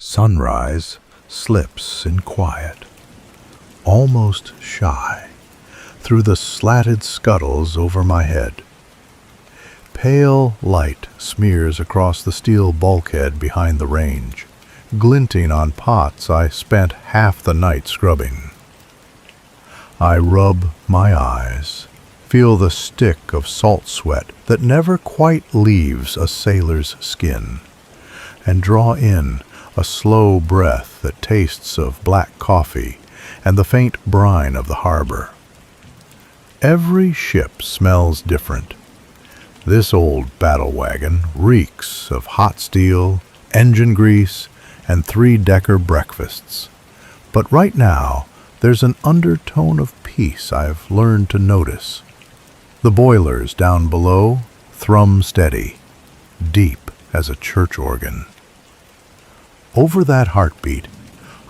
Sunrise slips in quiet, almost shy, through the slatted scuttles over my head. Pale light smears across the steel bulkhead behind the range, glinting on pots I spent half the night scrubbing. I rub my eyes, feel the stick of salt sweat that never quite leaves a sailor's skin, and draw in a slow breath that tastes of black coffee and the faint brine of the harbor. Every ship smells different. This old battle wagon reeks of hot steel, engine grease, and three-decker breakfasts. But right now, there's an undertone of peace I've learned to notice. The boilers down below thrum steady, deep as a church organ. Over that heartbeat,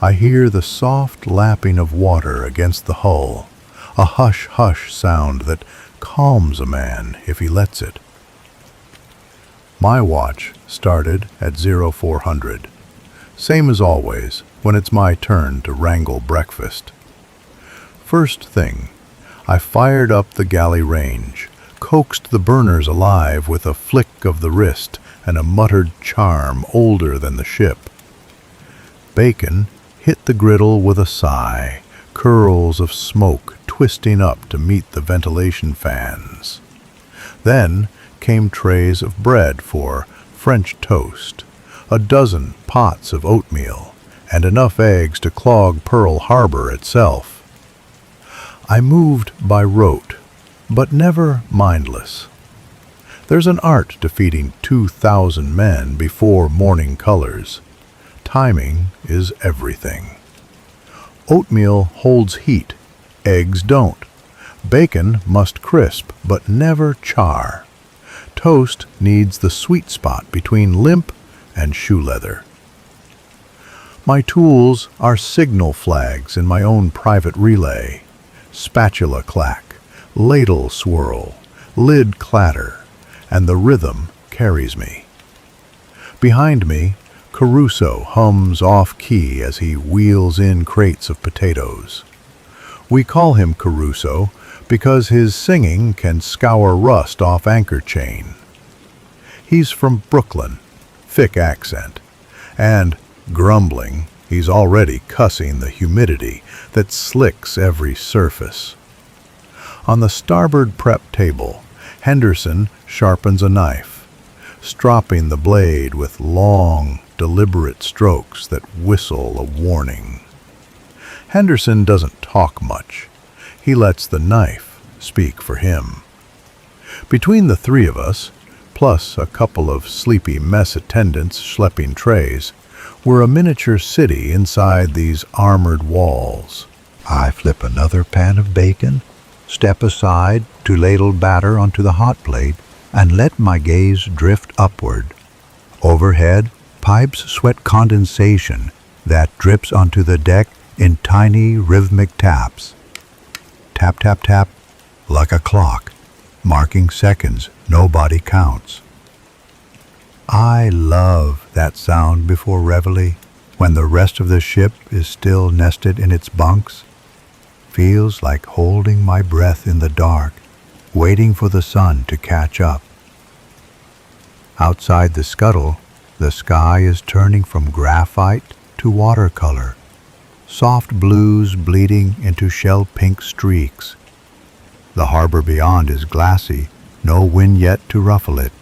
I hear the soft lapping of water against the hull, a hush-hush sound that calms a man if he lets it. My watch started at 0400, same as always when it's my turn to wrangle breakfast. First thing, I fired up the galley range, coaxed the burners alive with a flick of the wrist and a muttered charm older than the ship. Bacon hit the griddle with a sigh, curls of smoke twisting up to meet the ventilation fans. Then came trays of bread for French toast, a dozen pots of oatmeal, and enough eggs to clog Pearl Harbor itself. I moved by rote, but never mindless. There's an art to feeding 2,000 men before morning colors. Timing is everything. Oatmeal holds heat, eggs don't. Bacon must crisp, but never char. Toast needs the sweet spot between limp and shoe leather. My tools are signal flags in my own private relay. Spatula clack, ladle swirl, lid clatter, and the rhythm carries me. Behind me, Caruso hums off-key as he wheels in crates of potatoes. We call him Caruso because his singing can scour rust off anchor chain. He's from Brooklyn, thick accent, and, grumbling, he's already cussing the humidity that slicks every surface. On the starboard prep table, Henderson sharpens a knife, stropping the blade with long, deliberate strokes that whistle a warning. Henderson doesn't talk much. He lets the knife speak for him. Between the three of us, plus a couple of sleepy mess attendants schlepping trays, we're a miniature city inside these armored walls. I flip another pan of bacon, step aside to ladle batter onto the hot plate, and let my gaze drift upward. Overhead, pipes sweat condensation that drips onto the deck in tiny rhythmic taps. Tap, tap, tap, like a clock, marking seconds nobody counts. I love that sound before reveille, when the rest of the ship is still nested in its bunks. Feels like holding my breath in the dark, waiting for the sun to catch up. Outside the scuttle, the sky is turning from graphite to watercolor, soft blues bleeding into shell-pink streaks. The harbor beyond is glassy, no wind yet to ruffle it,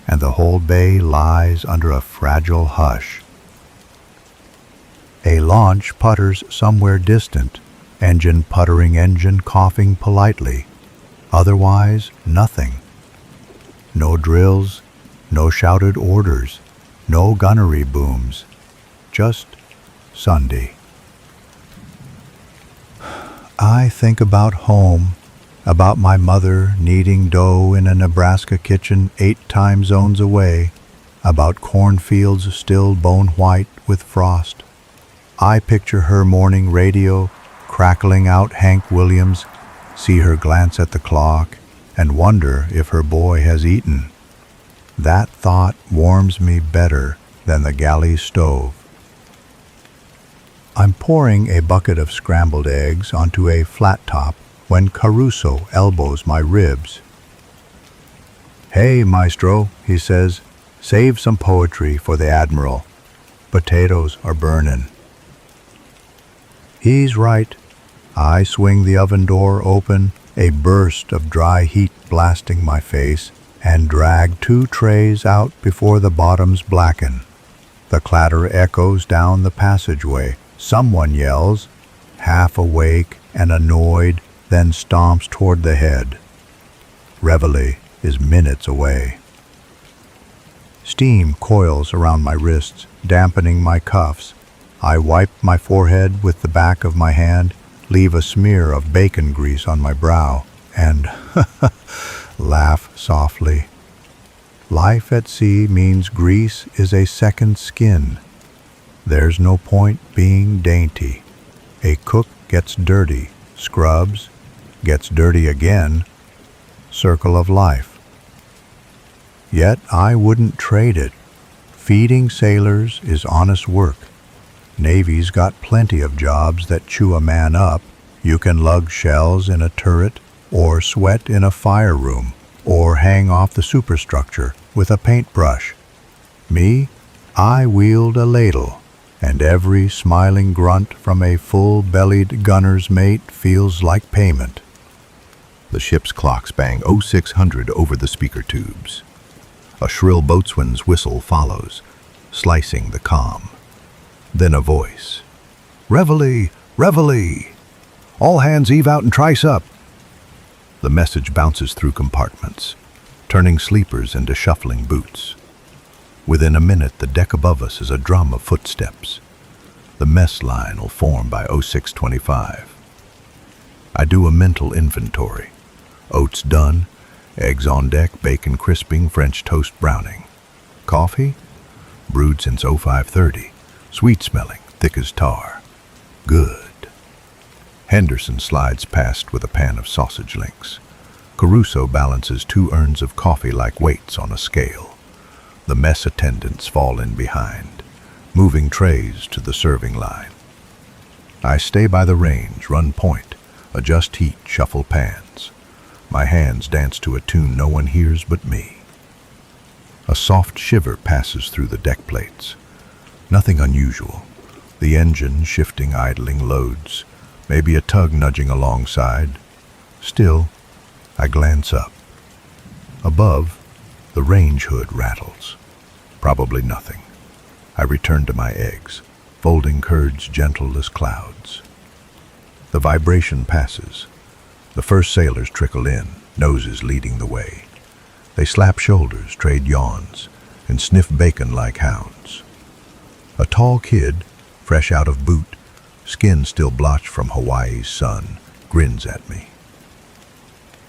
and the whole bay lies under a fragile hush. A launch putters somewhere distant, engine puttering, engine coughing politely. Otherwise, nothing. No drills, no shouted orders, no gunnery booms, just Sunday. I think about home, about my mother kneading dough in a Nebraska kitchen 8 time zones away, about cornfields still bone white with frost. I picture her morning radio crackling out Hank Williams, see her glance at the clock, and wonder if her boy has eaten. That thought warms me better than the galley stove. pouring a bucket of scrambled eggs onto a flat top when Caruso elbows my ribs. "Hey, maestro," he says, "save some poetry for the Admiral. Potatoes are burning." He's right. I swing the oven door open, a burst of dry heat blasting my face, and drag 2 trays out before the bottoms blacken. The clatter echoes down the passageway. Someone yells, half awake and annoyed, then stomps toward the head. Reveille is minutes away. Steam coils around my wrists, dampening my cuffs. I wipe my forehead with the back of my hand, leave a smear of bacon grease on my brow, and laugh softly. Life at sea means grease is a second skin. There's no point being dainty. A cook gets dirty, scrubs, gets dirty again. Circle of life. Yet I wouldn't trade it. Feeding sailors is honest work. Navy's got plenty of jobs that chew a man up. You can lug shells in a turret, or sweat in a fire room, or hang off the superstructure with a paintbrush. Me, I wield a ladle, and every smiling grunt from a full-bellied gunner's mate feels like payment. The ship's clocks bang 0600 over the speaker tubes. A shrill boatswain's whistle follows, slicing the calm. Then a voice. "Reveille! Reveille! All hands heave out and trice up!" The message bounces through compartments, turning sleepers into shuffling boots. Within a minute, the deck above us is a drum of footsteps. The mess line will form by 0625. I do a mental inventory. Oats done, eggs on deck, bacon crisping, French toast browning. Coffee? Brewed since 0530. Sweet smelling, thick as tar. Good. Henderson slides past with a pan of sausage links. Caruso balances 2 urns of coffee like weights on a scale. The mess attendants fall in behind, moving trays to the serving line. I stay by the range, run point, adjust heat, shuffle pans. My hands dance to a tune no one hears but me. A soft shiver passes through the deck plates. Nothing unusual. The engine shifting, idling loads. Maybe a tug nudging alongside. Still, I glance up. Above, the range hood rattles. Probably nothing. I return to my eggs, folding curds gentle as clouds. The vibration passes. The first sailors trickle in, noses leading the way. They slap shoulders, trade yawns, and sniff bacon like hounds. A tall kid, fresh out of boot, skin still blotched from Hawaii's sun, grins at me.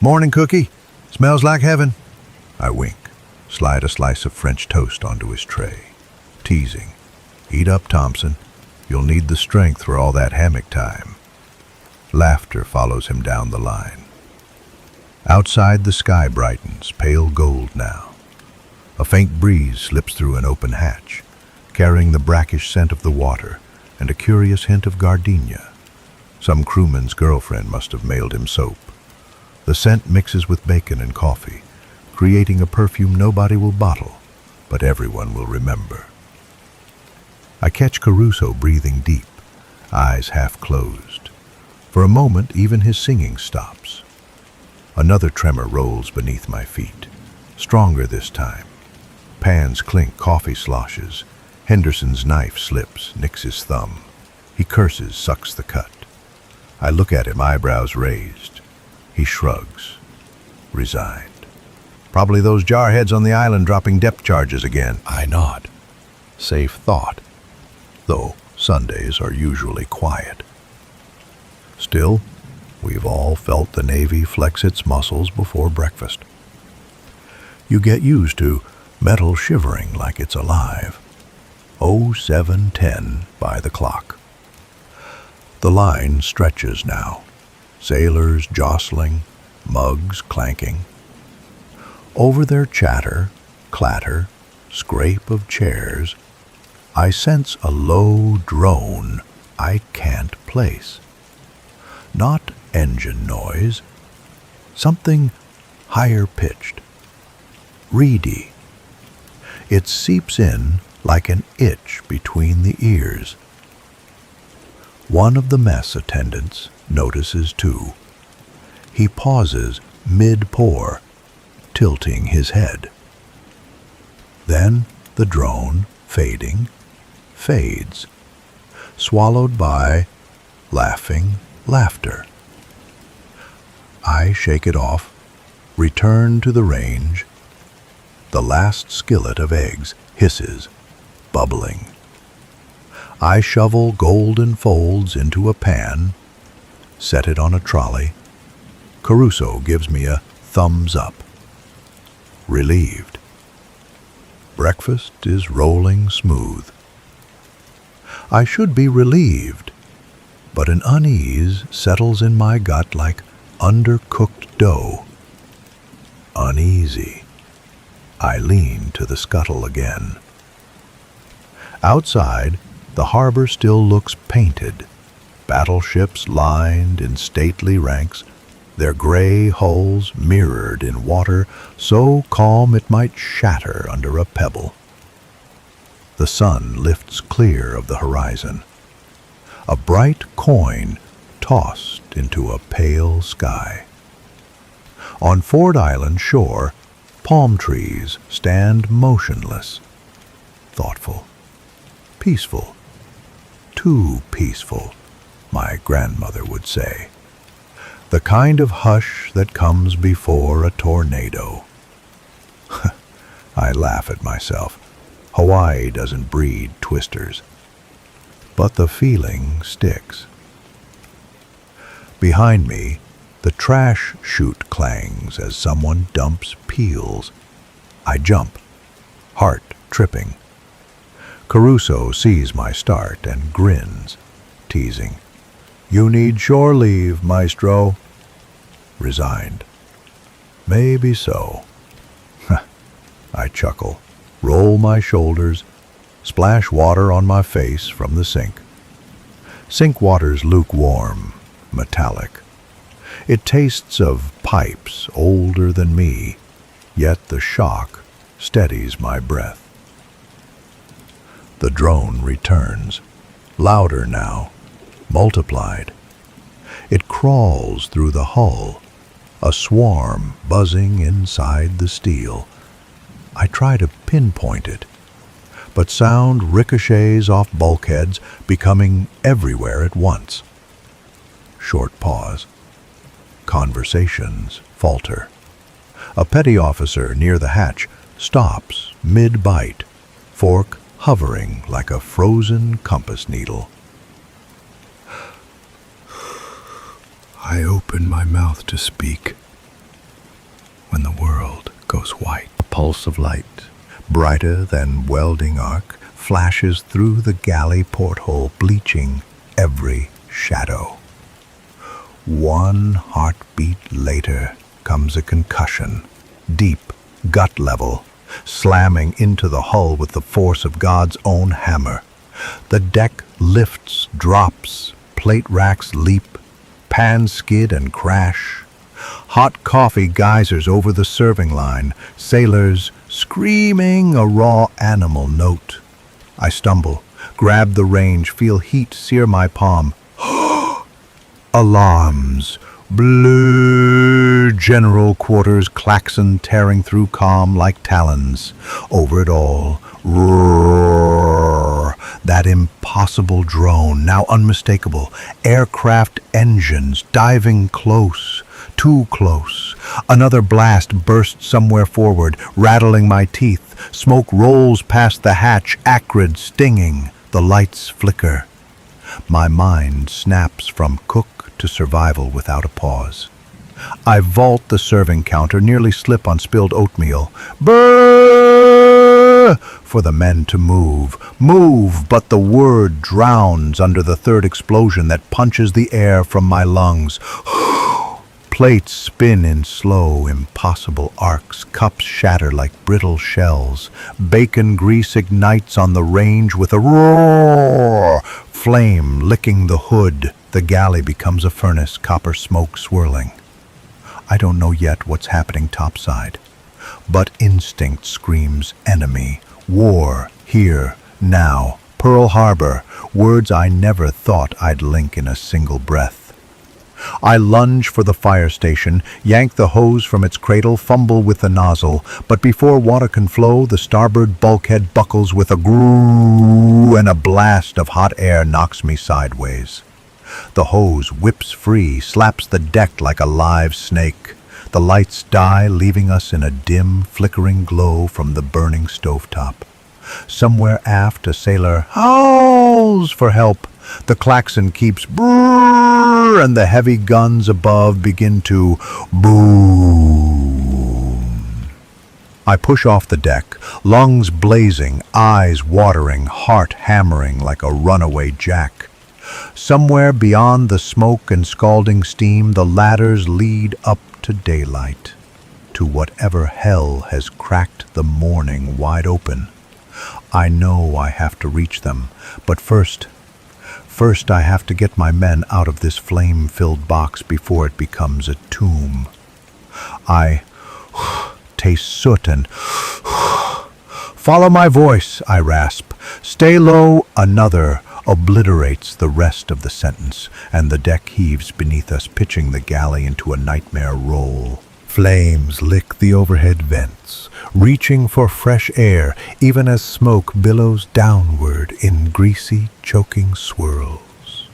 "Morning, cookie. Smells like heaven." I wink, slide a slice of French toast onto his tray, teasing. "Eat up, Thompson. You'll need the strength for all that hammock time." Laughter follows him down the line. Outside, the sky brightens, pale gold now. A faint breeze slips through an open hatch, carrying the brackish scent of the water and a curious hint of gardenia. Some crewman's girlfriend must have mailed him soap. The scent mixes with bacon and coffee, creating a perfume nobody will bottle, but everyone will remember. I catch Caruso breathing deep, eyes half closed. For a moment, even his singing stops. Another tremor rolls beneath my feet, stronger this time. Pans clink, coffee sloshes. Henderson's knife slips, nicks his thumb. He curses, sucks the cut. I look at him, eyebrows raised. He shrugs, resigned. "Probably those jarheads on the island dropping depth charges again." I nod. Safe thought, though Sundays are usually quiet. Still, we've all felt the Navy flex its muscles before breakfast. You get used to metal shivering like it's alive. 07:10 by the clock. The line stretches now. Sailors jostling, mugs clanking. Over their chatter, clatter, scrape of chairs, I sense a low drone I can't place. Not engine noise, something higher pitched, reedy. It seeps in like an itch between the ears. One of the mess attendants notices too. He pauses mid-pour, tilting his head. Then the drone, fading, fades, swallowed by laughing laughter. I shake it off, return to the range. The last skillet of eggs hisses, bubbling. I shovel golden folds into a pan, set it on a trolley. Caruso gives me a thumbs up. Relieved. Breakfast is rolling smooth. I should be relieved, but an unease settles in my gut like undercooked dough. Uneasy. I lean to the scuttle again. Outside, the harbor still looks painted. Battleships lined in stately ranks, their gray hulls mirrored in water so calm it might shatter under a pebble. The sun lifts clear of the horizon. A bright coin tossed into a pale sky. On Ford Island shore, palm trees stand motionless, thoughtful, peaceful, too peaceful, my grandmother would say. The kind of hush that comes before a tornado. I laugh at myself. Hawaii doesn't breed twisters. But the feeling sticks. Behind me, the trash chute clangs as someone dumps peels. I jump, heart tripping. Caruso sees my start and grins, teasing. "You need shore leave, maestro." Resigned. Maybe so. I chuckle, roll my shoulders, splash water on my face from the sink. Sink water's lukewarm, metallic. It tastes of pipes older than me, yet the shock steadies my breath. The drone returns, louder now, multiplied. It crawls through the hull, a swarm buzzing inside the steel. I try to pinpoint it, but sound ricochets off bulkheads, becoming everywhere at once. Short pause. Conversations falter. A petty officer near the hatch stops mid-bite, fork hovering like a frozen compass needle. I open my mouth to speak when the world goes white. A pulse of light, brighter than welding arc, flashes through the galley porthole, bleaching every shadow. One heartbeat later comes a concussion, deep, gut level, slamming into the hull with the force of God's own hammer. The deck lifts, drops, plate racks leap, pans skid and crash. Hot coffee geysers over the serving line, sailors screaming a raw animal note. I stumble, grab the range, feel heat sear my palm. Alarms. Blue general quarters klaxon tearing through calm like talons. Over it all, roar. That impossible drone, now unmistakable. Aircraft engines diving close, too close. Another blast bursts somewhere forward, rattling my teeth. Smoke rolls past the hatch, acrid, stinging. The lights flicker. My mind snaps from cook to survival without a pause. I vault the serving counter, nearly slip on spilled oatmeal. Brrrr! For the men to move, but the word drowns under the third explosion that punches the air from my lungs. Plates spin in slow, impossible arcs. Cups shatter like brittle shells. Bacon grease ignites on the range with a roar. Flame licking the hood, the galley becomes a furnace, copper smoke swirling. I don't know yet what's happening topside, but instinct screams enemy, war, here, now, Pearl Harbor, words I never thought I'd link in a single breath. I lunge for the fire station, yank the hose from its cradle, fumble with the nozzle, but before water can flow, the starboard bulkhead buckles with a grrrr, and a blast of hot air knocks me sideways. The hose whips free, slaps the deck like a live snake. The lights die, leaving us in a dim, flickering glow from the burning stovetop. Somewhere aft, a sailor howls for help. The klaxon keeps brrrr, and the heavy guns above begin to boom. I push off the deck, lungs blazing, eyes watering, heart hammering like a runaway jack. Somewhere beyond the smoke and scalding steam, the ladders lead up to daylight, to whatever hell has cracked the morning wide open. I know I have to reach them, but first I have to get my men out of this flame-filled box before it becomes a tomb. I taste soot and follow my voice, I rasp. Stay low, another obliterates the rest of the sentence, and the deck heaves beneath us, pitching the galley into a nightmare roll. Flames lick the overhead vents, reaching for fresh air, even as smoke billows downward in greasy, choking swirls.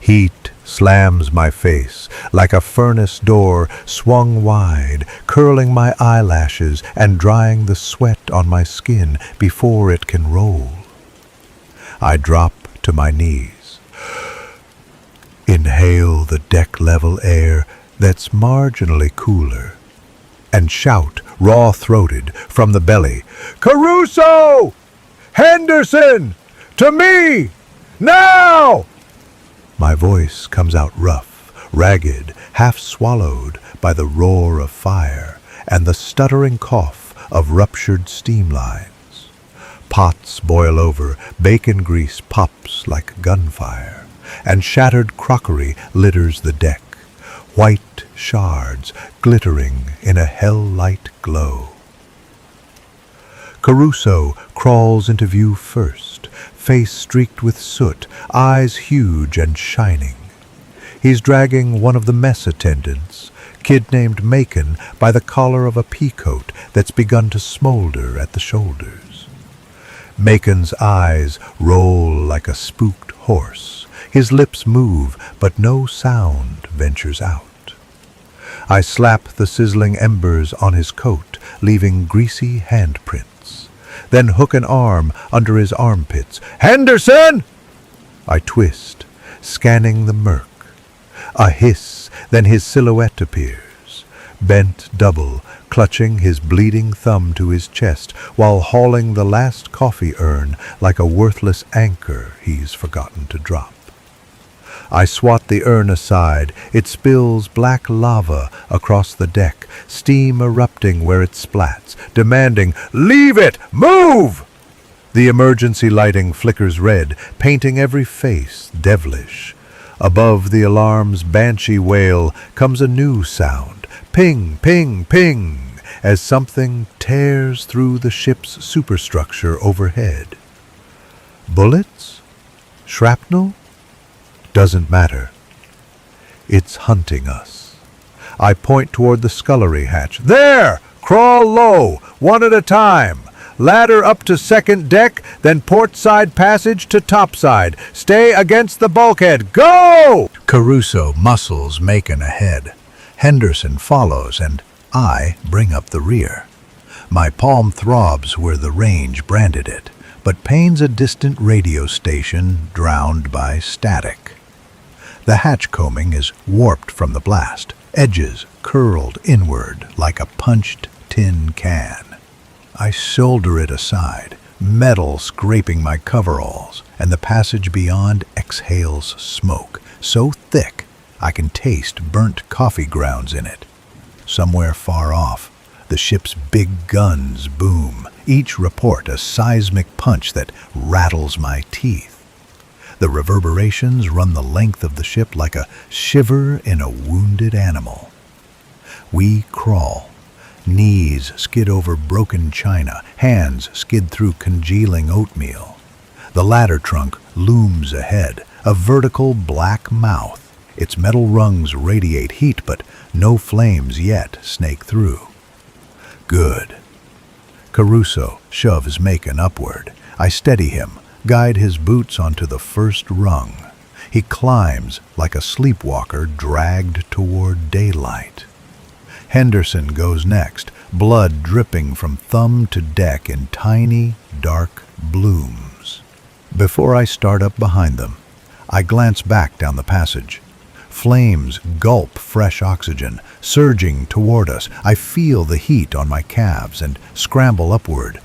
Heat slams my face like a furnace door swung wide, curling my eyelashes and drying the sweat on my skin before it can roll. I drop to my knees. Inhale the deck-level air that's marginally cooler, and shout, raw-throated, from the belly, "Caruso! Henderson! To me! Now!" My voice comes out rough, ragged, half-swallowed by the roar of fire and the stuttering cough of ruptured steam lines. Pots boil over, bacon grease pops like gunfire, and shattered crockery litters the deck, white shards glittering in a hell-light glow. Caruso crawls into view first, face streaked with soot, eyes huge and shining. He's dragging one of the mess attendants, kid named Macon, by the collar of a peacoat that's begun to smolder at the shoulders. Macon's eyes roll like a spooked horse. His lips move, but no sound ventures out. I slap the sizzling embers on his coat, leaving greasy handprints, then hook an arm under his armpits. "Henderson!" I twist, scanning the murk. A hiss, then his silhouette appears, bent double, clutching his bleeding thumb to his chest while hauling the last coffee urn like a worthless anchor he's forgotten to drop. I swat the urn aside. It spills black lava across the deck, steam erupting where it splats, demanding, "Leave it! Move!" The emergency lighting flickers red, painting every face devilish. Above the alarm's banshee wail comes a new sound, ping, ping, ping, as something tears through the ship's superstructure overhead. Bullets? Shrapnel? Doesn't matter. It's hunting us. I point toward the scullery hatch. "There! Crawl low, one at a time. Ladder up to second deck, then port side passage to topside. Stay against the bulkhead. Go!" Caruso muscles Macon ahead. Henderson follows, and I bring up the rear. My palm throbs where the range branded it, but pains a distant radio station drowned by static. The hatch combing is warped from the blast, edges curled inward like a punched tin can. I shoulder it aside, metal scraping my coveralls, and the passage beyond exhales smoke, so thick I can taste burnt coffee grounds in it. Somewhere far off, the ship's big guns boom, each report a seismic punch that rattles my teeth. The reverberations run the length of the ship like a shiver in a wounded animal. We crawl. Knees skid over broken china, hands skid through congealing oatmeal. The ladder trunk looms ahead, a vertical black mouth. Its metal rungs radiate heat, but no flames yet snake through. Good. Caruso shoves Macon upward. I steady him, guide his boots onto the first rung. He climbs like a sleepwalker dragged toward daylight. Henderson goes next, blood dripping from thumb to deck in tiny, dark blooms. Before I start up behind them, I glance back down the passage. Flames gulp fresh oxygen, surging toward us. I feel the heat on my calves and scramble upward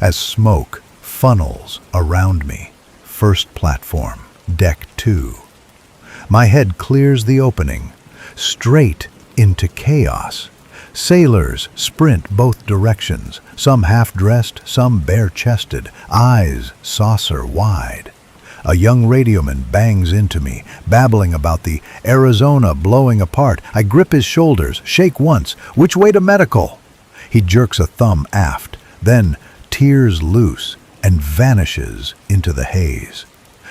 as smoke funnels around me. First platform, deck 2. My head clears the opening, straight into chaos. Sailors sprint both directions, some half-dressed, some bare-chested, eyes saucer-wide. A young radioman bangs into me, babbling about the Arizona blowing apart. I grip his shoulders, shake once. Which way to medical? He jerks a thumb aft, then tears loose and vanishes into the haze.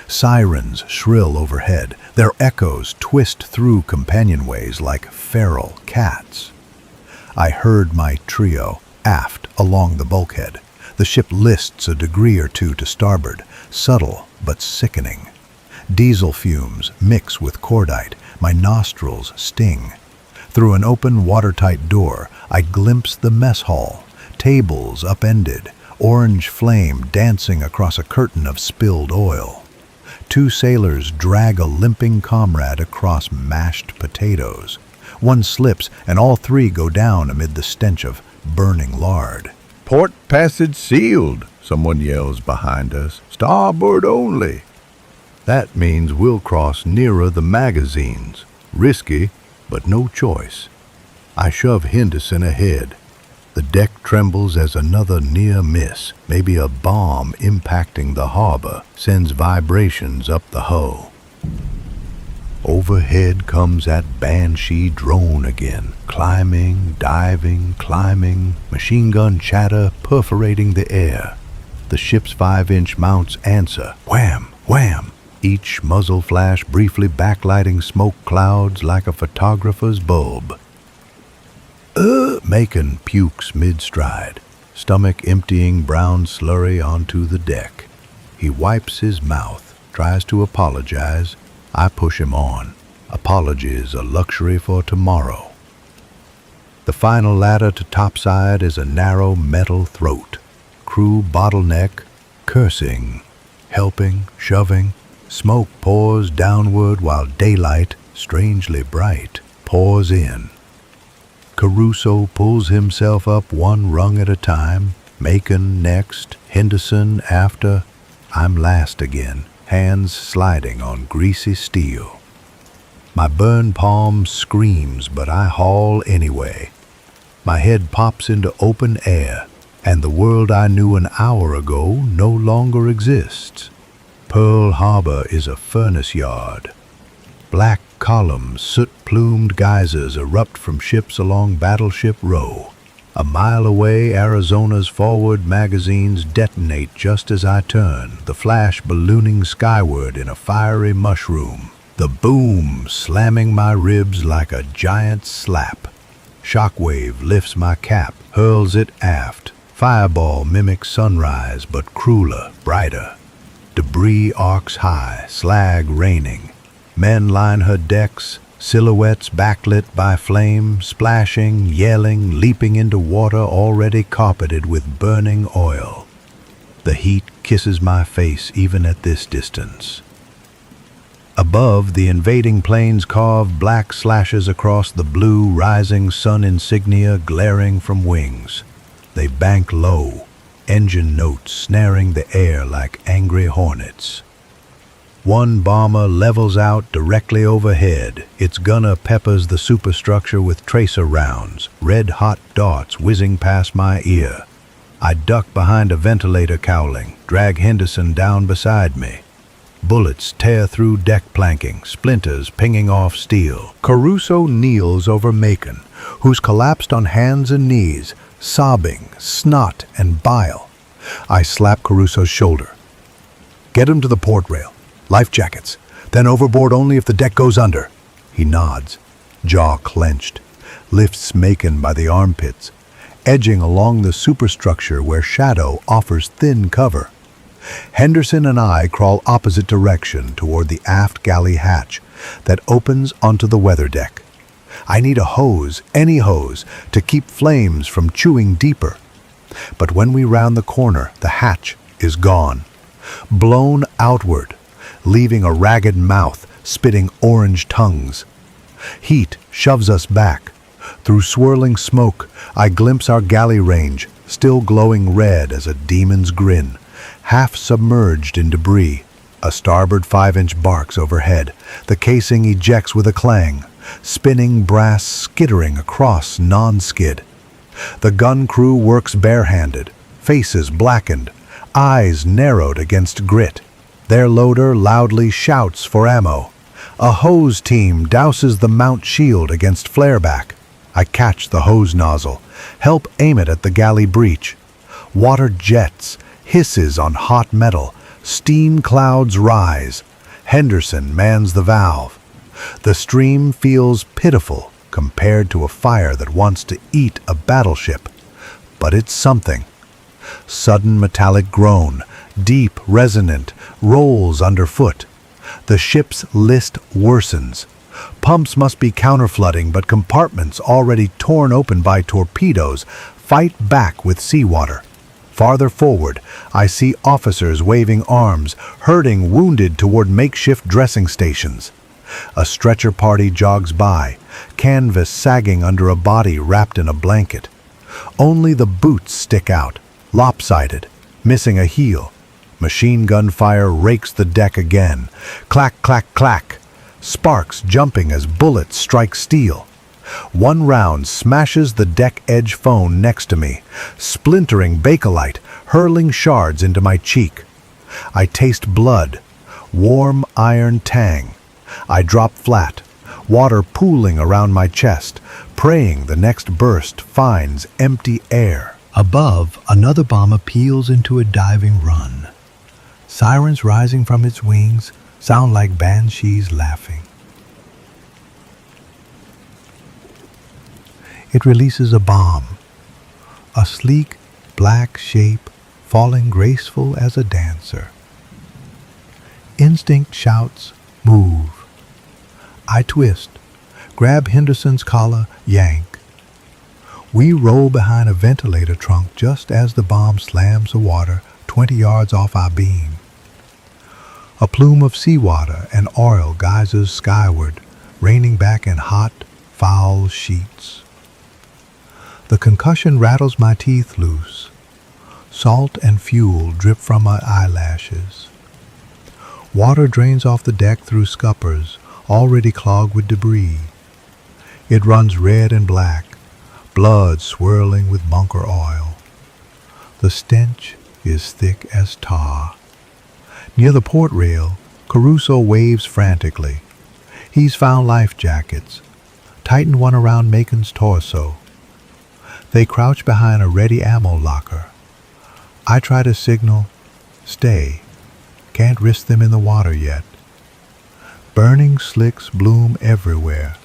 Sirens shrill overhead. Their echoes twist through companionways like feral cats. I herd my trio aft along the bulkhead. The ship lists a degree or two to starboard, subtle but sickening. Diesel fumes mix with cordite. My nostrils sting. Through an open, watertight door, I glimpse the mess hall. Tables upended, orange flame dancing across a curtain of spilled oil. 2 sailors drag a limping comrade across mashed potatoes. One slips, and all 3 go down amid the stench of burning lard. "Port passage sealed," someone yells behind us. "Starboard only." That means we'll cross nearer the magazines. Risky, but no choice. I shove Henderson ahead. The deck trembles as another near miss, maybe a bomb impacting the harbor, sends vibrations up the hull. Overhead comes that banshee drone again, climbing, diving, climbing, machine gun chatter perforating the air. The ship's 5-inch mounts answer, wham, wham, each muzzle flash briefly backlighting smoke clouds like a photographer's bulb. Macon pukes mid-stride, stomach emptying brown slurry onto the deck. He wipes his mouth, tries to apologize. I push him on. Apology is a luxury for tomorrow. The final ladder to topside is a narrow metal throat. Crew bottleneck, cursing, helping, shoving. Smoke pours downward while daylight, strangely bright, pours in. Caruso pulls himself up one rung at a time, Macon next, Henderson after. I'm last again, hands sliding on greasy steel. My burned palm screams, but I haul anyway. My head pops into open air, and the world I knew an hour ago no longer exists. Pearl Harbor is a furnace yard. Black columns, soot-plumed geysers erupt from ships along Battleship Row. A mile away, Arizona's forward magazines detonate just as I turn, the flash ballooning skyward in a fiery mushroom. The boom slamming my ribs like a giant slap. Shockwave lifts my cap, hurls it aft. Fireball mimics sunrise, but crueler, brighter. Debris arcs high, slag raining. Men line her decks, silhouettes backlit by flame, splashing, yelling, leaping into water already carpeted with burning oil. The heat kisses my face even at this distance. Above, the invading planes carve black slashes across the blue, rising sun insignia glaring from wings. They bank low, engine notes snaring the air like angry hornets. One bomber levels out directly overhead. Its gunner peppers the superstructure with tracer rounds, red-hot darts whizzing past my ear. I duck behind a ventilator cowling, drag Henderson down beside me. Bullets tear through deck planking, splinters pinging off steel. Caruso kneels over Macon, who's collapsed on hands and knees, sobbing, snot and bile. I slap Caruso's shoulder. "Get him to the port rail. Life jackets. Then overboard only if the deck goes under." He nods, jaw clenched, lifts Macon by the armpits, edging along the superstructure where shadow offers thin cover. Henderson and I crawl opposite direction toward the aft galley hatch that opens onto the weather deck. I need a hose, any hose, to keep flames from chewing deeper. But when we round the corner, the hatch is gone, blown outward, leaving a ragged mouth spitting orange tongues. Heat shoves us back. Through swirling smoke, I glimpse our galley range, still glowing red as a demon's grin, half submerged in debris. A starboard 5-inch barks overhead. The casing ejects with a clang, spinning brass skittering across non-skid. The gun crew works barehanded, faces blackened, eyes narrowed against grit. Their loader loudly shouts for ammo. A hose team douses the mount shield against flareback. I catch the hose nozzle, help aim it at the galley breach. Water jets, hisses on hot metal, steam clouds rise. Henderson mans the valve. The stream feels pitiful compared to a fire that wants to eat a battleship. But it's something. Sudden metallic groan, deep, resonant, rolls underfoot. The ship's list worsens. Pumps must be counterflooding, but compartments already torn open by torpedoes fight back with seawater. Farther forward, I see officers waving arms, herding wounded toward makeshift dressing stations. A stretcher party jogs by, canvas sagging under a body wrapped in a blanket. Only the boots stick out, lopsided, missing a heel. Machine gun fire rakes the deck again. Clack, clack, clack. Sparks jumping as bullets strike steel. One round smashes the deck edge phone next to me, splintering bakelite, hurling shards into my cheek. I taste blood, warm iron tang. I drop flat, water pooling around my chest, praying the next burst finds empty air. Above, another bomber peels into a diving run. Sirens rising from its wings sound like banshees laughing. It releases a bomb, a sleek black shape falling graceful as a dancer. Instinct shouts, "Move." I twist, grab Henderson's collar, yank. We roll behind a ventilator trunk just as the bomb slams the water 20 yards off our beam. A plume of seawater and oil geysers skyward, raining back in hot, foul sheets. The concussion rattles my teeth loose. Salt and fuel drip from my eyelashes. Water drains off the deck through scuppers, already clogged with debris. It runs red and black, blood swirling with bunker oil. The stench is thick as tar. Near the port rail, Caruso waves frantically. He's found life jackets, tightened one around Macon's torso. They crouch behind a ready ammo locker. I try to signal, "Stay. Can't risk them in the water yet." Burning slicks bloom everywhere,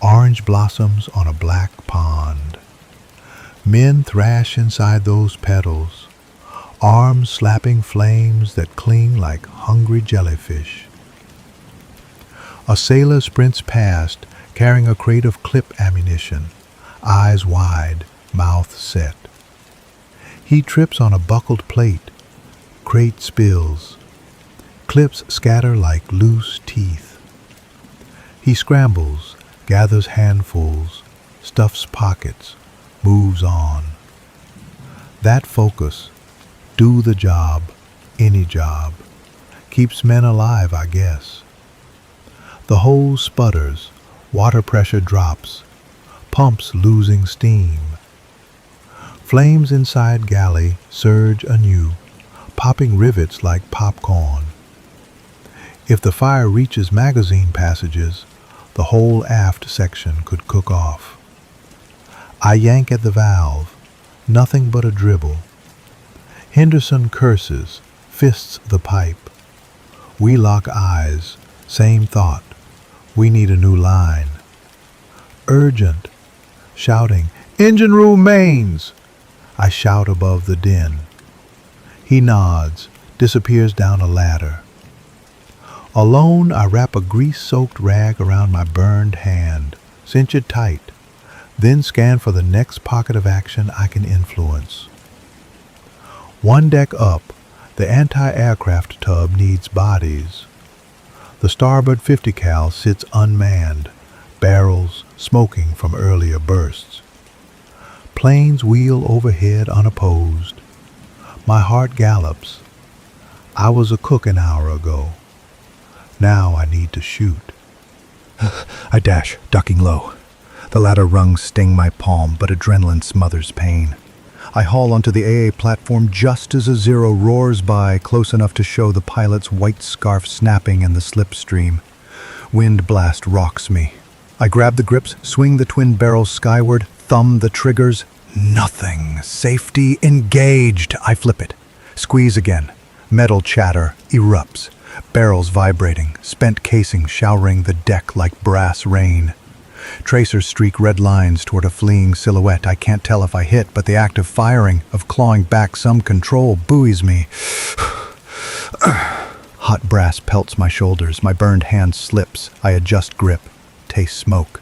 orange blossoms on a black pond. Men thrash inside those petals, arms slapping flames that cling like hungry jellyfish. A sailor sprints past, carrying a crate of clip ammunition, eyes wide, mouth set. He trips on a buckled plate. Crate spills. Clips scatter like loose teeth. He scrambles, gathers handfuls, stuffs pockets, moves on. That focus, do the job, any job, keeps men alive, I guess. The hose sputters, water pressure drops, pumps losing steam. Flames inside galley surge anew, popping rivets like popcorn. If the fire reaches magazine passages, the whole aft section could cook off. I yank at the valve, nothing but a dribble. Henderson curses, fists the pipe. We lock eyes, same thought. We need a new line. Urgent, shouting, "Engine room mains!" I shout above the din. He nods, disappears down a ladder. Alone, I wrap a grease-soaked rag around my burned hand, cinch it tight, then scan for the next pocket of action I can influence. One deck up, the anti-aircraft tub needs bodies. The starboard 50 cal sits unmanned, barrels smoking from earlier bursts. Planes wheel overhead unopposed. My heart gallops. I was a cook an hour ago. Now I need to shoot. I dash, ducking low. The ladder rungs sting my palm, but adrenaline smothers pain. I haul onto the AA platform just as a Zero roars by, close enough to show the pilot's white scarf snapping in the slipstream. Wind blast rocks me. I grab the grips, swing the twin barrels skyward, thumb the triggers. Nothing. Safety engaged. I flip it. Squeeze again. Metal chatter erupts. Barrels vibrating, spent casing showering the deck like brass rain. Tracers streak red lines toward a fleeing silhouette. I can't tell if I hit, but the act of firing, of clawing back some control, buoys me. Hot brass pelts my shoulders. My burned hand slips. I adjust grip. Taste smoke.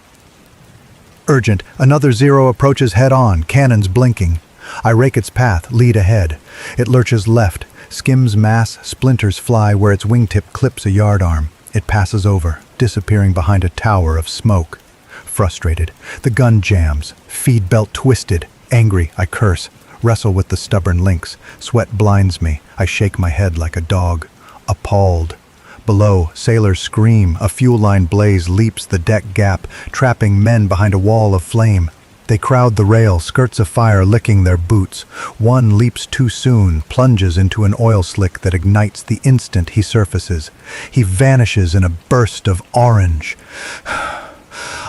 Urgent. Another Zero approaches head-on, cannons blinking. I rake its path, lead ahead. It lurches left. Skims mass, splinters fly where its wingtip clips a yardarm. It passes over, disappearing behind a tower of smoke. Frustrated, the gun jams, feed belt twisted. Angry, I curse, wrestle with the stubborn links. Sweat blinds me. I shake my head like a dog. Appalled. Below, sailors scream. A fuel line blaze leaps the deck gap, trapping men behind a wall of flame. They crowd the rail, skirts of fire licking their boots. One leaps too soon, plunges into an oil slick that ignites the instant he surfaces. He vanishes in a burst of orange.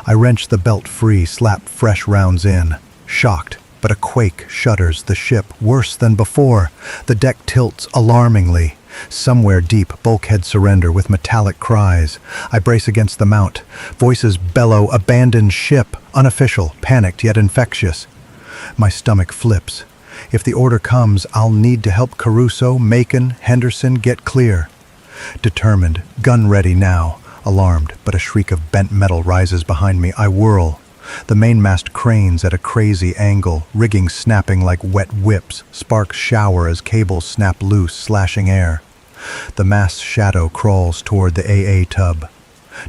I wrench the belt free, slap fresh rounds in. Shocked, but a quake shudders the ship worse than before. The deck tilts alarmingly. Somewhere deep, bulkheads surrender with metallic cries. I brace against the mount. Voices bellow, "Abandoned ship," unofficial, panicked yet infectious. My stomach flips. If the order comes, I'll need to help Caruso, Macon, Henderson get clear. Determined, gun ready now. Alarmed, but a shriek of bent metal rises behind me. I whirl. The mainmast cranes at a crazy angle, rigging snapping like wet whips, sparks shower as cables snap loose, slashing air. The mast's shadow crawls toward the AA tub.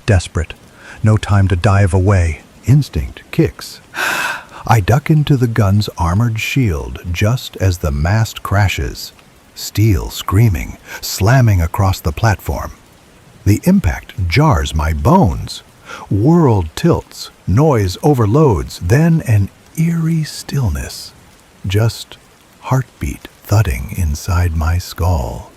Desperate, no time to dive away. Instinct kicks. I duck into the gun's armored shield just as the mast crashes. Steel screaming, slamming across the platform. The impact jars my bones. World tilts, noise overloads, then an eerie stillness. Just heartbeat thudding inside my skull.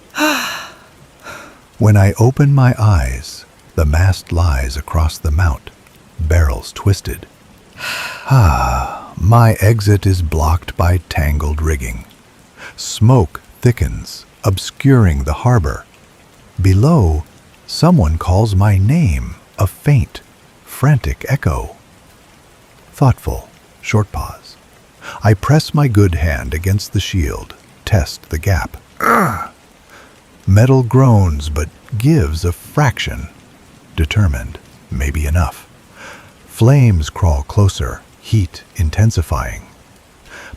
When I open my eyes, the mast lies across the mount, barrels twisted. My exit is blocked by tangled rigging. Smoke thickens, obscuring the harbor. Below, someone calls my name, a faint, frantic echo. Thoughtful, short pause. I press my good hand against the shield, test the gap. Metal groans, but gives a fraction. Determined, maybe enough. Flames crawl closer, heat intensifying.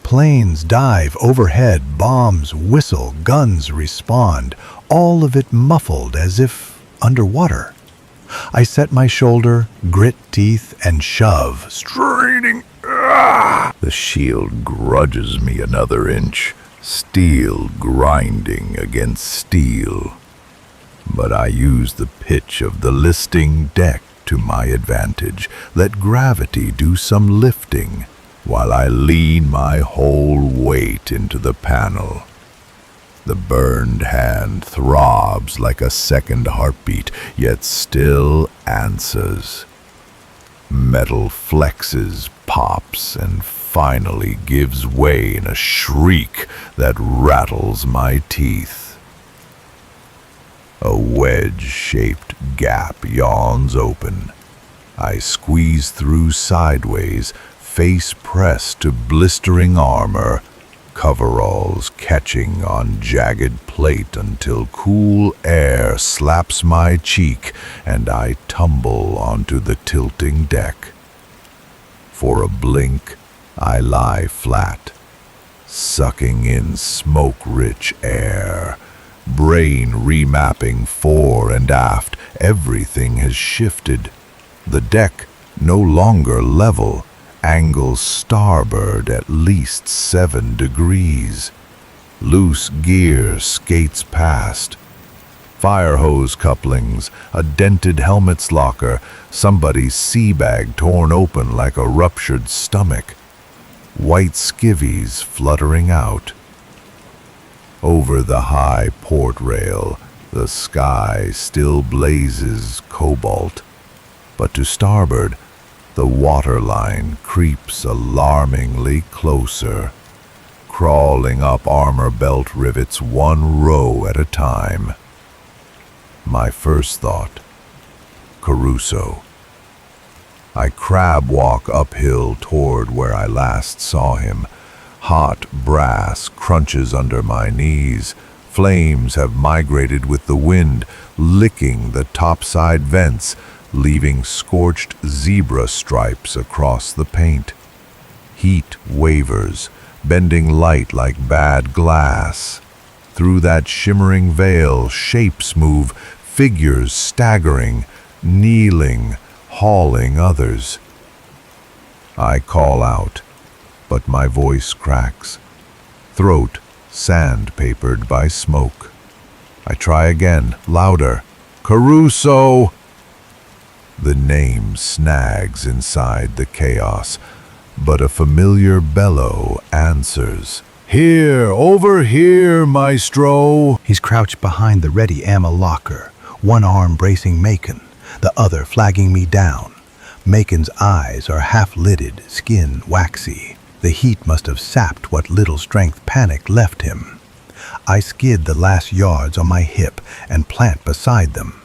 Planes dive overhead, bombs whistle, guns respond, all of it muffled as if underwater. I set my shoulder, grit teeth, and shove, straining. The shield grudges me another inch, steel grinding against steel. But I use the pitch of the listing deck to my advantage. Let gravity do some lifting, while I lean my whole weight into the panel. The burned hand throbs like a second heartbeat, yet still answers. Metal flexes, pops, and finally gives way in a shriek that rattles my teeth. A wedge-shaped gap yawns open. I squeeze through sideways, face pressed to blistering armor, coveralls catching on jagged plate until cool air slaps my cheek and I tumble onto the tilting deck. For a blink, I lie flat, sucking in smoke-rich air, brain remapping fore and aft. Everything has shifted. The deck no longer level, angles starboard at least 7 degrees. Loose gear skates past. Fire hose couplings, a dented helmet's locker, somebody's sea bag torn open like a ruptured stomach. White skivvies fluttering out. Over the high port rail, the sky still blazes cobalt, but to starboard, the waterline creeps alarmingly closer, crawling up armor belt rivets one row at a time. My first thought, Caruso. I crab walk uphill toward where I last saw him. Hot brass crunches under my knees. Flames have migrated with the wind, licking the topside vents, leaving scorched zebra stripes across the paint. Heat wavers, bending light like bad glass. Through that shimmering veil, shapes move, figures staggering, kneeling, hauling others. I call out, but my voice cracks, throat sandpapered by smoke. I try again, louder. Caruso! The name snags inside the chaos, but a familiar bellow answers. Here, over here, maestro! He's crouched behind the ready ammo locker, one arm bracing Macon, the other flagging me down. Macon's eyes are half-lidded, skin waxy. The heat must have sapped what little strength panic left him. I skid the last yards on my hip and plant beside them.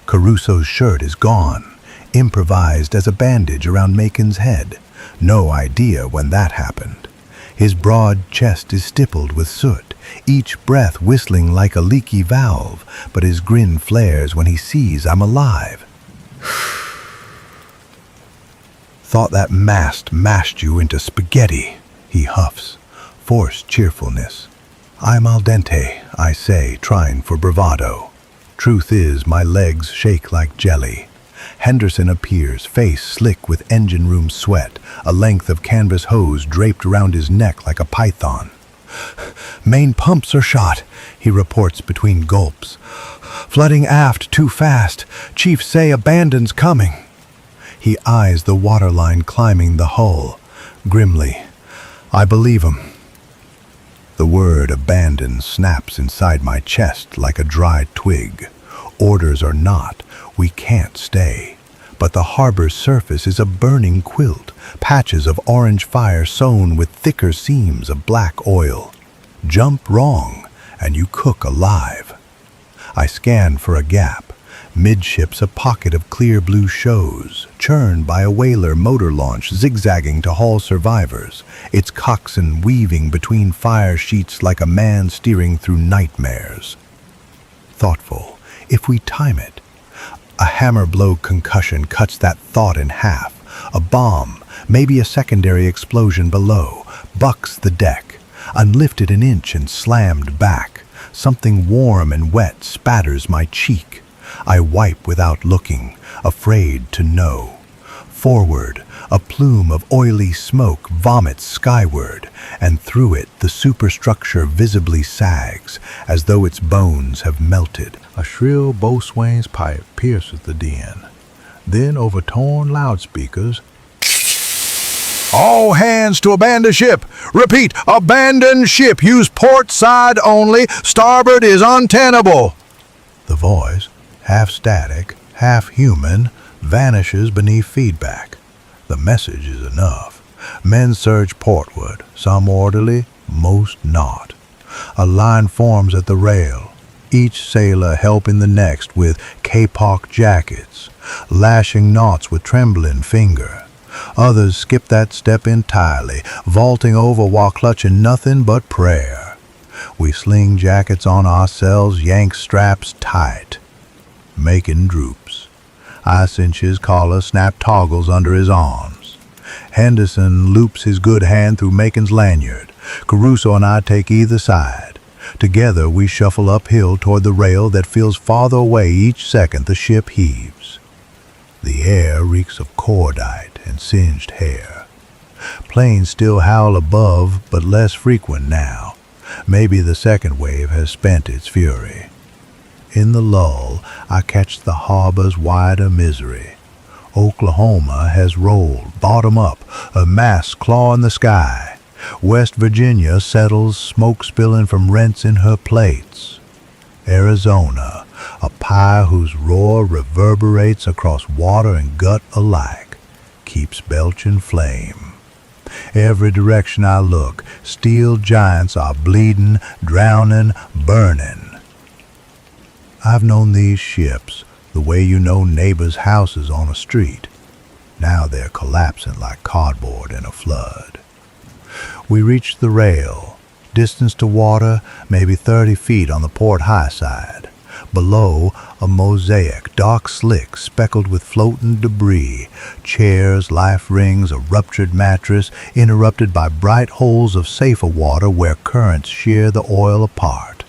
Caruso's shirt is gone, improvised as a bandage around Macon's head. No idea when that happened. His broad chest is stippled with soot, each breath whistling like a leaky valve, but his grin flares when he sees I'm alive. Thought that mast mashed you into spaghetti, he huffs, forced cheerfulness. I'm al dente, I say, trying for bravado. Truth is, my legs shake like jelly. Henderson appears, face slick with engine room sweat, a length of canvas hose draped around his neck like a python. Main pumps are shot, he reports between gulps. Flooding aft too fast. Chiefs say abandon's coming. He eyes the waterline climbing the hull. Grimly, I believe him. The word abandon snaps inside my chest like a dried twig. Orders or not, we can't stay. But the harbor's surface is a burning quilt, patches of orange fire sewn with thicker seams of black oil. Jump wrong, and you cook alive. I scan for a gap. Midships a pocket of clear blue shows, churned by a whaler motor launch zigzagging to haul survivors, its coxswain weaving between fire sheets like a man steering through nightmares. Thoughtful, if we time it. A hammer blow concussion cuts that thought in half. A bomb, maybe a secondary explosion below, bucks the deck, unlifted an inch and slammed back. Something warm and wet spatters my cheek. I wipe without looking, afraid to know. Forward, a plume of oily smoke vomits skyward, and through it the superstructure visibly sags, as though its bones have melted. A shrill boatswain's pipe pierces the din. Then over torn loudspeakers, All hands to abandon ship. Repeat, abandon ship. Use port side only. Starboard is untenable. The voice, half static, half human, vanishes beneath feedback. The message is enough. Men surge portward, some orderly, most not. A line forms at the rail, each sailor helping the next with kapok jackets, lashing knots with trembling finger. Others skip that step entirely, vaulting over while clutching nothing but prayer. We sling jackets on ourselves, yank straps tight. Macon droops. I cinch his collar, snap toggles under his arms. Henderson loops his good hand through Macon's lanyard. Caruso and I take either side. Together we shuffle uphill toward the rail that feels farther away each second the ship heaves. The air reeks of cordite and singed hair. Planes still howl above, but less frequent now. Maybe the second wave has spent its fury. In the lull, I catch the harbor's wider misery. Oklahoma has rolled, bottom up, a mast clawing the sky. West Virginia settles, smoke spilling from rents in her plates. Arizona, a pie whose roar reverberates across water and gut alike, keeps belching flame. Every direction I look, steel giants are bleeding, drowning, burning. I've known these ships the way you know neighbors' houses on a street. Now they're collapsing like cardboard in a flood. We reach the rail, distance to water, maybe 30 feet on the port high side. Below, a mosaic, dark slick, speckled with floating debris, chairs, life rings, a ruptured mattress, interrupted by bright holes of safer water where currents shear the oil apart.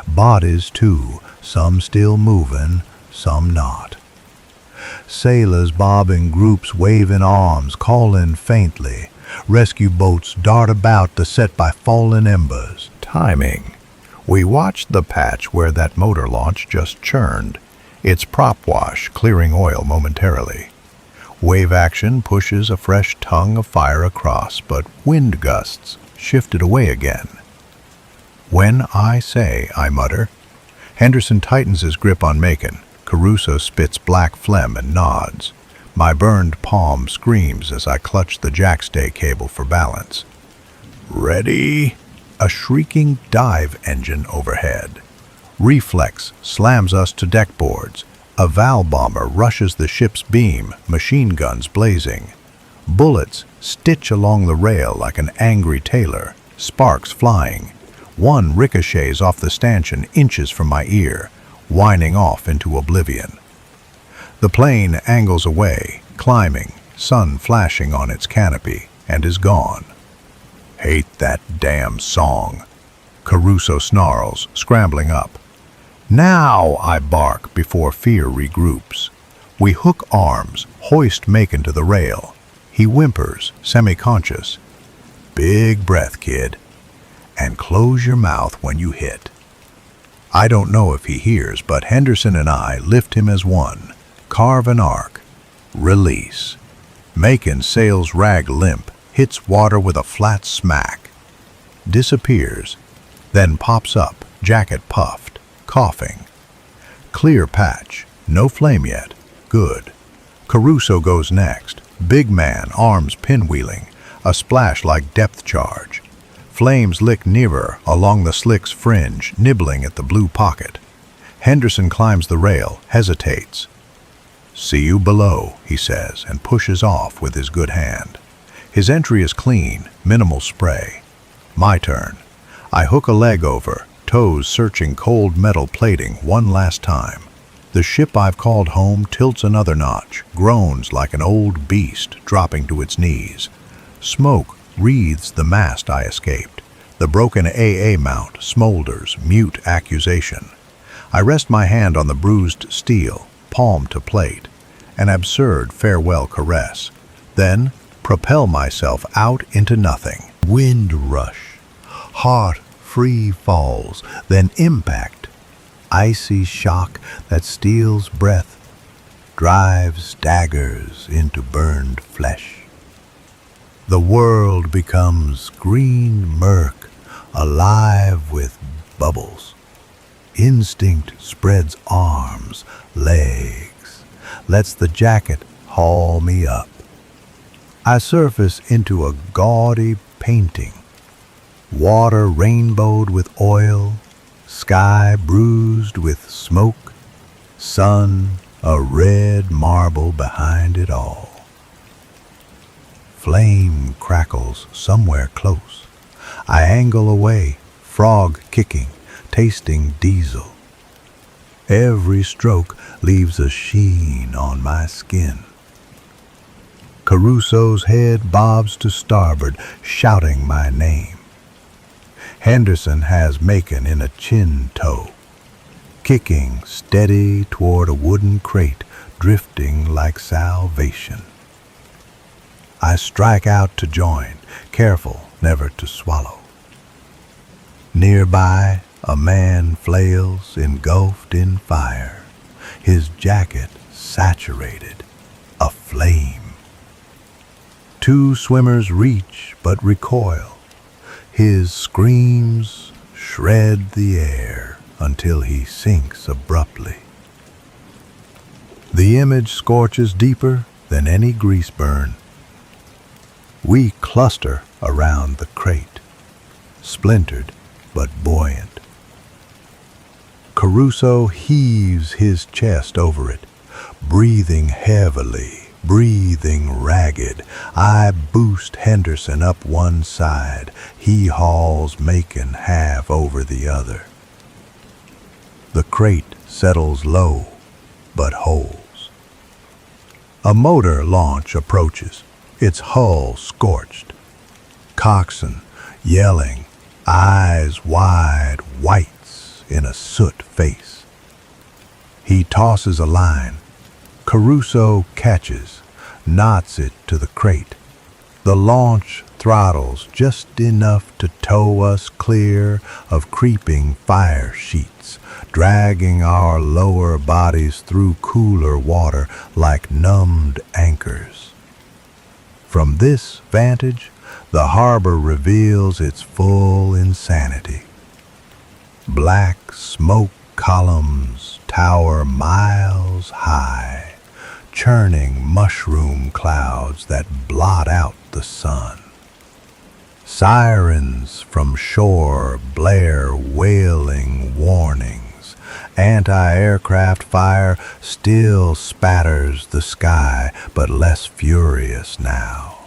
Bodies, too, some still moving, some not. Sailors bob in groups, waving arms, calling faintly. Rescue boats dart about to set by fallen embers. Timing. We watched the patch where that motor launch just churned, its prop wash clearing oil momentarily. Wave action pushes a fresh tongue of fire across, but wind gusts shifted away again. When I say, I mutter. Henderson tightens his grip on Macon. Caruso spits black phlegm and nods. My burned palm screams as I clutch the jackstay cable for balance. Ready? A shrieking dive engine overhead. Reflex slams us to deck boards. A Val bomber rushes the ship's beam, machine guns blazing. Bullets stitch along the rail like an angry tailor, sparks flying. One ricochets off the stanchion inches from my ear, whining off into oblivion. The plane angles away, climbing, sun flashing on its canopy, and is gone. Hate that damn song. Caruso snarls, scrambling up. Now, I bark before fear regroups. We hook arms, hoist Macon to the rail. He whimpers, semi-conscious. Big breath, kid. And close your mouth when you hit. I don't know if he hears, but Henderson and I lift him as one. Carve an arc. Release. Macon sails rag limp, hits water with a flat smack. Disappears, then pops up, jacket puffed, coughing. Clear patch, no flame yet. Good. Caruso goes next. Big man, arms pinwheeling, a splash like depth charge. Flames lick nearer along the slick's fringe, nibbling at the blue pocket. Henderson climbs the rail, hesitates. See you below, he says, and pushes off with his good hand. His entry is clean, minimal spray. My turn. I hook a leg over, toes searching cold metal plating one last time. The ship I've called home tilts another notch, groans like an old beast dropping to its knees. Smoke wreathes the mast I escaped. The broken AA mount smolders, mute accusation. I rest my hand on the bruised steel, palm to plate, an absurd farewell caress, then propel myself out into nothing. Wind rush, heart free falls, then impact, icy shock that steals breath, drives daggers into burned flesh. The world becomes green murk, alive with bubbles. Instinct spreads arms, legs, lets the jacket haul me up. I surface into a gaudy painting, water rainbowed with oil, sky bruised with smoke, sun a red marble behind it all. Flame crackles somewhere close. I angle away, frog kicking, tasting diesel. Every stroke leaves a sheen on my skin. Caruso's head bobs to starboard, shouting my name. Henderson has Macon in a chin tow, kicking steady toward a wooden crate, drifting like salvation. I strike out to join, careful never to swallow. Nearby, a man flails, engulfed in fire, his jacket saturated, aflame. Two swimmers reach but recoil. His screams shred the air until he sinks abruptly. The image scorches deeper than any grease burn. We cluster around the crate, splintered but buoyant. Caruso heaves his chest over it, breathing heavily, breathing ragged. I boost Henderson up one side. He hauls Macon half over the other. The crate settles low, but holds. A motor launch approaches, its hull scorched. Coxswain, yelling, eyes wide whites in a soot face. He tosses a line. Caruso catches, knots it to the crate. The launch throttles just enough to tow us clear of creeping fire sheets, dragging our lower bodies through cooler water like numbed anchors. From this vantage, the harbor reveals its full insanity. Black smoke columns tower miles high, churning mushroom clouds that blot out the sun. Sirens from shore blare wailing warnings. Anti-aircraft fire still spatters the sky, but less furious now.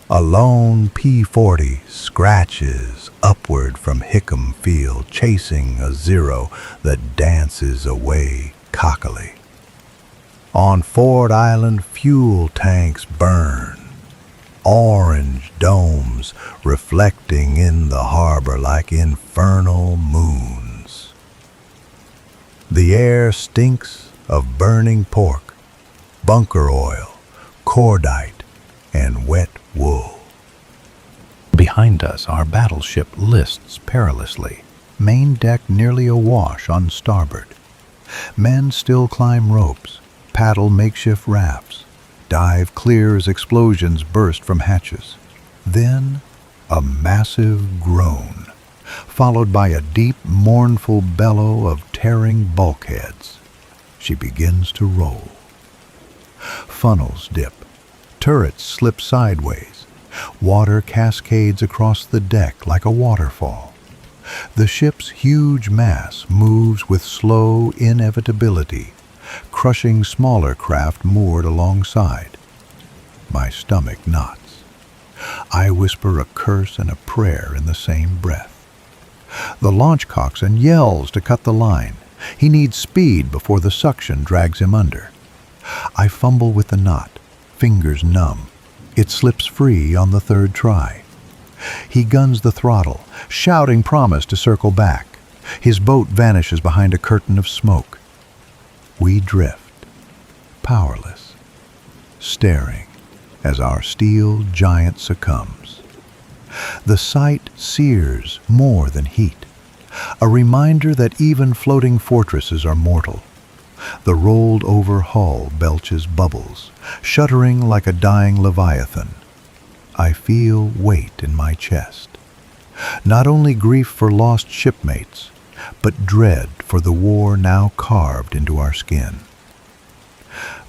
A lone P-40 scratches upward from Hickam Field, chasing a Zero that dances away cockily. On Ford Island, fuel tanks burn, orange domes reflecting in the harbor like infernal moons. The air stinks of burning pork, bunker oil, cordite, and wet wool. Behind us, our battleship lists perilously, main deck nearly awash on starboard. Men still climb ropes, paddle makeshift rafts, dive clear as explosions burst from hatches. Then, a massive groan, followed by a deep, mournful bellow of tearing bulkheads. She begins to roll. Funnels dip. Turrets slip sideways. Water cascades across the deck like a waterfall. The ship's huge mass moves with slow inevitability, crushing smaller craft moored alongside. My stomach knots. I whisper a curse and a prayer in the same breath. The launch coxswain yells to cut the line. He needs speed before the suction drags him under. I fumble with the knot, fingers numb. It slips free on the third try. He guns the throttle, shouting promise to circle back. His boat vanishes behind a curtain of smoke. We drift, powerless, staring as our steel giant succumbs. The sight sears more than heat, a reminder that even floating fortresses are mortal. The rolled-over hull belches bubbles, shuddering like a dying leviathan. I feel weight in my chest. Not only grief for lost shipmates, but dread for the war now carved into our skin.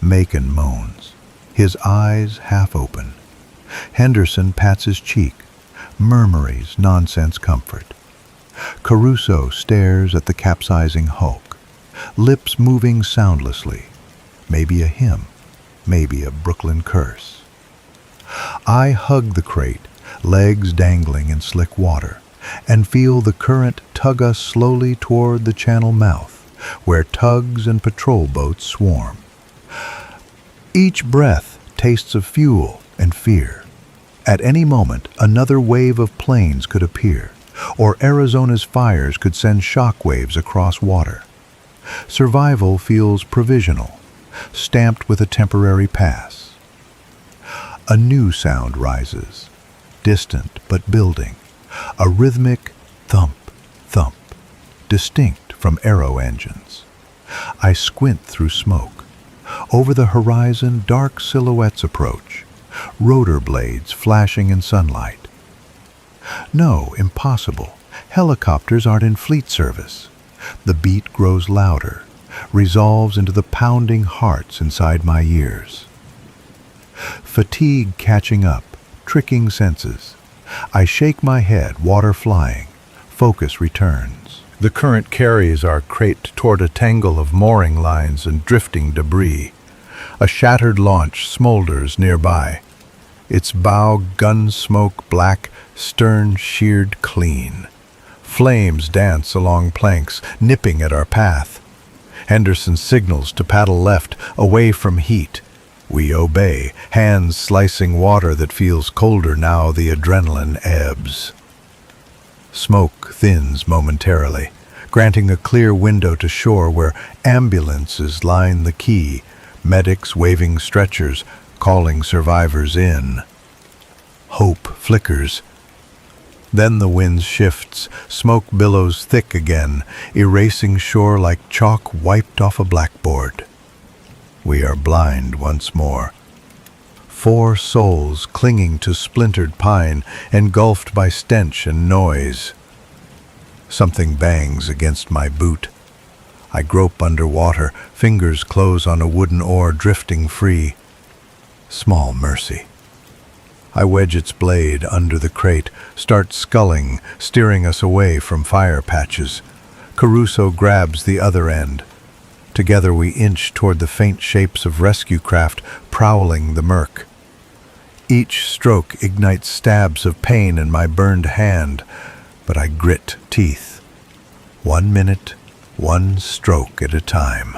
Macon moans, his eyes half open. Henderson pats his cheek, murmurs nonsense comfort. Caruso stares at the capsizing hulk, lips moving soundlessly. Maybe a hymn, maybe a Brooklyn curse. I hug the crate, legs dangling in slick water, and feel the current tug us slowly toward the channel mouth, where tugs and patrol boats swarm. Each breath tastes of fuel and fear. At any moment, another wave of planes could appear, or Arizona's fires could send shockwaves across water. Survival feels provisional, stamped with a temporary pass. A new sound rises, distant but building, a rhythmic thump, thump, distinct from aero engines. I squint through smoke. Over the horizon, dark silhouettes approach, rotor blades flashing in sunlight. No, impossible. Helicopters aren't in fleet service. The beat grows louder, resolves into the pounding hearts inside my ears. Fatigue catching up, tricking senses. I shake my head, water flying. Focus returns. The current carries our crate toward a tangle of mooring lines and drifting debris. A shattered launch smolders nearby. Its bow gun smoke black, stern sheared clean. Flames dance along planks, nipping at our path. Henderson signals to paddle left, away from heat. We obey, hands slicing water that feels colder now the adrenaline ebbs. Smoke thins momentarily, granting a clear window to shore where ambulances line the quay, medics waving stretchers, calling survivors in. Hope flickers. Then the wind shifts, smoke billows thick again, erasing shore like chalk wiped off a blackboard. We are blind once more. 4 souls clinging to splintered pine, engulfed by stench and noise. Something bangs against my boot. I grope underwater, fingers close on a wooden oar drifting free. Small mercy. I wedge its blade under the crate, start sculling, steering us away from fire patches. Caruso grabs the other end. Together we inch toward the faint shapes of rescue craft prowling the murk. Each stroke ignites stabs of pain in my burned hand, but I grit teeth. 1 minute, 1 stroke at a time.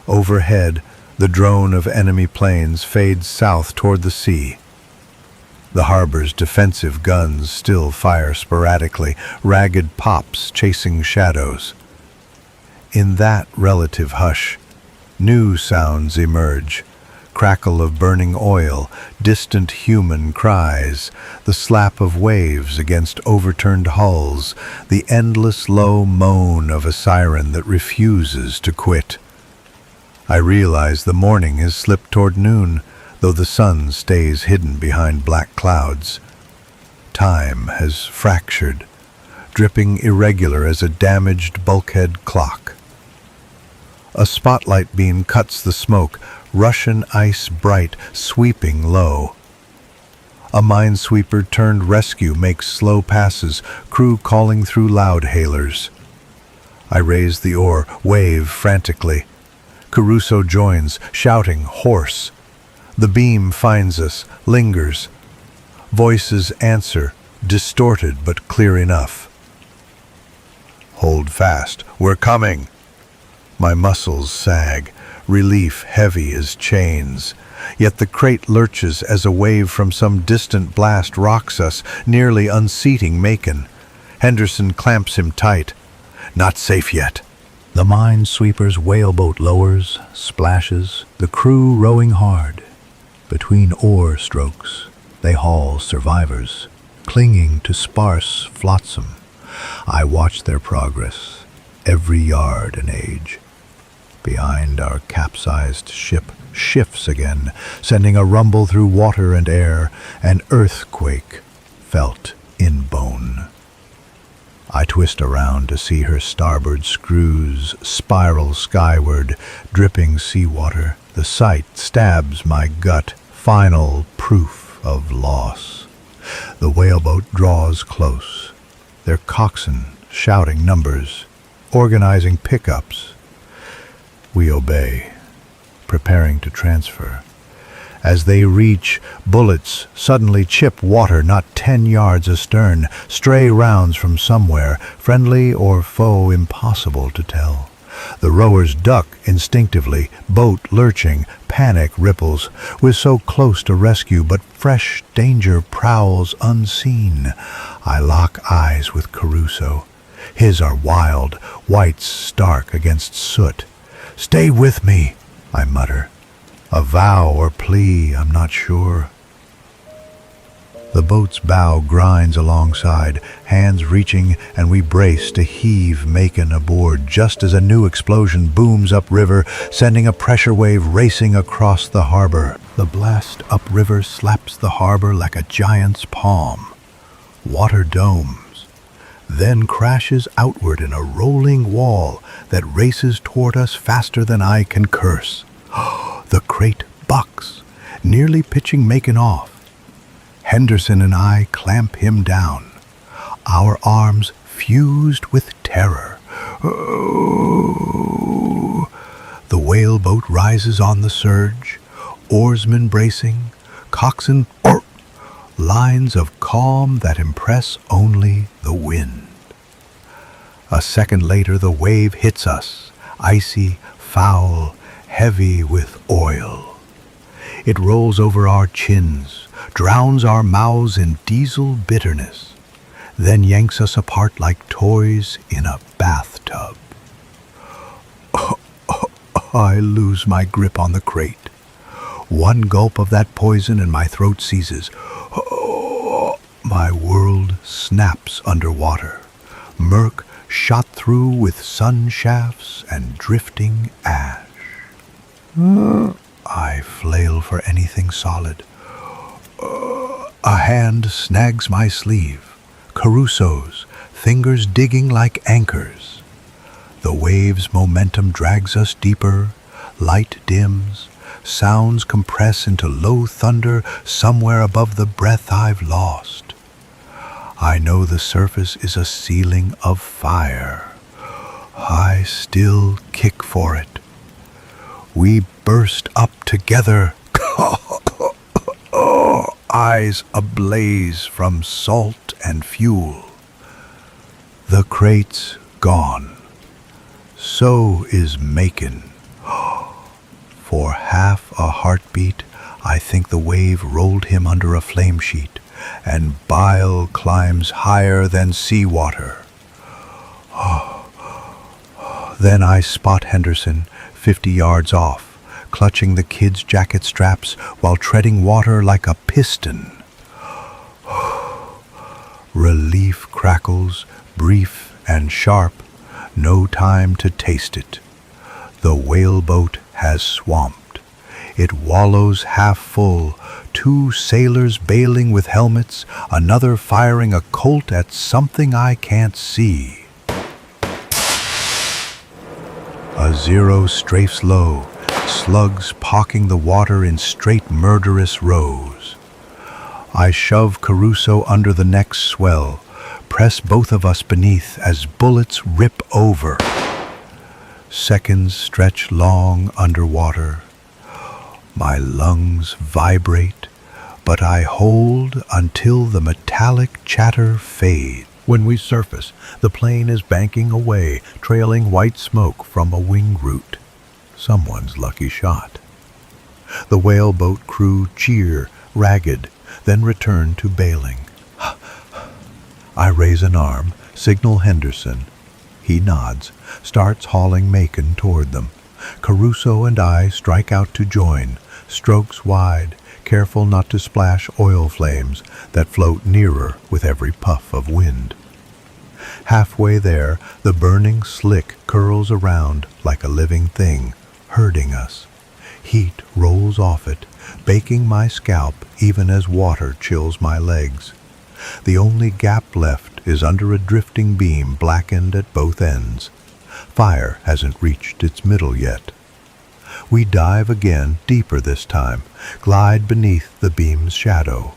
Overhead, the drone of enemy planes fades south toward the sea. The harbor's defensive guns still fire sporadically, ragged pops chasing shadows. In that relative hush, new sounds emerge. Crackle of burning oil, distant human cries, the slap of waves against overturned hulls, the endless low moan of a siren that refuses to quit. I realize the morning has slipped toward noon, though the sun stays hidden behind black clouds. Time has fractured, dripping irregular as a damaged bulkhead clock. A spotlight beam cuts the smoke, Russian ice bright, sweeping low. A minesweeper turned rescue makes slow passes, crew calling through loud hailers. I raise the oar, wave frantically. Caruso joins, shouting, hoarse. The beam finds us, lingers. Voices answer, distorted but clear enough. Hold fast, we're coming. My muscles sag, relief heavy as chains. Yet the crate lurches as a wave from some distant blast rocks us, nearly unseating Macon. Henderson clamps him tight. Not safe yet. The minesweeper's whaleboat lowers, splashes, the crew rowing hard. Between oar strokes, they haul survivors, clinging to sparse flotsam. I watch their progress, every yard an age. Behind our capsized ship shifts again, sending a rumble through water and air, an earthquake felt in bone. I twist around to see her starboard screws spiral skyward, dripping seawater. The sight stabs my gut, final proof of loss. The whaleboat draws close, their coxswain shouting numbers, organizing pickups. We obey, preparing to transfer. As they reach, bullets suddenly chip water not 10 yards astern, stray rounds from somewhere, friendly or foe impossible to tell. The rowers duck instinctively, boat lurching, panic ripples. We're so close to rescue, but fresh danger prowls unseen. I lock eyes with Caruso. His are wild, whites stark against soot. "Stay with me," I mutter. A vow or plea, I'm not sure. The boat's bow grinds alongside, hands reaching, and we brace to heave Macon aboard just as a new explosion booms upriver, sending a pressure wave racing across the harbor. The blast upriver slaps the harbor like a giant's palm. Water domes, then crashes outward in a rolling wall that races toward us faster than I can curse. The crate bucks, nearly pitching Macon off. Henderson and I clamp him down, our arms fused with terror. Oh! The whaleboat rises on the surge, oarsmen bracing, coxswain, lines of calm that impress only the wind. A second later, the wave hits us, icy, foul, heavy with oil. It rolls over our chins, drowns our mouths in diesel bitterness, then yanks us apart like toys in a bathtub. I lose my grip on the crate. One gulp of that poison and my throat seizes. My world snaps underwater, murk shot through with sun shafts and drifting ash. I flail for anything solid. A hand snags my sleeve, Caruso's, fingers digging like anchors. The wave's momentum drags us deeper, light dims, sounds compress into low thunder somewhere above the breath I've lost. I know the surface is a ceiling of fire. I still kick for it. We burst up together, eyes ablaze from salt and fuel. The crate's gone. So is Macon. For half a heartbeat, I think the wave rolled him under a flame sheet, and bile climbs higher than seawater. Then I spot Henderson 50 yards off, clutching the kid's jacket straps while treading water like a piston. Relief crackles, brief and sharp, no time to taste it. The whaleboat has swamped. It wallows half full, 2 sailors bailing with helmets, another firing a Colt at something I can't see. A Zero strafes low, slugs pocking the water in straight murderous rows. I shove Caruso under the next swell, press both of us beneath as bullets rip over. Seconds stretch long underwater. My lungs vibrate, but I hold until the metallic chatter fades. When we surface, the plane is banking away, trailing white smoke from a wing root. Someone's lucky shot. The whaleboat crew cheer, ragged, then return to bailing. I raise an arm, signal Henderson. He nods, starts hauling Macon toward them. Caruso and I strike out to join, strokes wide, careful not to splash oil flames that float nearer with every puff of wind. Halfway there, the burning slick curls around like a living thing, herding us. Heat rolls off it, baking my scalp even as water chills my legs. The only gap left is under a drifting beam blackened at both ends. Fire hasn't reached its middle yet. We dive again, deeper this time, glide beneath the beam's shadow.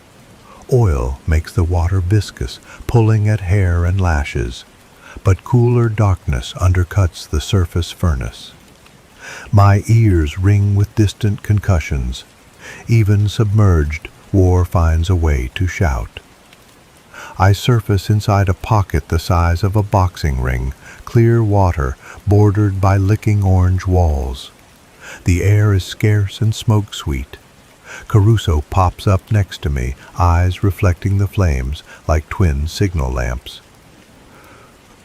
Oil makes the water viscous, pulling at hair and lashes, but cooler darkness undercuts the surface furnace. My ears ring with distant concussions. Even submerged, war finds a way to shout. I surface inside a pocket the size of a boxing ring, clear water bordered by licking orange walls. The air is scarce and smoke-sweet. Caruso pops up next to me, eyes reflecting the flames like twin signal lamps.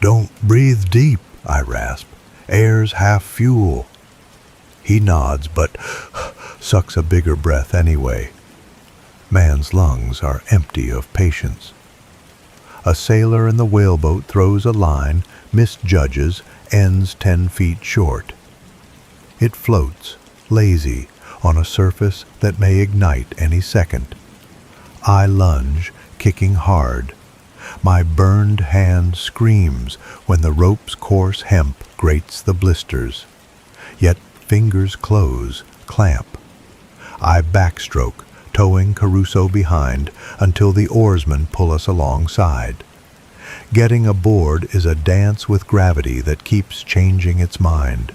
"Don't breathe deep," I rasp. "Air's half fuel." He nods, but sucks a bigger breath anyway. Man's lungs are empty of patience. A sailor in the whaleboat throws a line, misjudges, ends 10 feet short. It floats, lazy, on a surface that may ignite any second. I lunge, kicking hard. My burned hand screams when the rope's coarse hemp grates the blisters. Yet fingers close, clamp. I backstroke, towing Caruso behind until the oarsmen pull us alongside. Getting aboard is a dance with gravity that keeps changing its mind.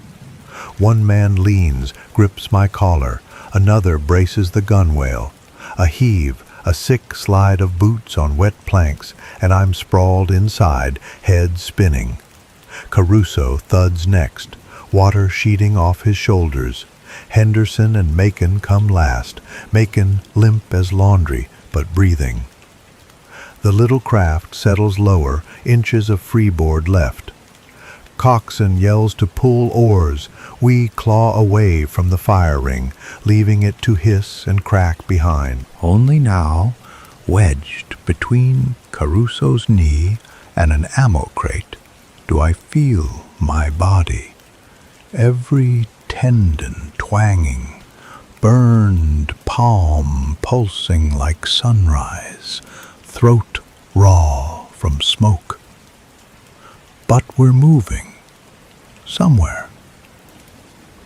One man leans, grips my collar. Another braces the gunwale. A heave, a sick slide of boots on wet planks, and I'm sprawled inside, head spinning. Caruso thuds next, water sheeting off his shoulders. Henderson and Macon come last, Macon limp as laundry, but breathing. The little craft settles lower, inches of freeboard left. Coxswain yells to pull oars. We claw away from the fire ring, leaving it to hiss and crack behind. Only now, wedged between Caruso's knee and an ammo crate, do I feel my body. Every tendon twanging, burned palm pulsing like sunrise, throat raw from smoke. But we're moving, somewhere,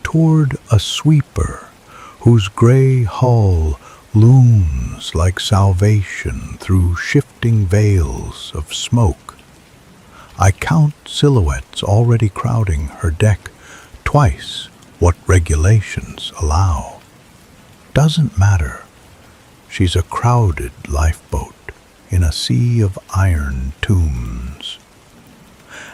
toward a sweeper whose gray hull looms like salvation through shifting veils of smoke. I count silhouettes already crowding her deck, twice what regulations allow. Doesn't matter. She's a crowded lifeboat in a sea of iron tombs.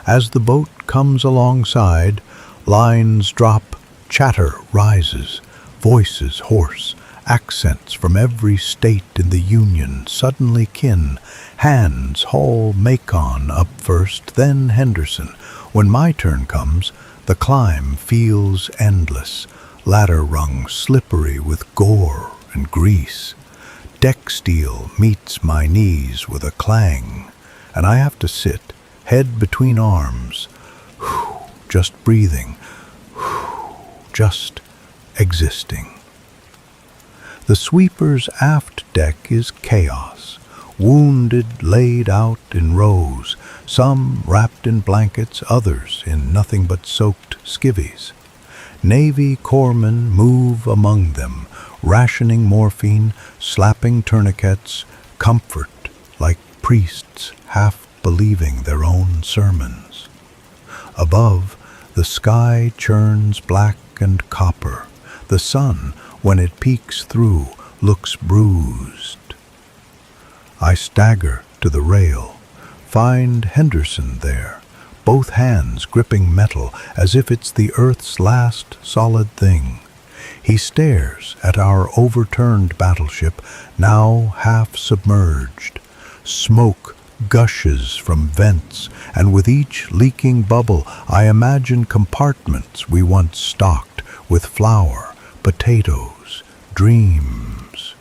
As the boat comes alongside, lines drop, chatter rises, voices hoarse, accents from every state in the Union suddenly kin. Hands haul Macon up first, then Henderson. When my turn comes, the climb feels endless, ladder rungs slippery with gore and grease. Deck steel meets my knees with a clang, and I have to sit, head between arms, just breathing, just existing. The sweeper's aft deck is chaos, wounded laid out in rows, some wrapped in blankets, others in nothing but soaked skivvies. Navy corpsmen move among them, rationing morphine, slapping tourniquets, comfort like priests half believing their own sermons. Above, the sky churns black and copper. The sun, when it peeks through, looks bruised. I stagger to the rail, find Henderson there, both hands gripping metal as if it's the earth's last solid thing. He stares at our overturned battleship, now half submerged. Smoke gushes from vents, and with each leaking bubble I imagine compartments we once stocked with flour, potatoes, dreams.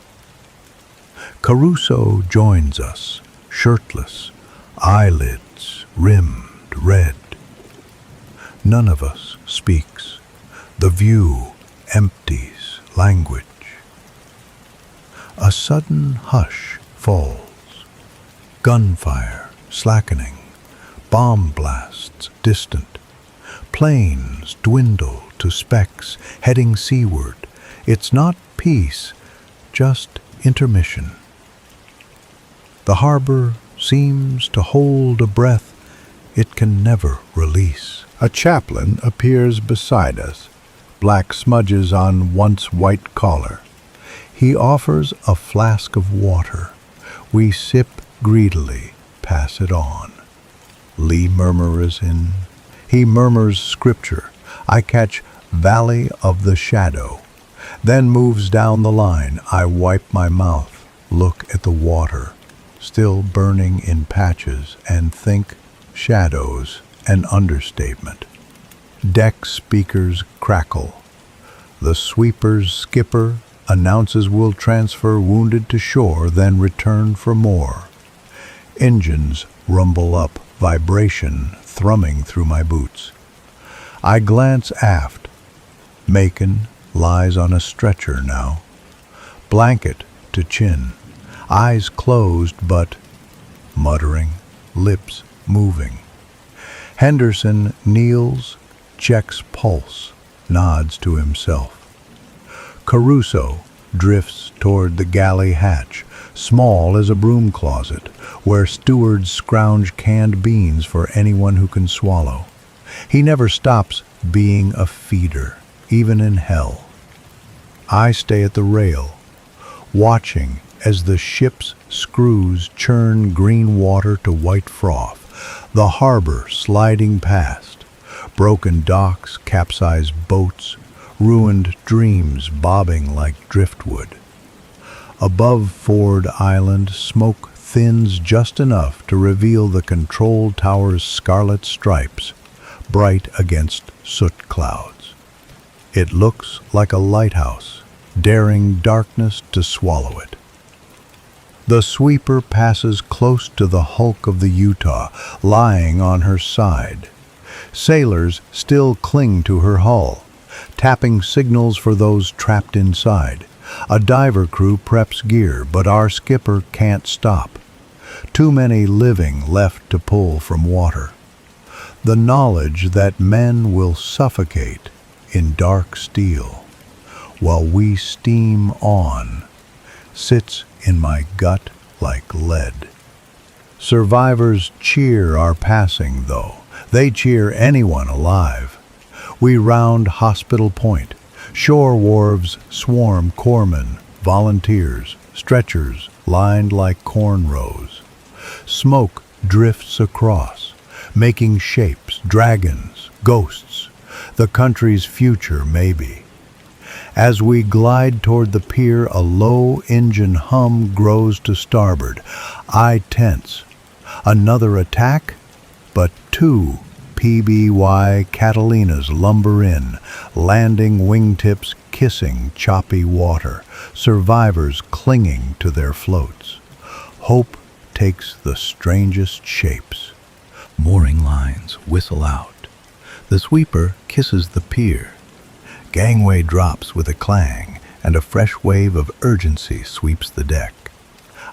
Caruso joins us, shirtless, eyelids rimmed red. None of us speaks. The view empties language. A sudden hush falls. Gunfire slackening. Bomb blasts distant. Planes dwindle to specks heading seaward. It's not peace, just intermission. The harbor seems to hold a breath it can never release. A chaplain appears beside us, black smudges on once white collar. He offers a flask of water. We sip greedily, pass it on. Lee murmurs in. He murmurs scripture. I catch Valley of the Shadow. Then moves down the line. I wipe my mouth, look at the water, still burning in patches, and think shadows an understatement. Deck speakers crackle. The sweeper's skipper announces we'll transfer wounded to shore, then return for more. Engines rumble up, vibration thrumming through my boots. I glance aft. Macon lies on a stretcher now, blanket to chin, eyes closed but muttering, lips moving. Henderson kneels, checks pulse, nods to himself. Caruso drifts toward the galley hatch, small as a broom closet, where stewards scrounge canned beans for anyone who can swallow. He never stops being a feeder, even in hell. I stay at the rail, watching as the ship's screws churn green water to white froth, the harbor sliding past, broken docks, capsized boats, ruined dreams bobbing like driftwood. Above Ford Island, smoke thins just enough to reveal the control tower's scarlet stripes, bright against soot clouds. It looks like a lighthouse, daring darkness to swallow it. The sweeper passes close to the hulk of the Utah, lying on her side. Sailors still cling to her hull, tapping signals for those trapped inside. A diver crew preps gear, but our skipper can't stop. Too many living left to pull from water. The knowledge that men will suffocate in dark steel while we steam on sits in my gut like lead. Survivors cheer our passing, though. They cheer anyone alive. We round Hospital Point. Shore wharves swarm corpsmen, volunteers, stretchers lined like corn rows. Smoke drifts across, making shapes, dragons, ghosts, the country's future maybe. As we glide toward the pier, a low engine hum grows to starboard. I tense. Another attack? But two PBY Catalinas lumber in, landing wingtips kissing choppy water, survivors clinging to their floats. Hope takes the strangest shapes. Mooring lines whistle out. The sweeper kisses the pier. Gangway drops with a clang, and a fresh wave of urgency sweeps the deck.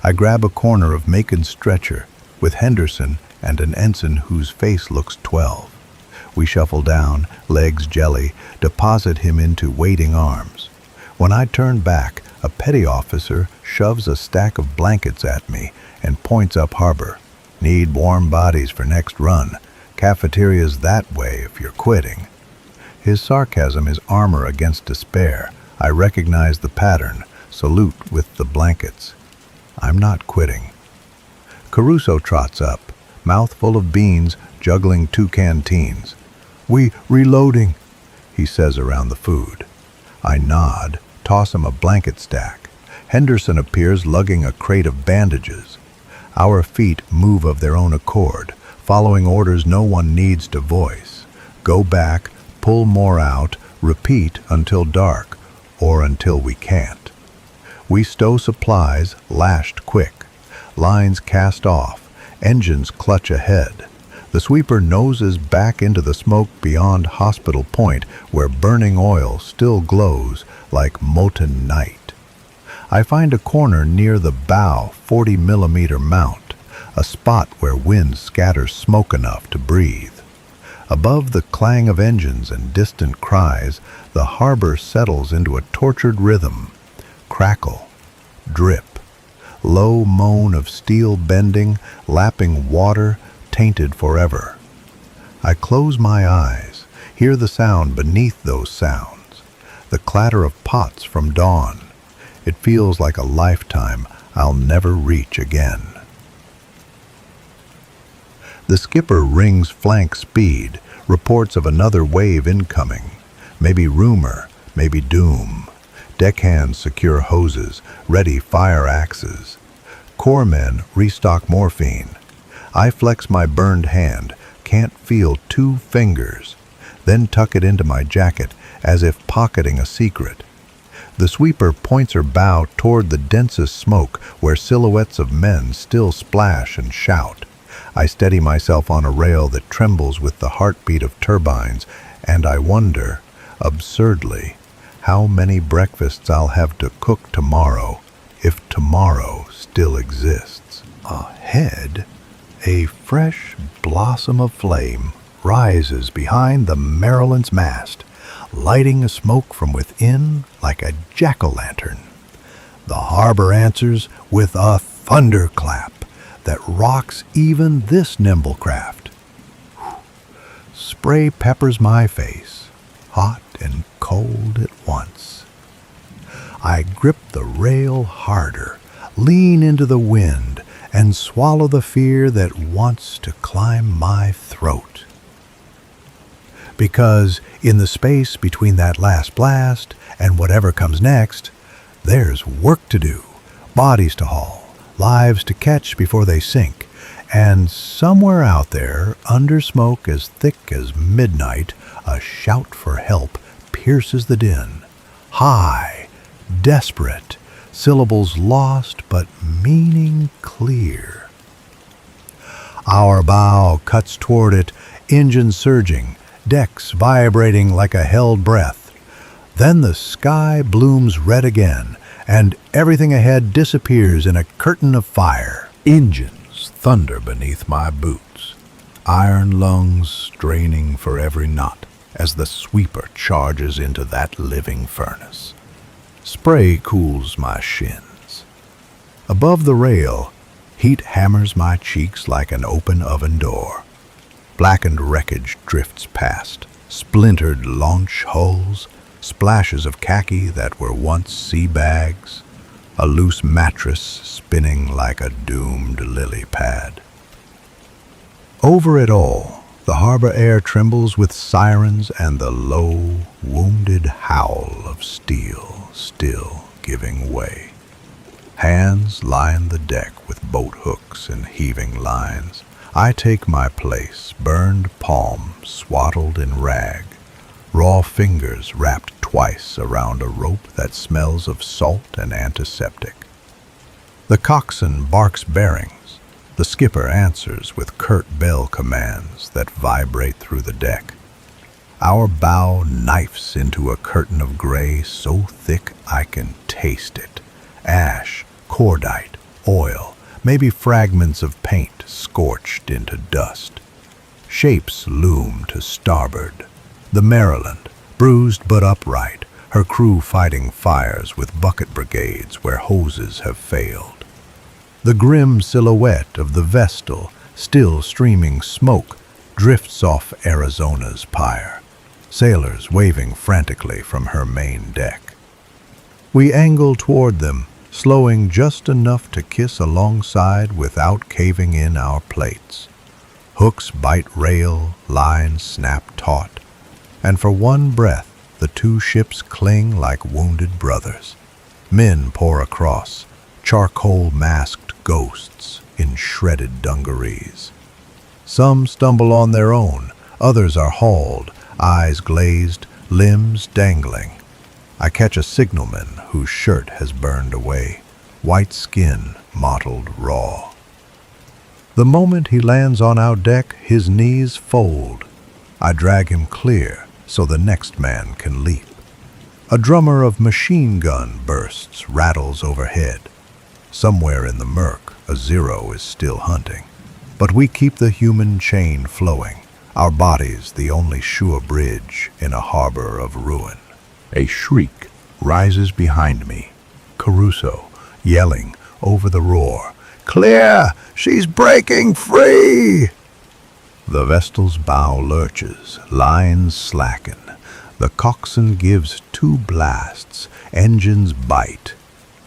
I grab a corner of Macon's stretcher, with Henderson and an ensign whose face looks 12. We shuffle down, legs jelly, deposit him into waiting arms. When I turn back, a petty officer shoves a stack of blankets at me and points up harbor. Need warm bodies for next run. Cafeteria's that way if you're quitting. His sarcasm is armor against despair. I recognize the pattern, salute with the blankets. I'm not quitting. Caruso trots up, mouth full of beans, juggling 2 canteens. We reloading, he says around the food. I nod, toss him a blanket stack. Henderson appears lugging a crate of bandages. Our feet move of their own accord, following orders no one needs to voice. Go back, pull more out, repeat until dark, or until we can't. We stow supplies, lashed quick. Lines cast off, Engines clutch ahead. The sweeper noses back into the smoke beyond Hospital Point, where burning oil still glows like molten night. I find a corner near the bow 40mm mount, a spot where wind scatters smoke enough to breathe. Above the clang of engines and distant cries, the harbor settles into a tortured rhythm. Crackle, drip, low moan of steel bending, lapping water, tainted forever. I close my eyes, hear the sound beneath those sounds, the clatter of pots from dawn. It feels like a lifetime I'll never reach again. The skipper rings flank speed, reports of another wave incoming. Maybe rumor, maybe doom. Deckhands secure hoses, ready fire axes. Corpsmen restock morphine. I flex my burned hand, can't feel 2 fingers, then tuck it into my jacket as if pocketing a secret. The sweeper points her bow toward the densest smoke where silhouettes of men still splash and shout. I steady myself on a rail that trembles with the heartbeat of turbines, and I wonder, absurdly, how many breakfasts I'll have to cook tomorrow, if tomorrow still exists. Ahead, a fresh blossom of flame rises behind the Maryland's mast, lighting a smoke from within like a jack-o'-lantern. The harbor answers with a thunderclap that rocks even this nimble craft. Spray peppers my face, hot and cold at once. I grip the rail harder, lean into the wind, and swallow the fear that wants to climb my throat. Because in the space between that last blast and whatever comes next, there's work to do, bodies to haul, lives to catch before they sink, and somewhere out there, under smoke as thick as midnight, a shout for help pierces the din. High, desperate, syllables lost but meaning clear. Our bow cuts toward it, engines surging, decks vibrating like a held breath. Then the sky blooms red again, and everything ahead disappears in a curtain of fire. Engines thunder beneath my boots, iron lungs straining for every knot as the sweeper charges into that living furnace. Spray cools my shins. Above the rail, heat hammers my cheeks like an open oven door. Blackened wreckage drifts past, splintered launch hulls, splashes of khaki that were once sea bags, a loose mattress spinning like a doomed lily pad. Over it all, the harbor air trembles with sirens and the low, wounded howl of steel still giving way. Hands line the deck with boat hooks and heaving lines. I take my place, burned palm swaddled in rag, raw fingers wrapped twice around a rope that smells of salt and antiseptic. The coxswain barks bearings. The skipper answers with curt bell commands that vibrate through the deck. Our bow knifes into a curtain of gray so thick I can taste it. Ash, cordite, oil, maybe fragments of paint scorched into dust. Shapes loom to starboard. The Maryland, bruised but upright, her crew fighting fires with bucket brigades where hoses have failed. The grim silhouette of the Vestal, still streaming smoke, drifts off Arizona's pyre, sailors waving frantically from her main deck. We angle toward them, slowing just enough to kiss alongside without caving in our plates. Hooks bite rail, lines snap taut, and for one breath the two ships cling like wounded brothers. Men pour across, charcoal-masked ghosts in shredded dungarees. Some stumble on their own, others are hauled, eyes glazed, limbs dangling. I catch a signalman whose shirt has burned away, white skin mottled raw. The moment he lands on our deck, his knees fold. I drag him clear so the next man can leap. A drummer of machine gun bursts, rattles overhead. Somewhere in the murk, a Zero is still hunting. But we keep the human chain flowing, our bodies the only sure bridge in a harbor of ruin. A shriek rises behind me. Caruso, yelling over the roar, "Clear! She's breaking free!" The vessel's bow lurches, lines slacken. The coxswain gives 2 blasts, engines bite.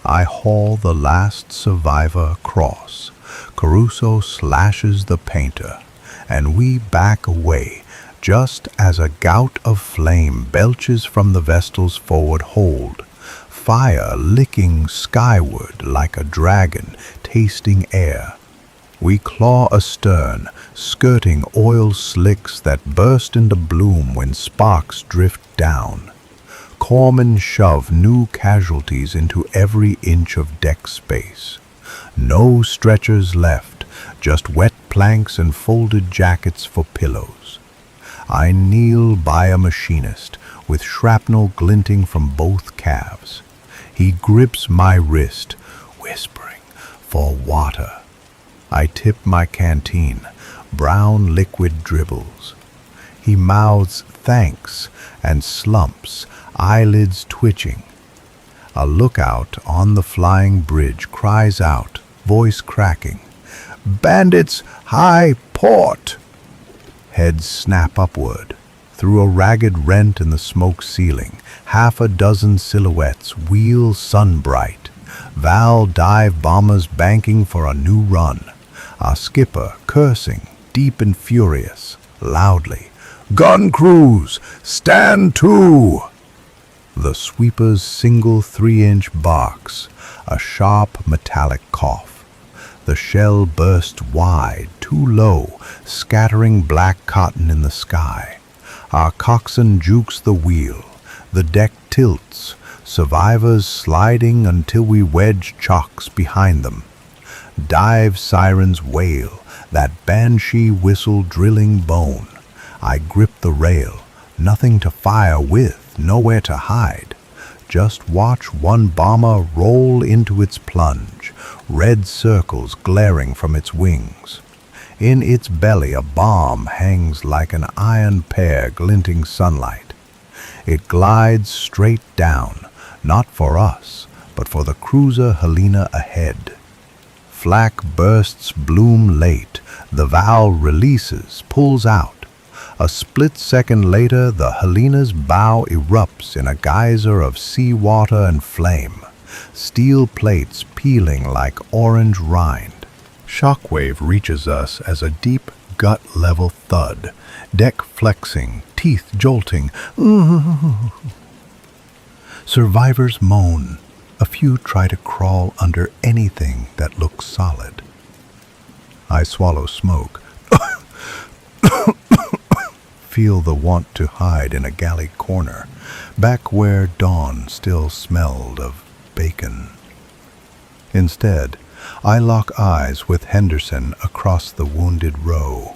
I haul the last survivor across. Caruso slashes the painter, and we back away just as a gout of flame belches from the vessel's forward hold, fire licking skyward like a dragon tasting air. We claw astern, skirting oil slicks that burst into bloom when sparks drift down. Corpsmen shove new casualties into every inch of deck space. No stretchers left, just wet planks and folded jackets for pillows. I kneel by a machinist, with shrapnel glinting from both calves. He grips my wrist, whispering for water. I tip my canteen, brown liquid dribbles. He mouths thanks and slumps, eyelids twitching. A lookout on the flying bridge cries out, voice cracking, "Bandits, high port!" Heads snap upward. Through a ragged rent in the smoke ceiling, half a dozen silhouettes wheel sun-bright. Val dive bombers banking for a new run. Our skipper cursing, deep and furious, loudly, "Gun crews, stand to!" The sweeper's single 3-inch barks, a sharp metallic cough. The shell bursts wide, too low, scattering black cotton in the sky. Our coxswain jukes the wheel. The deck tilts, survivors sliding until we wedge chocks behind them. Dive sirens wail, that banshee whistle drilling bone. I grip the rail, nothing to fire with, nowhere to hide. Just watch one bomber roll into its plunge, red circles glaring from its wings. In its belly a bomb hangs like an iron pear glinting sunlight. It glides straight down, not for us, but for the cruiser Helena ahead. Flak bursts bloom late, the valve releases, pulls out. A split second later, the Helena's bow erupts in a geyser of seawater and flame, steel plates peeling like orange rind. Shockwave reaches us as a deep, gut-level thud, deck flexing, teeth jolting. Survivors moan. A few try to crawl under anything that looks solid. I swallow smoke. Feel the want to hide in a galley corner, back where dawn still smelled of bacon. Instead, I lock eyes with Henderson across the wounded row.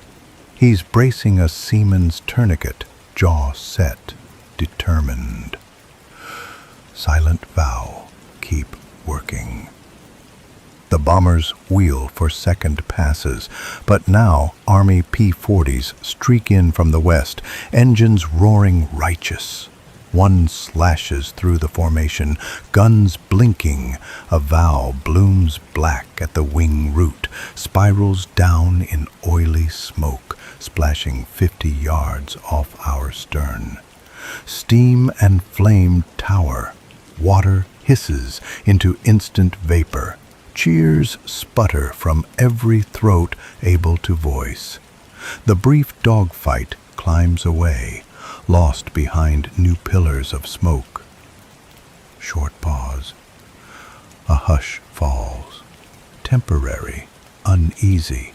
He's bracing a seaman's tourniquet, jaw set, determined. Silent vow, keep working. The bombers wheel for second passes, but now Army P-40s streak in from the west, engines roaring righteous. One slashes through the formation, guns blinking. A vow blooms black at the wing root, spirals down in oily smoke, splashing 50 yards off our stern. Steam and flame tower. Water hisses into instant vapor. Cheers sputter from every throat able to voice. The brief dogfight climbs away, lost behind new pillars of smoke. Short pause. A hush falls. Temporary, uneasy.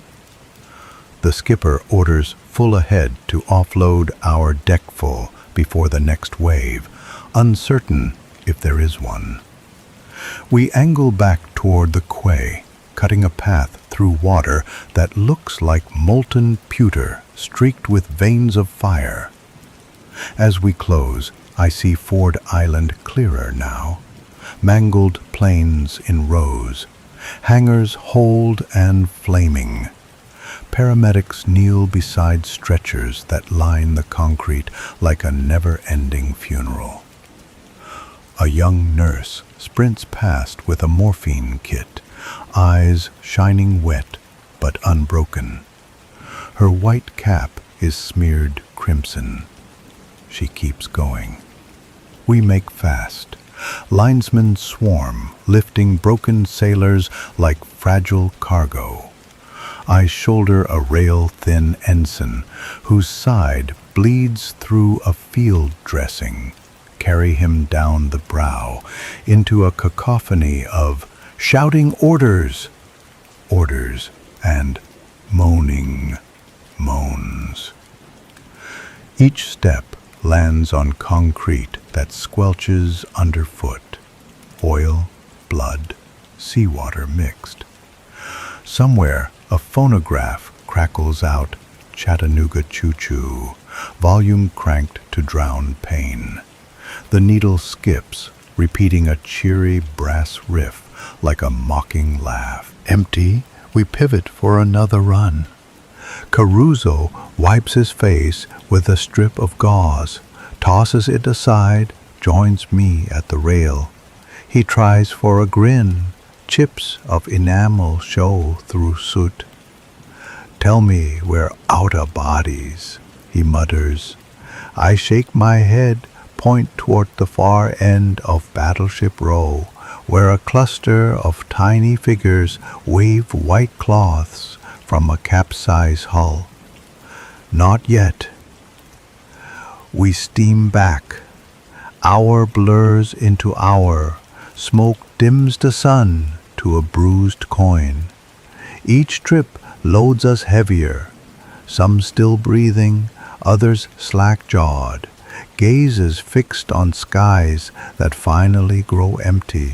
The skipper orders full ahead to offload our deckful before the next wave, uncertain if there is one. We angle back toward the quay. cutting a path through water that looks like molten pewter streaked with veins of fire. As we close, I see Ford Island clearer now, mangled planes in rows, hangars hold and flaming. Paramedics kneel beside stretchers that line the concrete like a never-ending funeral. A young nurse sprints past with a morphine kit, eyes shining wet but unbroken. Her white cap is smeared crimson. She keeps going. We make fast. Linesmen swarm, lifting broken sailors like fragile cargo. I shoulder a rail-thin ensign whose side bleeds through a field dressing, carry him down the brow into a cacophony of shouting orders, and moaning moans. Each step lands on concrete that squelches underfoot, oil, blood, seawater mixed. Somewhere, a phonograph crackles out Chattanooga choo-choo, volume cranked to drown pain. The needle skips, repeating a cheery brass riff like a mocking laugh. Empty, we pivot for another run. Caruso wipes his face with a strip of gauze, tosses it aside, joins me at the rail. He tries for a grin. Chips of enamel show through soot. Tell me we're outta bodies, he mutters. I shake my head, point toward the far end of Battleship Row, where a cluster of tiny figures wave white cloths from a capsized hull. Not yet. We steam back. Hour blurs into hour. Smoke dims the sun to a bruised coin. Each trip loads us heavier. Some still breathing, others slack-jawed, gazes fixed on skies that finally grow empty.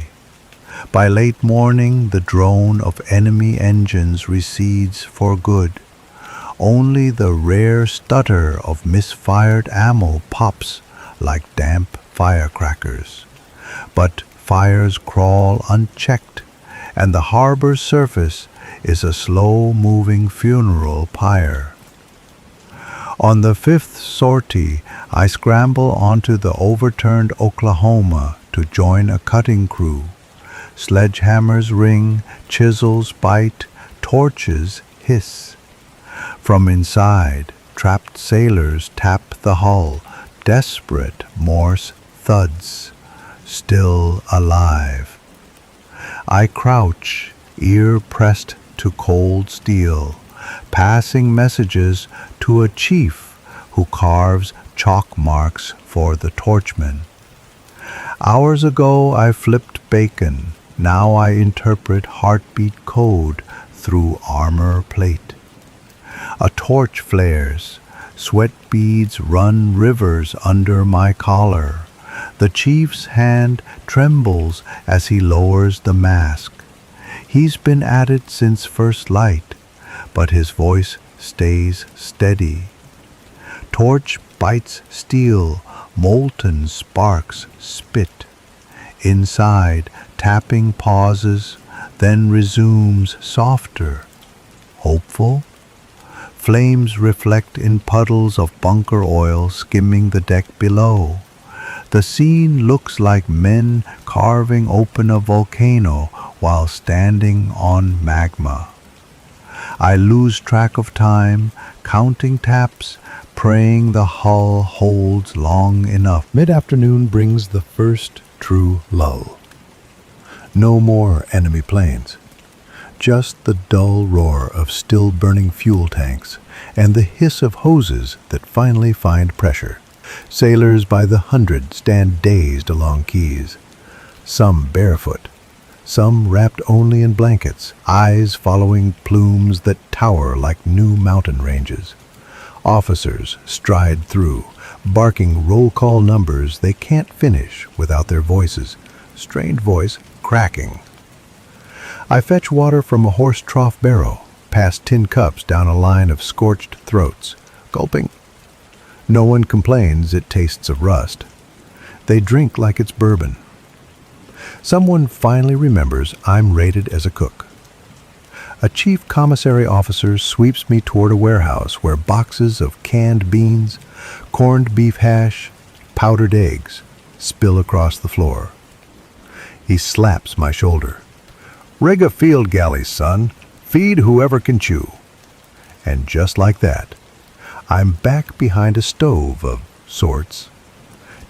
By late morning, the drone of enemy engines recedes for good. Only the rare stutter of misfired ammo pops like damp firecrackers. But fires crawl unchecked, and the harbor's surface is a slow-moving funeral pyre. On the fifth sortie, I scramble onto the overturned Oklahoma to join a cutting crew. Sledgehammers ring, chisels bite, torches hiss. From inside, trapped sailors tap the hull, desperate Morse thuds. Still alive. I crouch, ear pressed to cold steel, passing messages to a chief who carves chalk marks for the torchmen. Hours ago I flipped bacon, now I interpret heartbeat code through armor plate. A torch flares, sweat beads run rivers under my collar. The chief's hand trembles as he lowers the mask. He's been at it since first light, but his voice stays steady. Torch bites steel, molten sparks spit. Inside, tapping pauses, then resumes softer. Hopeful? Flames reflect in puddles of bunker oil skimming the deck below. The scene looks like men carving open a volcano while standing on magma. I lose track of time, counting taps, praying the hull holds long enough. Mid-afternoon brings the first true lull. No more enemy planes. Just the dull roar of still-burning fuel tanks and the hiss of hoses that finally find pressure. Sailors by the hundred stand dazed along quays, some barefoot, some wrapped only in blankets, eyes following plumes that tower like new mountain ranges. Officers stride through, barking roll call numbers they can't finish without their voices, strained voice cracking. I fetch water from a horse trough barrow, past tin cups down a line of scorched throats, gulping. No one complains it tastes of rust. They drink like it's bourbon. Someone finally remembers I'm rated as a cook. A chief commissary officer sweeps me toward a warehouse where boxes of canned beans, corned beef hash, powdered eggs spill across the floor. He slaps my shoulder. "Rig a field galley, son. Feed whoever can chew." And just like that, I'm back behind a stove of sorts.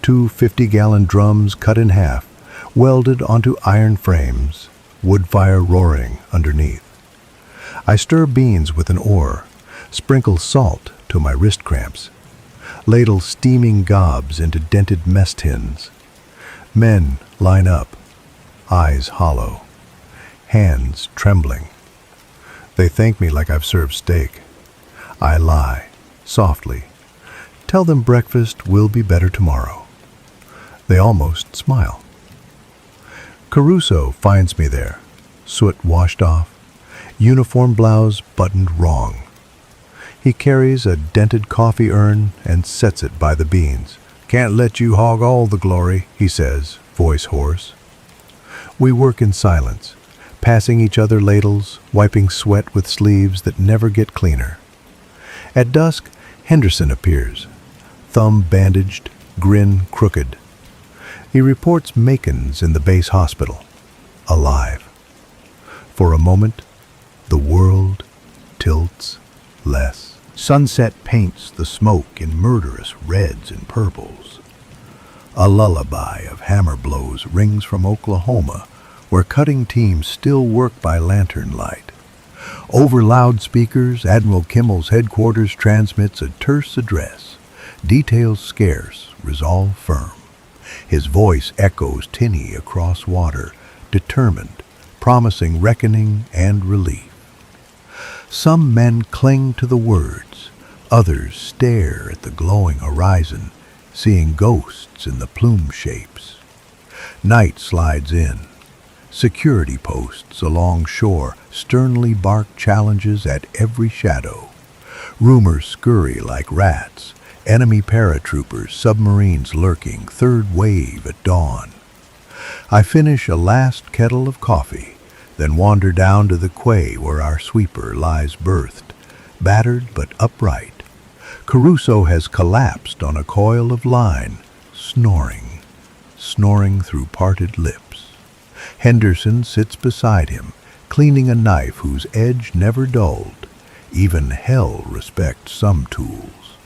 2 50-gallon drums cut in half, welded onto iron frames, wood fire roaring underneath. I stir beans with an oar, sprinkle salt to my wrist cramps, ladle steaming gobs into dented mess tins. Men line up, eyes hollow, hands trembling. They thank me like I've served steak. I lie, softly, tell them breakfast will be better tomorrow. They almost smile. Caruso finds me there, soot washed off, uniform blouse buttoned wrong. He carries a dented coffee urn and sets it by the beans. "Can't let you hog all the glory," he says, voice hoarse. We work in silence, passing each other ladles, wiping sweat with sleeves that never get cleaner. At dusk, Henderson appears, thumb bandaged, grin crooked. He reports Macon's in the base hospital, alive. For a moment, the world tilts less. Sunset paints the smoke in murderous reds and purples. A lullaby of hammer blows rings from Oklahoma, where cutting teams still work by lantern light. Over loudspeakers, Admiral Kimmel's headquarters transmits a terse address, details scarce, resolve firm. His voice echoes tinny across water, determined, promising reckoning and relief. Some men cling to the words, others stare at the glowing horizon, seeing ghosts in the plume shapes. Night slides in. Security posts along shore sternly bark challenges at every shadow. Rumors scurry like rats, enemy paratroopers, submarines lurking, third wave at dawn. I finish a last kettle of coffee, then wander down to the quay where our sweeper lies berthed, battered but upright. Caruso has collapsed on a coil of line, snoring through parted lips. Henderson sits beside him, cleaning a knife whose edge never dulled. Even hell respects some tools.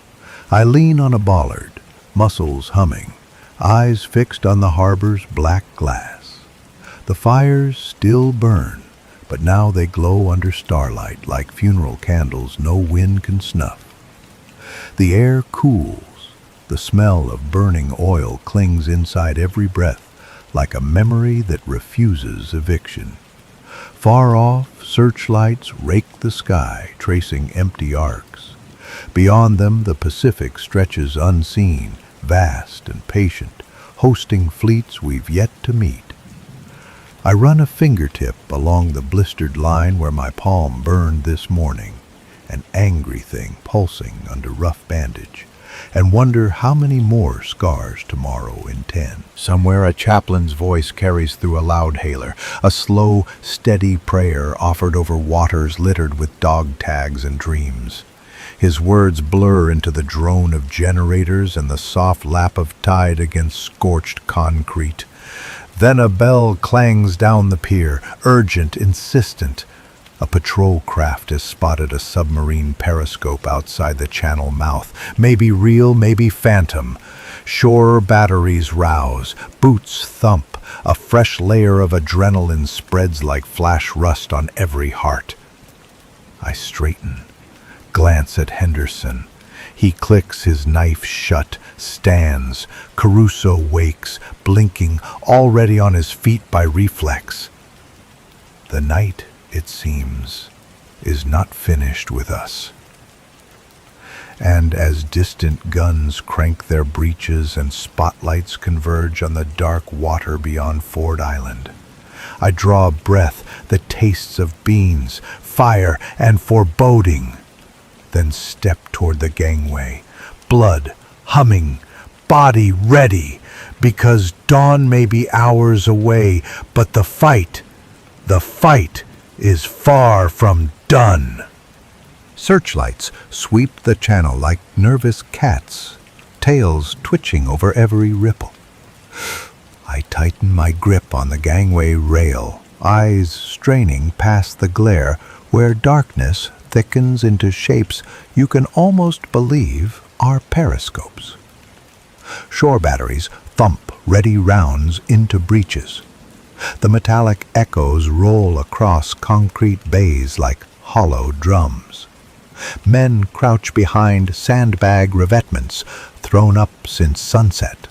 I lean on a bollard, muscles humming, eyes fixed on the harbor's black glass. The fires still burn, but now they glow under starlight like funeral candles no wind can snuff. The air cools. The smell of burning oil clings inside every breath, like a memory that refuses eviction. Far off, searchlights rake the sky, tracing empty arcs. Beyond them, the Pacific stretches unseen, vast and patient, hosting fleets we've yet to meet. I run a fingertip along the blistered line where my palm burned this morning, an angry thing pulsing under rough bandage, and wonder how many more scars tomorrow intend. Somewhere a chaplain's voice carries through a loudhailer, a slow, steady prayer offered over waters littered with dog tags and dreams. His words blur into the drone of generators and the soft lap of tide against scorched concrete. Then a bell clangs down the pier, urgent, insistent. A patrol craft has spotted a submarine periscope outside the channel mouth. Maybe real, maybe phantom. Shore batteries rouse, boots thump. A fresh layer of adrenaline spreads like flash rust on every heart. I straighten, glance at Henderson. He clicks his knife shut, stands. Caruso wakes, blinking, already on his feet by reflex. The night, it seems, is not finished with us. And as distant guns crank their breeches and spotlights converge on the dark water beyond Ford Island, I draw a breath the tastes of beans, fire, and foreboding. Then step toward the gangway, blood humming, body ready, because dawn may be hours away, but the fight is far from done. Searchlights sweep the channel like nervous cats, tails twitching over every ripple. I tighten my grip on the gangway rail, eyes straining past the glare where darkness thickens into shapes you can almost believe are periscopes. Shore batteries thump ready rounds into breaches. The metallic echoes roll across concrete bays like hollow drums. Men crouch behind sandbag revetments thrown up since sunset.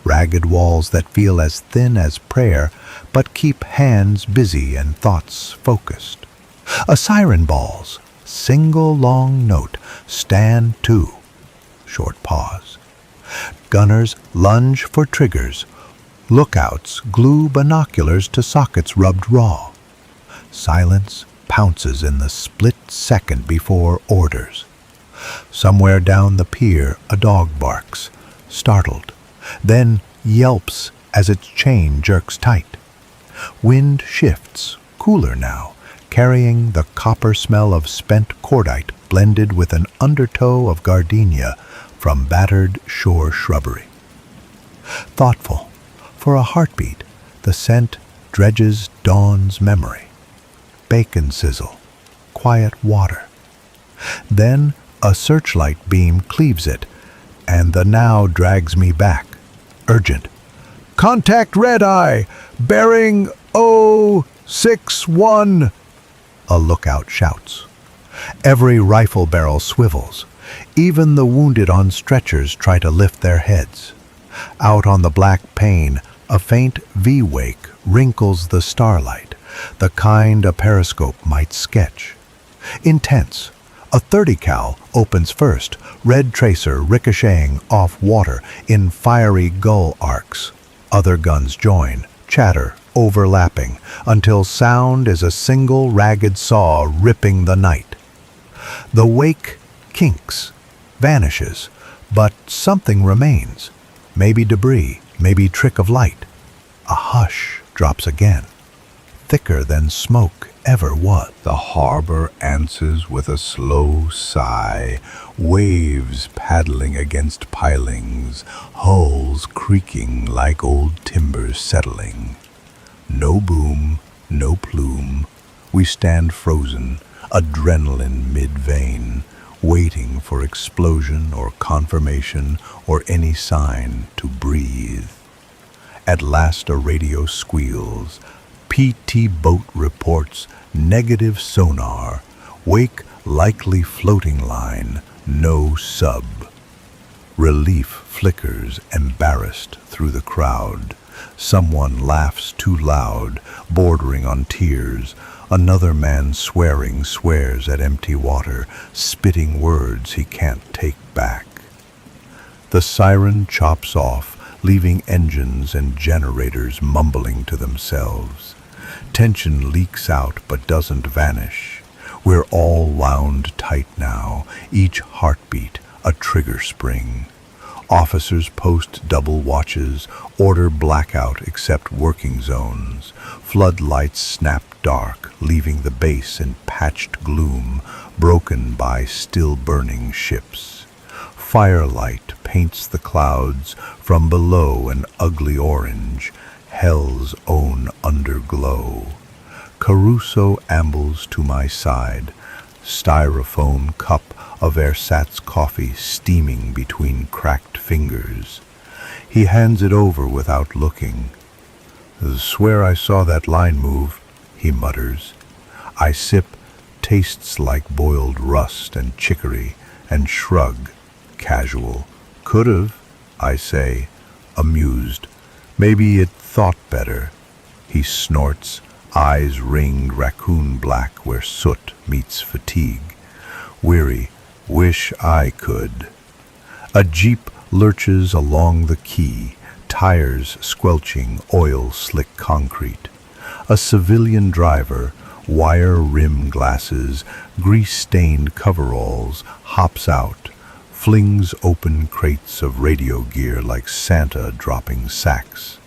Ragged walls that feel as thin as prayer, but keep hands busy and thoughts focused. A siren ball's single long note, stand to. Short pause. Gunners lunge for triggers. Lookouts glue binoculars to sockets rubbed raw. Silence pounces in the split second before orders. Somewhere down the pier a dog barks, startled, then yelps as its chain jerks tight. Wind shifts, cooler now, carrying the copper smell of spent cordite blended with an undertow of gardenia from battered shore shrubbery. Thoughtful, for a heartbeat, the scent dredges dawn's memory. Bacon sizzle, quiet water. Then a searchlight beam cleaves it, and the now drags me back. Urgent. Contact red eye, bearing 061. A lookout shouts. Every rifle barrel swivels. Even the wounded on stretchers try to lift their heads. Out on the black pane, a faint V-wake wrinkles the starlight, the kind a periscope might sketch. Intense. A 30 cal opens first, red tracer ricocheting off water in fiery gull arcs. Other guns join, chatter overlapping, until sound is a single ragged saw ripping the night. The wake kinks, vanishes, but something remains. Maybe debris, maybe trick of light. A hush drops again, thicker than smoke ever was. The harbor answers with a slow sigh, waves paddling against pilings, hulls creaking like old timbers settling. No boom, no plume. We stand frozen, adrenaline mid-vein, waiting for explosion or confirmation or any sign to breathe. At last a radio squeals. PT boat reports negative sonar. Wake likely floating line, no sub. Relief flickers embarrassed through the crowd. Someone laughs too loud, bordering on tears. Another man swearing swears at empty water, spitting words he can't take back. The siren chops off, leaving engines and generators mumbling to themselves. Tension leaks out but doesn't vanish. We're all wound tight now, each heartbeat a trigger spring. Officers post double watches, order blackout except working zones. Floodlights snap dark, leaving the base in patched gloom, broken by still burning ships. Firelight paints the clouds, from below an ugly orange, hell's own underglow. Caruso ambles to my side, styrofoam cup of ersatz coffee steaming between cracked fingers. He hands it over without looking. "Swear I saw that line move," he mutters. I sip, tastes like boiled rust and chicory, and shrug, casual. "Could've," I say, amused. "Maybe it thought better." He snorts, eyes ringed raccoon black where soot meets fatigue. Weary, wish I could. A jeep lurches along the quay, tires squelching oil-slick concrete. A civilian driver, wire rim glasses, grease-stained coveralls, hops out, flings open crates of radio gear like Santa dropping sacks.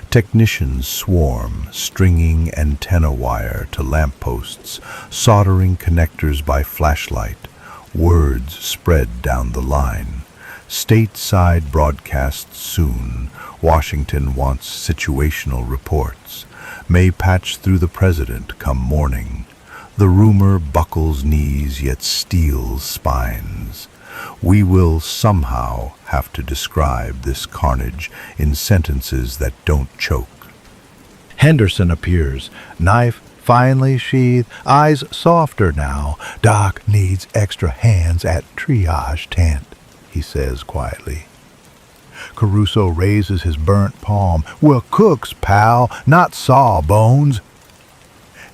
Technicians swarm, stringing antenna wire to lampposts, soldering connectors by flashlight. Words spread down the line. Stateside broadcasts soon. Washington wants situational reports. May patch through the president come morning. The rumor buckles knees yet steels spines. We will somehow have to describe this carnage in sentences that don't choke. Henderson appears, knife finally sheathed, eyes softer now. Doc needs extra hands at triage tent, he says quietly. Caruso raises his burnt palm. We're cooks, pal, not sawbones.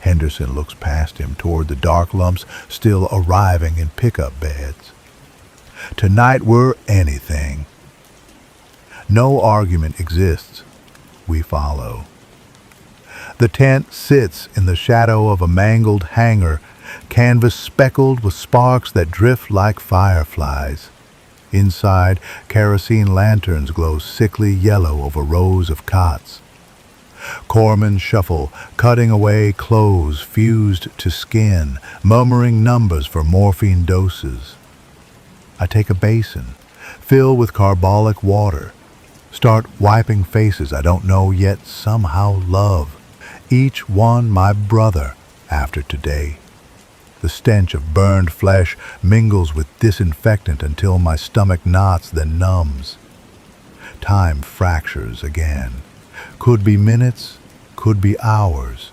Henderson looks past him toward the dark lumps still arriving in pickup beds. Tonight we're anything. No argument exists. We follow. The tent sits in the shadow of a mangled hangar, canvas speckled with sparks that drift like fireflies. Inside, kerosene lanterns glow sickly yellow over rows of cots. Corpsmen shuffle, cutting away clothes fused to skin, murmuring numbers for morphine doses. I take a basin, fill with carbolic water, start wiping faces I don't know yet somehow love. Each one my brother after today. The stench of burned flesh mingles with disinfectant until my stomach knots, then numbs. Time fractures again. Could be minutes, could be hours.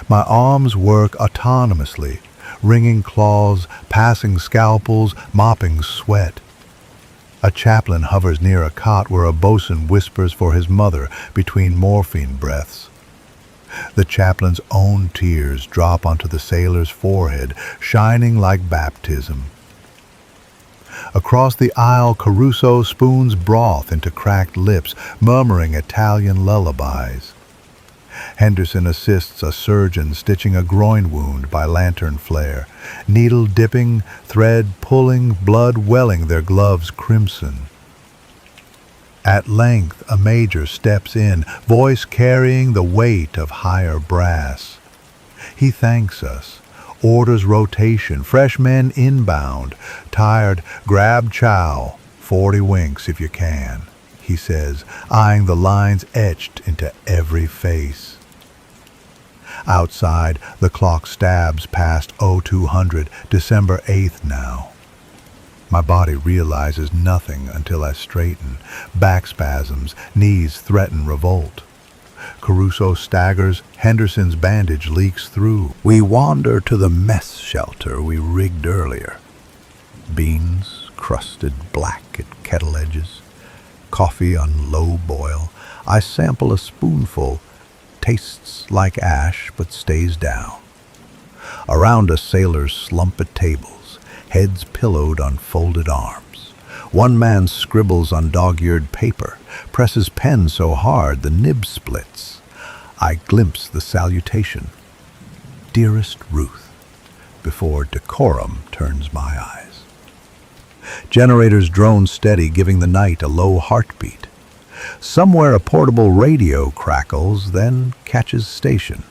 My arms work autonomously, wringing claws, passing scalpels, mopping sweat. A chaplain hovers near a cot where a bosun whispers for his mother between morphine breaths. The chaplain's own tears drop onto the sailor's forehead, shining like baptism. Across the aisle, Caruso spoons broth into cracked lips, murmuring Italian lullabies. Henderson assists a surgeon stitching a groin wound by lantern flare, needle dipping, thread pulling, blood welling their gloves crimson. At length, a major steps in, voice carrying the weight of higher brass. He thanks us, orders rotation, fresh men inbound. Tired, grab chow, 40 winks if you can, he says, eyeing the lines etched into every face. Outside, the clock stabs past 0200, December 8th now. My body realizes nothing until I straighten. Back spasms, knees threaten revolt. Caruso staggers, Henderson's bandage leaks through. We wander to the mess shelter we rigged earlier. Beans crusted black at kettle edges. Coffee on low boil. I sample a spoonful. Tastes like ash but stays down. Around us, sailors slump at tables, heads pillowed on folded arms. One man scribbles on dog-eared paper, presses pen so hard the nib splits. I glimpse the salutation. Dearest Ruth, before decorum turns my eyes. Generators drone steady, giving the night a low heartbeat. Somewhere a portable radio crackles, then catches station.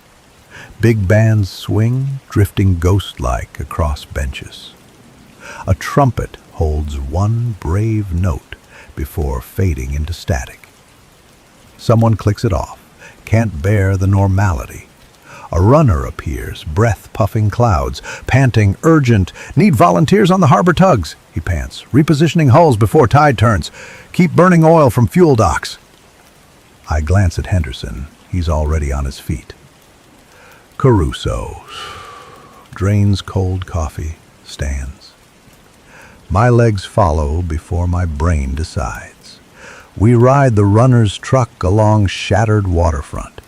Big bands swing, drifting ghost-like across benches. A trumpet holds one brave note before fading into static. Someone clicks it off, can't bear the normality. A runner appears, breath-puffing clouds, panting, urgent. Need volunteers on the harbor tugs, he pants, repositioning hulls before tide turns. Keep burning oil from fuel docks. I glance at Henderson. He's already on his feet. Caruso drains cold coffee, stands. My legs follow before my brain decides. We ride the runner's truck along shattered waterfront.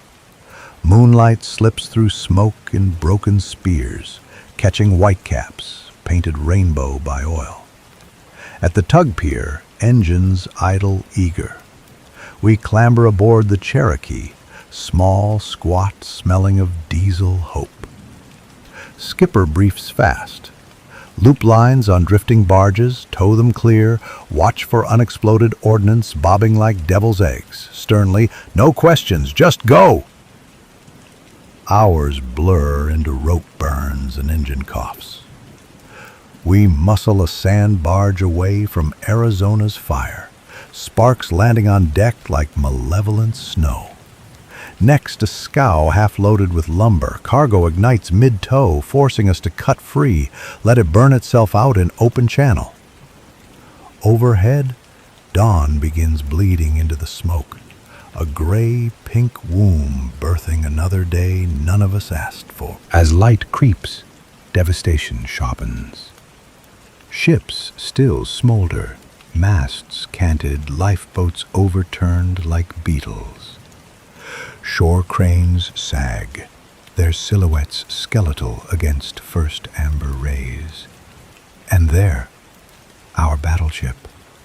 Moonlight slips through smoke in broken spears, catching whitecaps, painted rainbow by oil. At the tug pier, engines idle eager. We clamber aboard the Cherokee, small, squat, smelling of diesel hope. Skipper briefs fast. Loop lines on drifting barges, tow them clear, watch for unexploded ordnance bobbing like devil's eggs. Sternly, no questions, just go! Hours blur into rope burns and engine coughs. We muscle a sand barge away from Arizona's fire, sparks landing on deck like malevolent snow. Next, a scow half-loaded with lumber. Cargo ignites mid-tow, forcing us to cut free, let it burn itself out in open channel. Overhead, dawn begins bleeding into the smoke, a gray-pink womb birthing another day none of us asked for. As light creeps, devastation sharpens. Ships still smolder, masts canted, lifeboats overturned like beetles. Shore cranes sag, their silhouettes skeletal against first amber rays. And there, our battleship,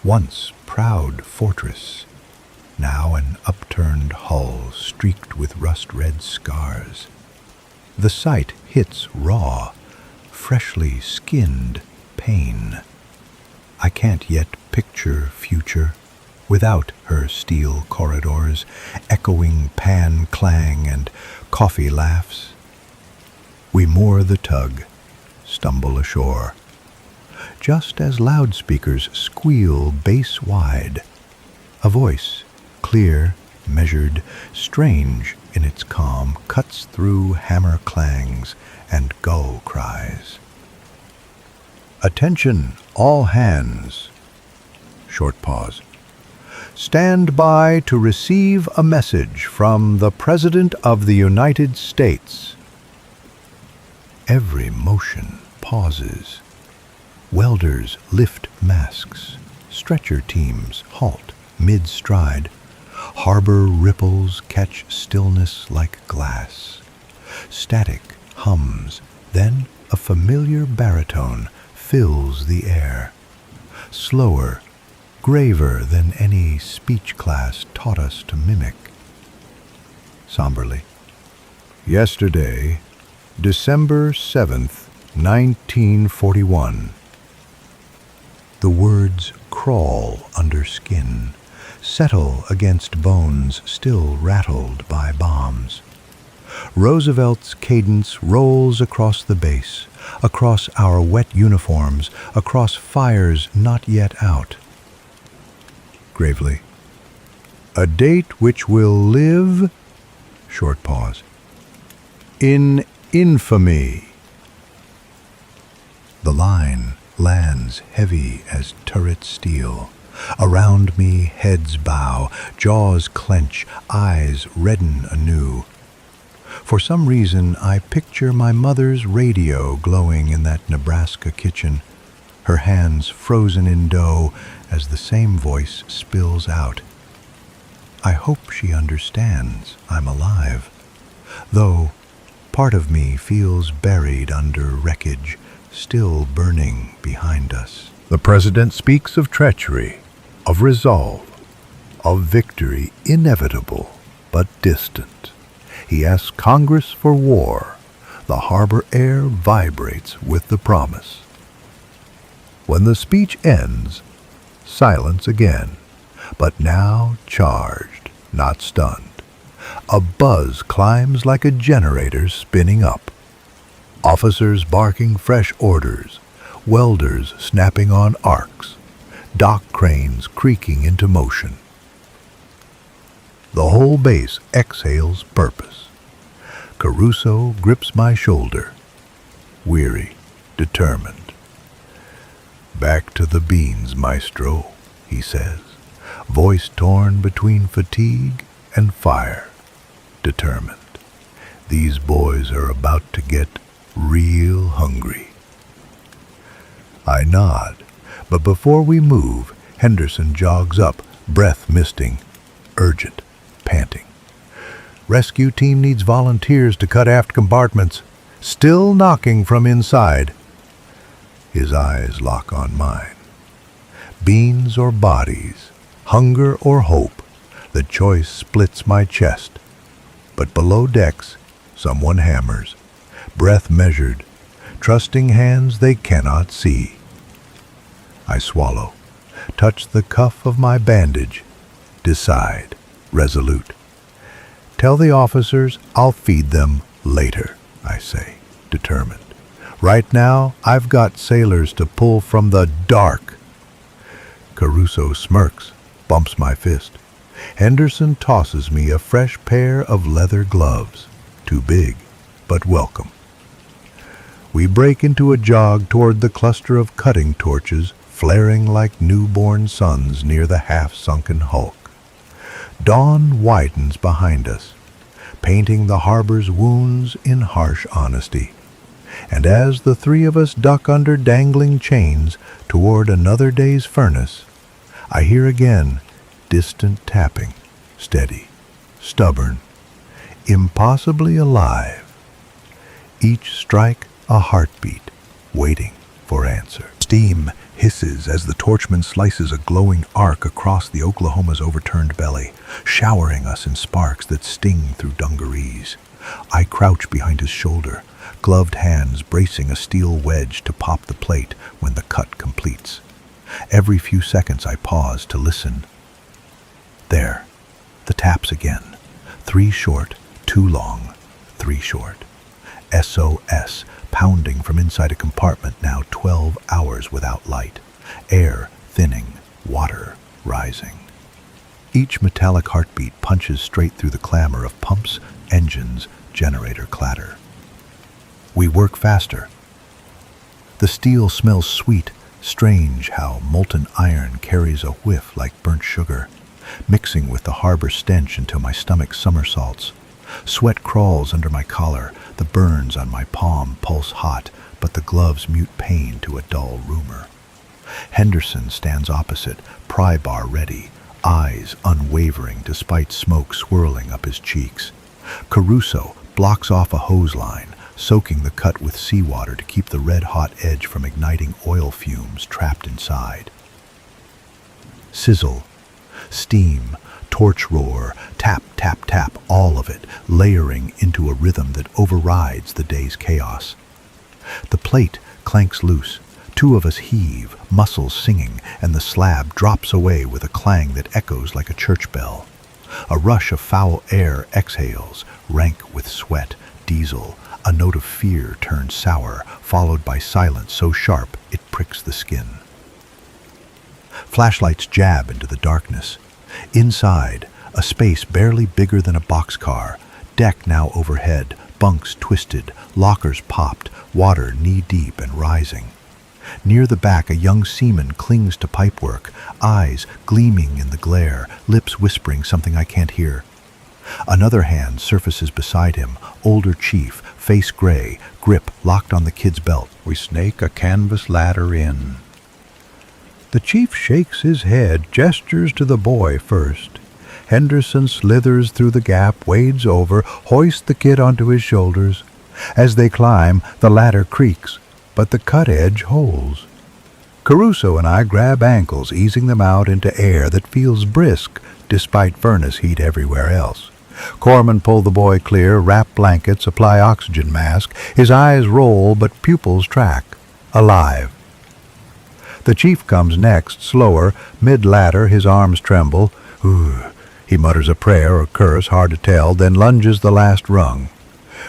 once proud fortress, now an upturned hull streaked with rust-red scars. The sight hits raw, freshly skinned pain. I can't yet picture future without her steel corridors, echoing pan clang and coffee laughs. We moor the tug, stumble ashore. Just as loudspeakers squeal bass-wide, a voice, clear, measured, strange in its calm, cuts through hammer clangs and gull cries. Attention, all hands. Short pause. Stand by to receive a message from the President of the United States. Every motion pauses. Welders lift masks. Stretcher teams halt mid-stride. Harbor ripples catch stillness like glass. Static hums, then a familiar baritone fills the air. Slower, graver than any speech class taught us to mimic. Somberly. Yesterday, December 7th, 1941. The words crawl under skin, settle against bones still rattled by bombs. Roosevelt's cadence rolls across the base, across our wet uniforms, across fires not yet out. Gravely. A date which will live, short pause, in infamy. The line lands heavy as turret steel. Around me heads bow, jaws clench, eyes redden anew. For some reason, I picture my mother's radio glowing in that Nebraska kitchen, her hands frozen in dough as the same voice spills out. I hope she understands I'm alive, though part of me feels buried under wreckage, still burning behind us. The President speaks of treachery, of resolve, of victory inevitable but distant. He asks Congress for war. The harbor air vibrates with the promise. When the speech ends, silence again, but now charged, not stunned. A buzz climbs like a generator spinning up. Officers barking fresh orders, welders snapping on arcs, dock cranes creaking into motion. The whole base exhales purpose. Caruso grips my shoulder, weary, determined. Back to the beans, maestro, he says, voice torn between fatigue and fire, determined. These boys are about to get real hungry. I nod, but before we move, Henderson jogs up, breath misting, urgent, panting. Rescue team needs volunteers to cut aft compartments, still knocking from inside. His eyes lock on mine. Beans or bodies, hunger or hope, the choice splits my chest. But below decks, someone hammers, breath measured, trusting hands they cannot see. I swallow, touch the cuff of my bandage, decide, resolute. Tell the officers I'll feed them later, I say, determined. Right now, I've got sailors to pull from the dark. Caruso smirks, bumps my fist. Henderson tosses me a fresh pair of leather gloves, too big, but welcome. We break into a jog toward the cluster of cutting torches flaring like newborn suns near the half-sunken hulk. Dawn widens behind us, painting the harbor's wounds in harsh honesty. And as the three of us duck under dangling chains toward another day's furnace, I hear again distant tapping, steady, stubborn, impossibly alive. Each strike a heartbeat, waiting for answer. Steam hisses as the torchman slices a glowing arc across the Oklahoma's overturned belly, showering us in sparks that sting through dungarees. I crouch behind his shoulder, gloved hands bracing a steel wedge to pop the plate when the cut completes. Every few seconds I pause to listen. There, the taps again. 3 short, 2 long, 3 short. SOS, pounding from inside a compartment now 12 hours without light. Air thinning, water rising. Each metallic heartbeat punches straight through the clamor of pumps, engines, generator clatter. We work faster. The steel smells sweet, strange how molten iron carries a whiff like burnt sugar, mixing with the harbor stench until my stomach somersaults. Sweat crawls under my collar, the burns on my palm pulse hot, but the gloves mute pain to a dull rumor. Henderson stands opposite, pry bar ready, eyes unwavering despite smoke swirling up his cheeks. Caruso blocks off a hose line, soaking the cut with seawater to keep the red-hot edge from igniting oil fumes trapped inside. Sizzle, steam, torch roar, tap, tap, tap, all of it layering into a rhythm that overrides the day's chaos. The plate clanks loose. 2 of us heave, muscles singing, and the slab drops away with a clang that echoes like a church bell. A rush of foul air exhales, rank with sweat, diesel. A note of fear turns sour, followed by silence so sharp it pricks the skin. Flashlights jab into the darkness. Inside, a space barely bigger than a boxcar, deck now overhead, bunks twisted, lockers popped, water knee-deep and rising. Near the back, a young seaman clings to pipework, eyes gleaming in the glare, lips whispering something I can't hear. Another hand surfaces beside him, older chief, face gray, grip locked on the kid's belt. We snake a canvas ladder in. The chief shakes his head, gestures to the boy first. Henderson slithers through the gap, wades over, hoists the kid onto his shoulders. As they climb, the ladder creaks, but the cut edge holds. Caruso and I grab ankles, easing them out into air that feels brisk despite furnace heat everywhere else. Corman pull the boy clear, wrap blankets, apply oxygen mask. His eyes roll, but pupils track. Alive. The chief comes next, slower, mid-ladder, his arms tremble. He mutters a prayer or curse, hard to tell, then lunges the last rung.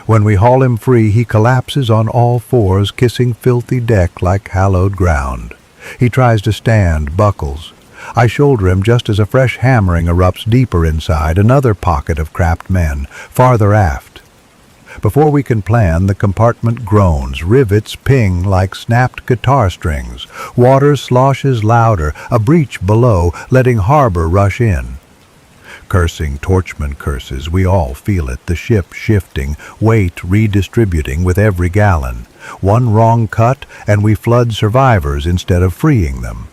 When we haul him free, he collapses on all fours, kissing filthy deck like hallowed ground. He tries to stand, buckles. I shoulder him just as a fresh hammering erupts deeper inside, another pocket of cramped men, farther aft. Before we can plan, the compartment groans, rivets ping like snapped guitar strings. Water sloshes louder, a breach below, letting harbor rush in. Cursing torchman curses, we all feel it, the ship shifting, weight redistributing with every gallon. One wrong cut, and we flood survivors instead of freeing them.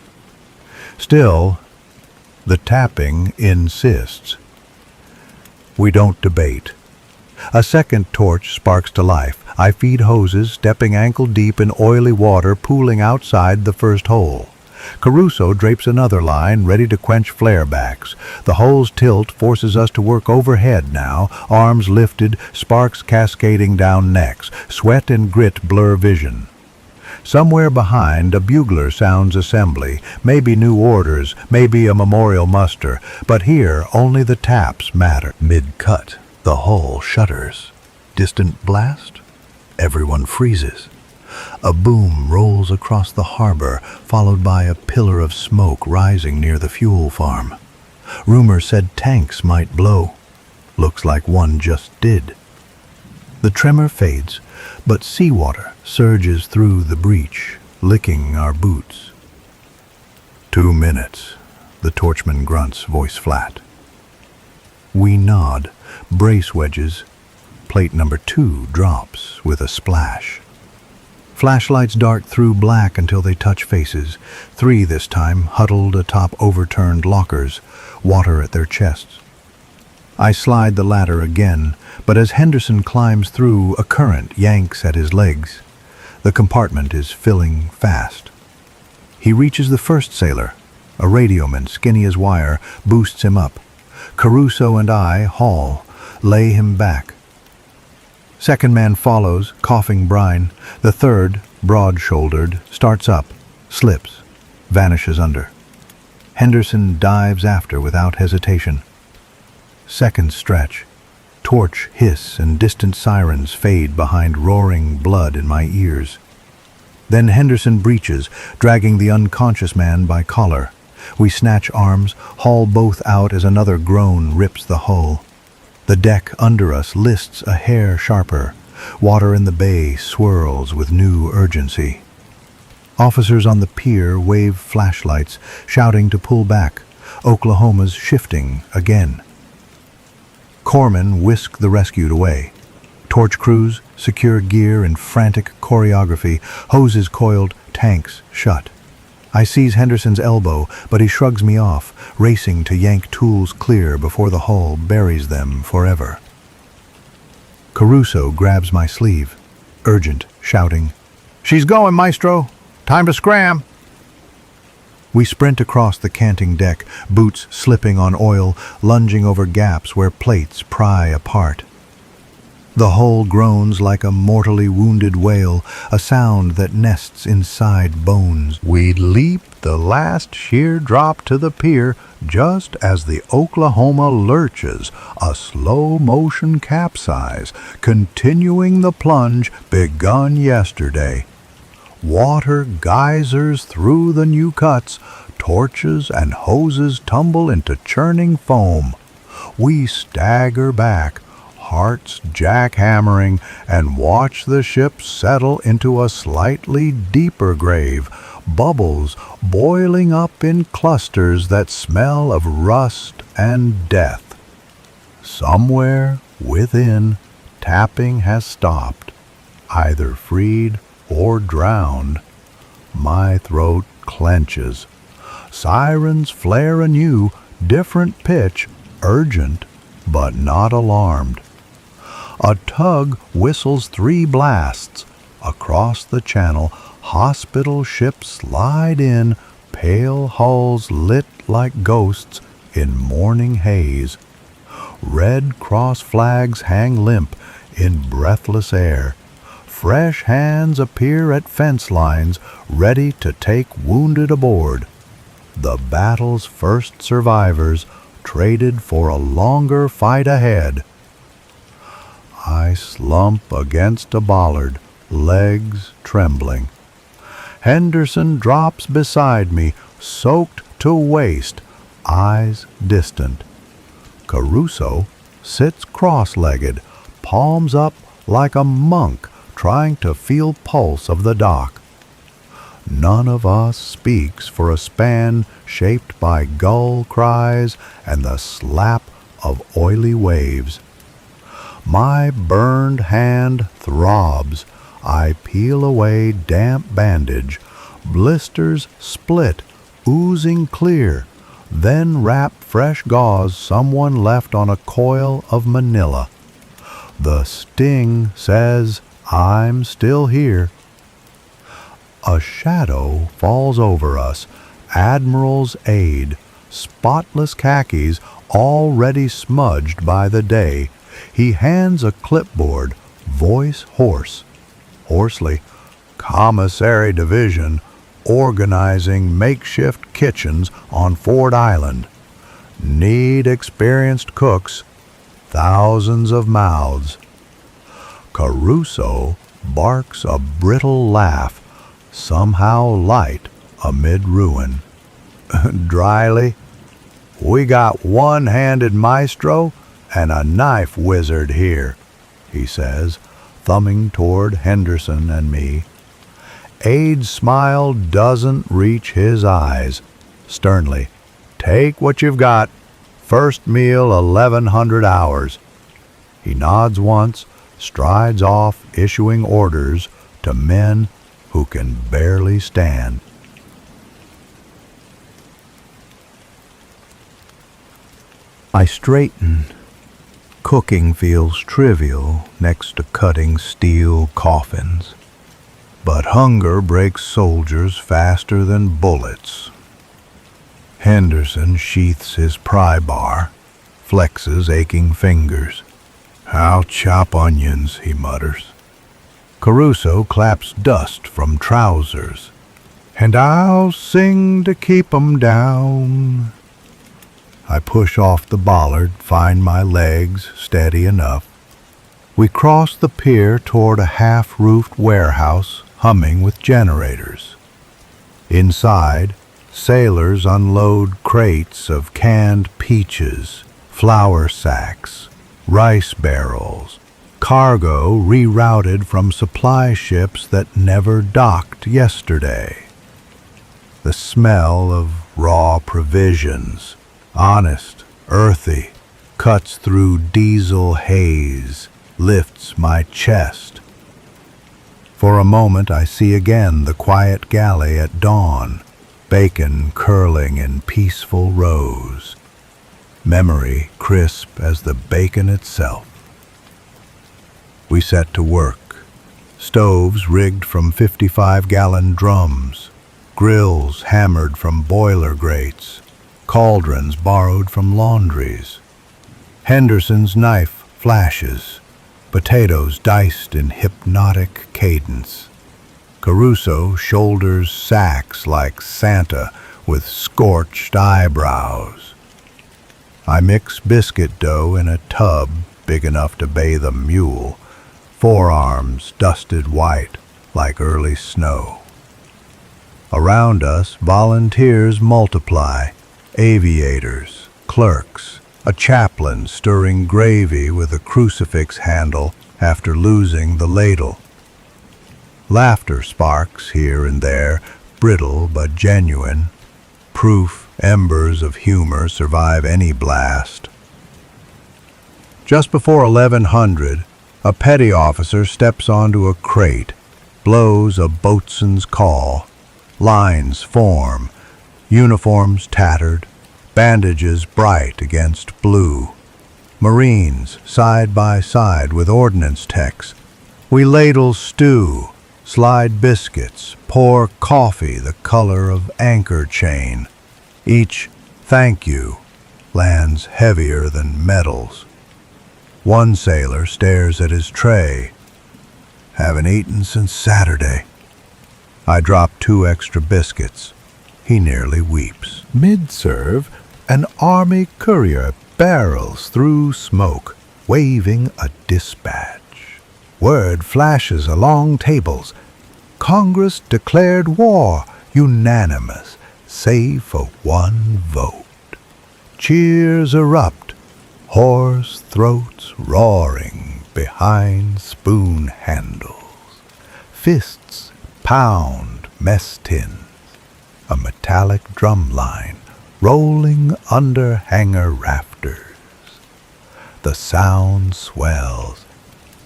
Still, the tapping insists. We don't debate. A second torch sparks to life. I feed hoses, stepping ankle-deep in oily water pooling outside the first hole. Caruso drapes another line, ready to quench flare-backs. The hull's tilt forces us to work overhead now, arms lifted, sparks cascading down necks. Sweat and grit blur vision. Somewhere behind, a bugler sounds assembly, maybe new orders, maybe a memorial muster, but here only the taps matter. Mid-cut, the hull shudders. Distant blast? Everyone freezes. A boom rolls across the harbor, followed by a pillar of smoke rising near the fuel farm. Rumor said tanks might blow. Looks like one just did. The tremor fades, but seawater surges through the breach, licking our boots. 2 minutes, the torchman grunts, voice flat. We nod, brace wedges. Plate number 2 drops with a splash. Flashlights dart through black until they touch faces. 3 this time, huddled atop overturned lockers, water at their chests. I slide the ladder again, but as Henderson climbs through, a current yanks at his legs. The compartment is filling fast. He reaches the first sailor. A radioman, skinny as wire, boosts him up. Caruso and I haul, lay him back. Second man follows, coughing brine. The third, broad-shouldered, starts up, slips, vanishes under. Henderson dives after without hesitation. Second stretch. Torch hiss and distant sirens fade behind roaring blood in my ears. Then Henderson breaches, dragging the unconscious man by collar. We snatch arms, haul both out as another groan rips the hull. The deck under us lists a hair sharper. Water in the bay swirls with new urgency. Officers on the pier wave flashlights, shouting to pull back. Oklahoma's shifting again. Corpsmen whisk the rescued away. Torch crews secure gear in frantic choreography, hoses coiled, tanks shut. I seize Henderson's elbow, but he shrugs me off, racing to yank tools clear before the hull buries them forever. Caruso grabs my sleeve, urgent, shouting, "She's going, Maestro! Time to scram!" We sprint across the canting deck, boots slipping on oil, lunging over gaps where plates pry apart. The hull groans like a mortally wounded whale, a sound that nests inside bones. We leap the last sheer drop to the pier just as the Oklahoma lurches, a slow-motion capsize, continuing the plunge begun yesterday. Water geysers through the new cuts, torches and hoses tumble into churning foam. We stagger back, hearts jackhammering, and watch the ship settle into a slightly deeper grave, bubbles boiling up in clusters that smell of rust and death. Somewhere within, tapping has stopped, either freed or drowned. My throat clenches. Sirens flare anew, different pitch, urgent, but not alarmed. A tug whistles 3 blasts. Across the channel, hospital ships slide in, pale hulls lit like ghosts in morning haze. Red Cross flags hang limp in breathless air. Fresh hands appear at fence lines, ready to take wounded aboard. The battle's first survivors traded for a longer fight ahead. I slump against a bollard, legs trembling. Henderson drops beside me, soaked to waist, eyes distant. Caruso sits cross-legged, palms up like a monk trying to feel pulse of the dock. None of us speaks for a span shaped by gull cries and the slap of oily waves. My burned hand throbs. I peel away damp bandage. Blisters split, oozing clear. Then wrap fresh gauze someone left on a coil of manila. The sting says, "I'm still here." A shadow falls over us, Admiral's aide, spotless khakis already smudged by the day. He hands a clipboard, voice hoarsely, Commissary Division, organizing makeshift kitchens on Ford Island. Need experienced cooks, thousands of mouths. Caruso barks a brittle laugh, somehow light amid ruin. Dryly, we got one-handed maestro and a knife wizard here, he says, thumbing toward Henderson and me. Ade's smile doesn't reach his eyes. Sternly, take what you've got. First meal 1100 hours. He nods once, strides off, issuing orders to men who can barely stand. I straighten. Cooking feels trivial next to cutting steel coffins. But hunger breaks soldiers faster than bullets. Henderson sheaths his pry bar, flexes aching fingers. I'll chop onions, he mutters. Caruso claps dust from trousers. And I'll sing to keep 'em down. I push off the bollard, find my legs steady enough. We cross the pier toward a half-roofed warehouse humming with generators. Inside, sailors unload crates of canned peaches, flour sacks, rice barrels, cargo rerouted from supply ships that never docked yesterday. The smell of raw provisions, honest, earthy, cuts through diesel haze, lifts my chest. For a moment I see again the quiet galley at dawn, bacon curling in peaceful rows. Memory crisp as the bacon itself. We set to work. Stoves rigged from 55-gallon drums, grills hammered from boiler grates, cauldrons borrowed from laundries. Henderson's knife flashes, potatoes diced in hypnotic cadence. Caruso shoulders sacks like Santa with scorched eyebrows. I mix biscuit dough in a tub big enough to bathe a mule, forearms dusted white like early snow. Around us, volunteers multiply, aviators, clerks, a chaplain stirring gravy with a crucifix handle after losing the ladle. Laughter sparks here and there, brittle but genuine, proof embers of humor survive any blast. Just before 1100, a petty officer steps onto a crate, blows a boatswain's call. Lines form, uniforms tattered, bandages bright against blue. Marines side by side with ordnance techs. We ladle stew, slide biscuits, pour coffee the color of anchor chain. Each "thank you" lands heavier than medals. One sailor stares at his tray. Haven't eaten since Saturday. I drop 2 extra biscuits. He nearly weeps. Mid-serve, an army courier barrels through smoke, waving a dispatch. Word flashes along tables. Congress declared war, unanimous, save for one vote. Cheers erupt, hoarse throats roaring behind spoon handles. Fists pound mess tins. A metallic drum line rolling under hangar rafters. The sound swells,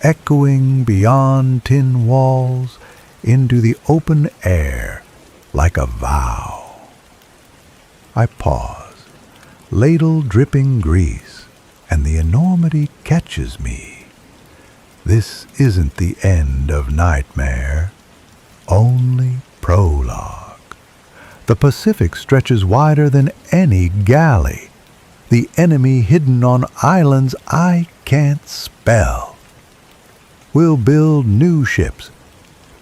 echoing beyond tin walls into the open air like a vow. I pause, ladle dripping grease, and the enormity catches me. This isn't the end of nightmare, only prologue. The Pacific stretches wider than any galley. The enemy hidden on islands I can't spell. We'll build new ships,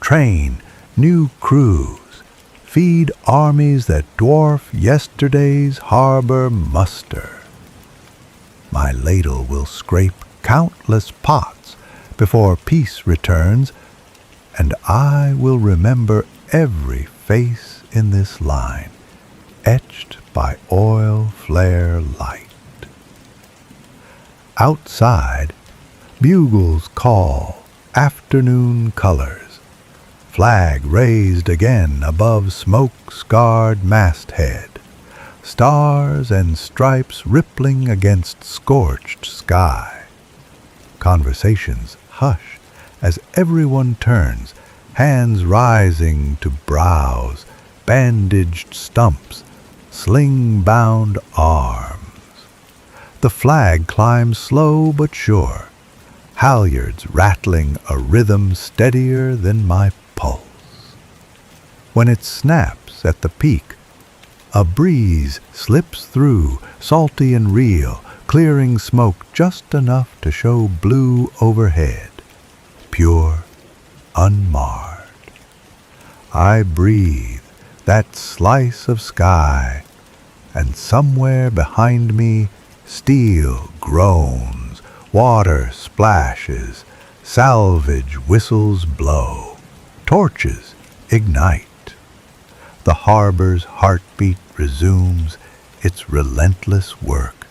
train new crews, feed armies that dwarf yesterday's harbor muster. My ladle will scrape countless pots before peace returns, and I will remember every face in this line, etched by oil flare light. Outside, bugles call afternoon colors, flag raised again above smoke-scarred masthead, stars and stripes rippling against scorched sky. Conversations hush as everyone turns, hands rising to brows, bandaged stumps, sling-bound arms. The flag climbs slow but sure, halyards rattling a rhythm steadier than my pulse. When it snaps at the peak, a breeze slips through, salty and real, clearing smoke just enough to show blue overhead, pure, unmarred. I breathe that slice of sky, and somewhere behind me steel groans, water splashes, salvage whistles blow, torches ignite. The harbor's heartbeat resumes its relentless work,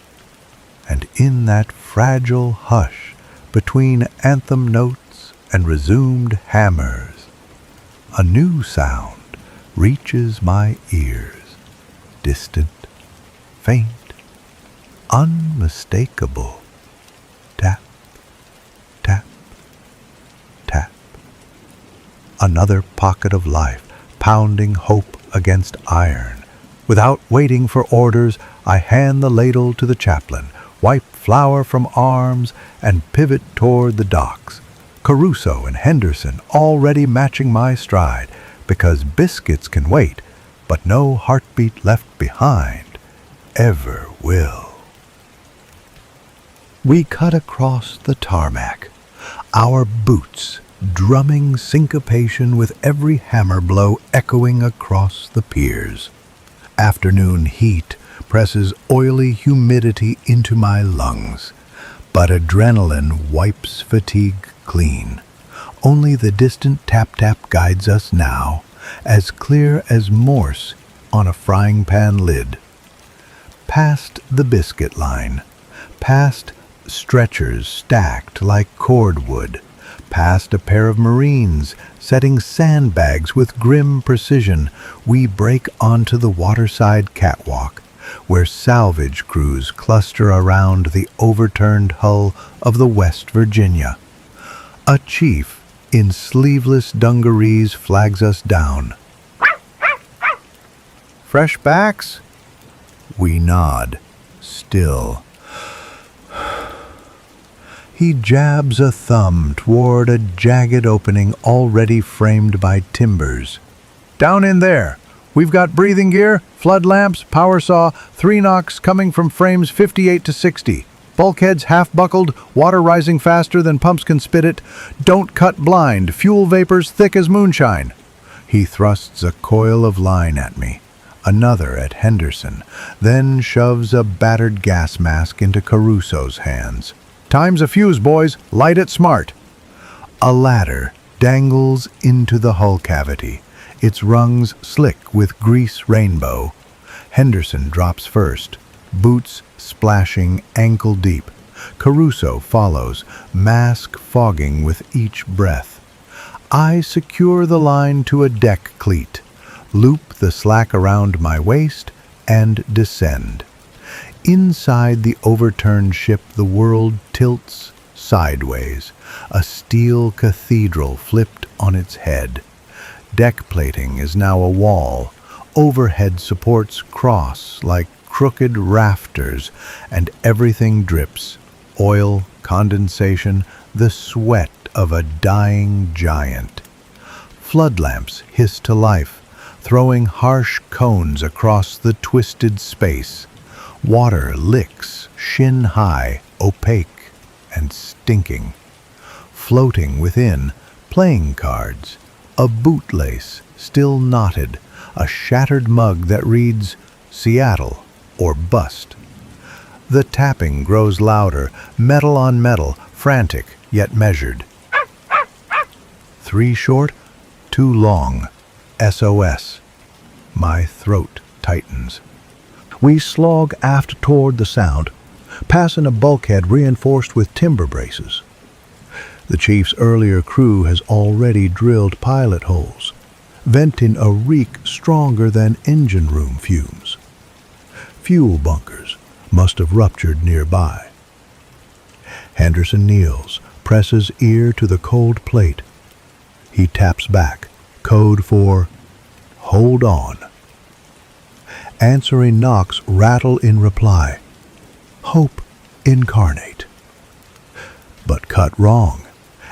and in that fragile hush between anthem notes and resumed hammers, a new sound reaches my ears, distant, faint, unmistakable. Tap, tap, tap. Another pocket of life, pounding hope against iron. Without waiting for orders, I hand the ladle to the chaplain, wipe flour from arms, and pivot toward the docks. Caruso and Henderson already matching my stride, because biscuits can wait, but no heartbeat left behind ever will. We cut across the tarmac, our boots drumming syncopation with every hammer blow echoing across the piers. Afternoon heat presses oily humidity into my lungs, but adrenaline wipes fatigue clean. Only the distant tap-tap guides us now, as clear as Morse on a frying pan lid. Past the biscuit line, past stretchers stacked like cordwood, past a pair of Marines setting sandbags with grim precision, we break onto the waterside catwalk, where salvage crews cluster around the overturned hull of the West Virginia. A chief in sleeveless dungarees flags us down. Fresh backs? We nod, still. He jabs a thumb toward a jagged opening already framed by timbers. Down in there. We've got breathing gear, flood lamps, power saw, 3 knocks coming from frames 58 to 60. Bulkheads half-buckled, water rising faster than pumps can spit it. Don't cut blind, fuel vapors thick as moonshine. He thrusts a coil of line at me, another at Henderson, then shoves a battered gas mask into Caruso's hands. Time's a fuse, boys. Light it smart. A ladder dangles into the hull cavity, its rungs slick with grease rainbow. Henderson drops first, boots splashing ankle deep. Caruso follows, mask fogging with each breath. I secure the line to a deck cleat, loop the slack around my waist, and descend. Inside the overturned ship, the world tilts sideways, a steel cathedral flipped on its head. Deck plating is now a wall. Overhead supports cross like crooked rafters, and everything drips. Oil, condensation, the sweat of a dying giant. Flood lamps hiss to life, throwing harsh cones across the twisted space. Water licks shin high, opaque and stinking. Floating within, playing cards, a bootlace still knotted, a shattered mug that reads Seattle or Bust. The tapping grows louder, metal on metal, frantic yet measured. 3 short, 2 long. SOS. My throat tightens. We slog aft toward the sound, passing a bulkhead reinforced with timber braces. The chief's earlier crew has already drilled pilot holes, venting a reek stronger than engine room fumes. Fuel bunkers must have ruptured nearby. Henderson kneels, presses ear to the cold plate. He taps back, code for "Hold on." Answering knocks rattle in reply. Hope incarnate. But cut wrong,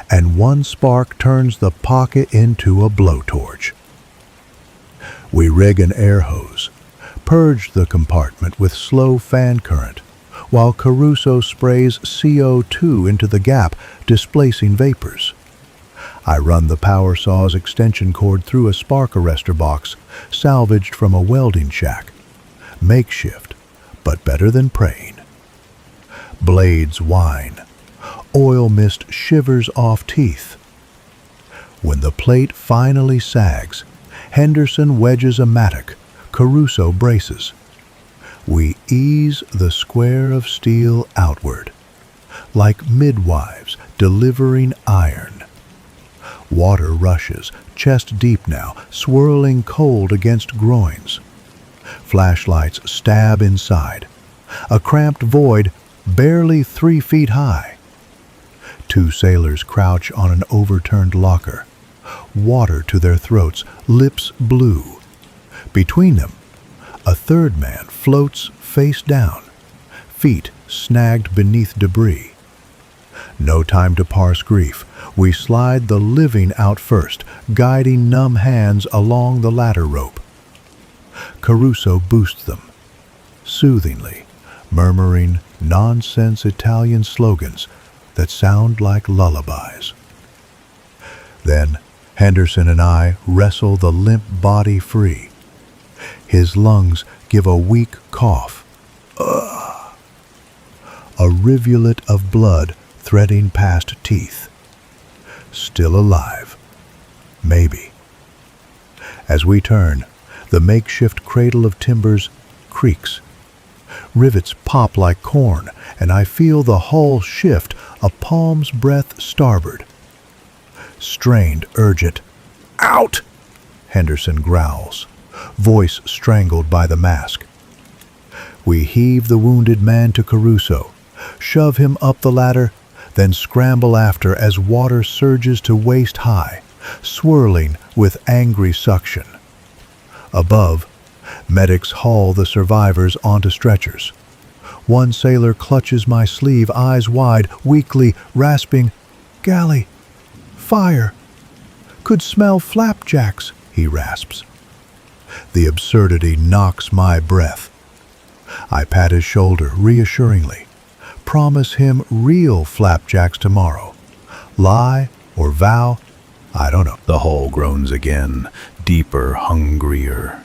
and one spark turns the pocket into a blowtorch. We rig an air hose, purge the compartment with slow fan current, while Caruso sprays CO2 into the gap, displacing vapors. I run the power saw's extension cord through a spark arrestor box, salvaged from a welding shack. Makeshift, but better than praying. Blades whine. Oil mist shivers off teeth. When the plate finally sags, Henderson wedges a mattock, Caruso braces. We ease the square of steel outward, like midwives delivering iron. Water rushes, chest deep now, swirling cold against groins. Flashlights stab inside. A cramped void, barely 3 feet high. 2 sailors crouch on an overturned locker, water to their throats, lips blue. Between them, a third man floats face down, feet snagged beneath debris. No time to parse grief. We slide the living out first, guiding numb hands along the ladder rope. Caruso boosts them, soothingly, murmuring nonsense Italian slogans that sound like lullabies. Then Henderson and I wrestle the limp body free. His lungs give a weak cough. Ugh. A rivulet of blood threading past teeth. Still alive. Maybe. As we turn, the makeshift cradle of timbers creaks. Rivets pop like corn, and I feel the hull shift a palm's breadth starboard. Strained, urgent. Out! Henderson growls, voice strangled by the mask. We heave the wounded man to Caruso, shove him up the ladder, then scramble after as water surges to waist high, swirling with angry suction. Above, medics haul the survivors onto stretchers. One sailor clutches my sleeve, eyes wide, weakly, rasping, "Galley! Fire! Could smell flapjacks," he rasps. The absurdity knocks my breath. I pat his shoulder reassuringly. Promise him real flapjacks tomorrow. Lie or vow, I don't know. The hull groans again, deeper, hungrier.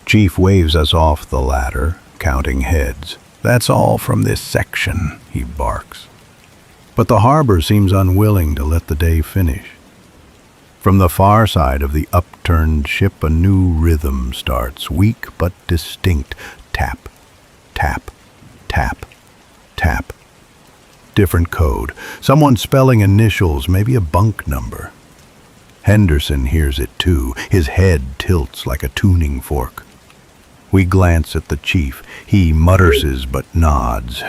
Chief waves us off the ladder, counting heads. "That's all from this section," he barks. But the harbor seems unwilling to let the day finish. From the far side of the upturned ship, a new rhythm starts, weak but distinct. Tap, tap, tap, tap. Different code. Someone spelling initials, maybe a bunk number. Henderson hears it too. His head tilts like a tuning fork. We glance at the chief. He mutters but nods.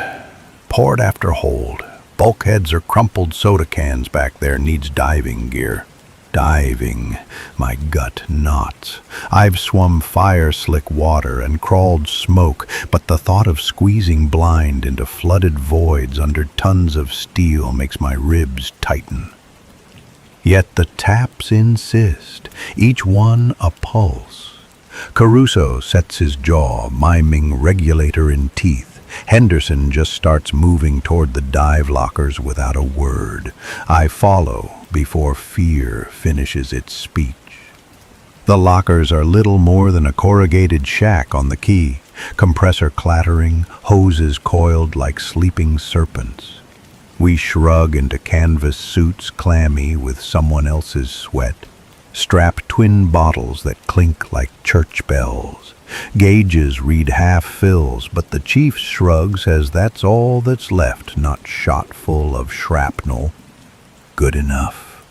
Port after hold. Bulkheads are crumpled soda cans back there. Needs diving gear. Diving. My gut knots. I've swum fire-slick water and crawled smoke, but the thought of squeezing blind into flooded voids under tons of steel makes my ribs tighten. Yet the taps insist, each one a pulse. Caruso sets his jaw, miming regulator in teeth. Henderson just starts moving toward the dive lockers without a word. I follow before fear finishes its speech. The lockers are little more than a corrugated shack on the quay, compressor clattering, hoses coiled like sleeping serpents. We shrug into canvas suits clammy with someone else's sweat, strap twin bottles that clink like church bells. Gauges read half fills, but the chief shrugs as that's all that's left, not shot full of shrapnel. Good enough.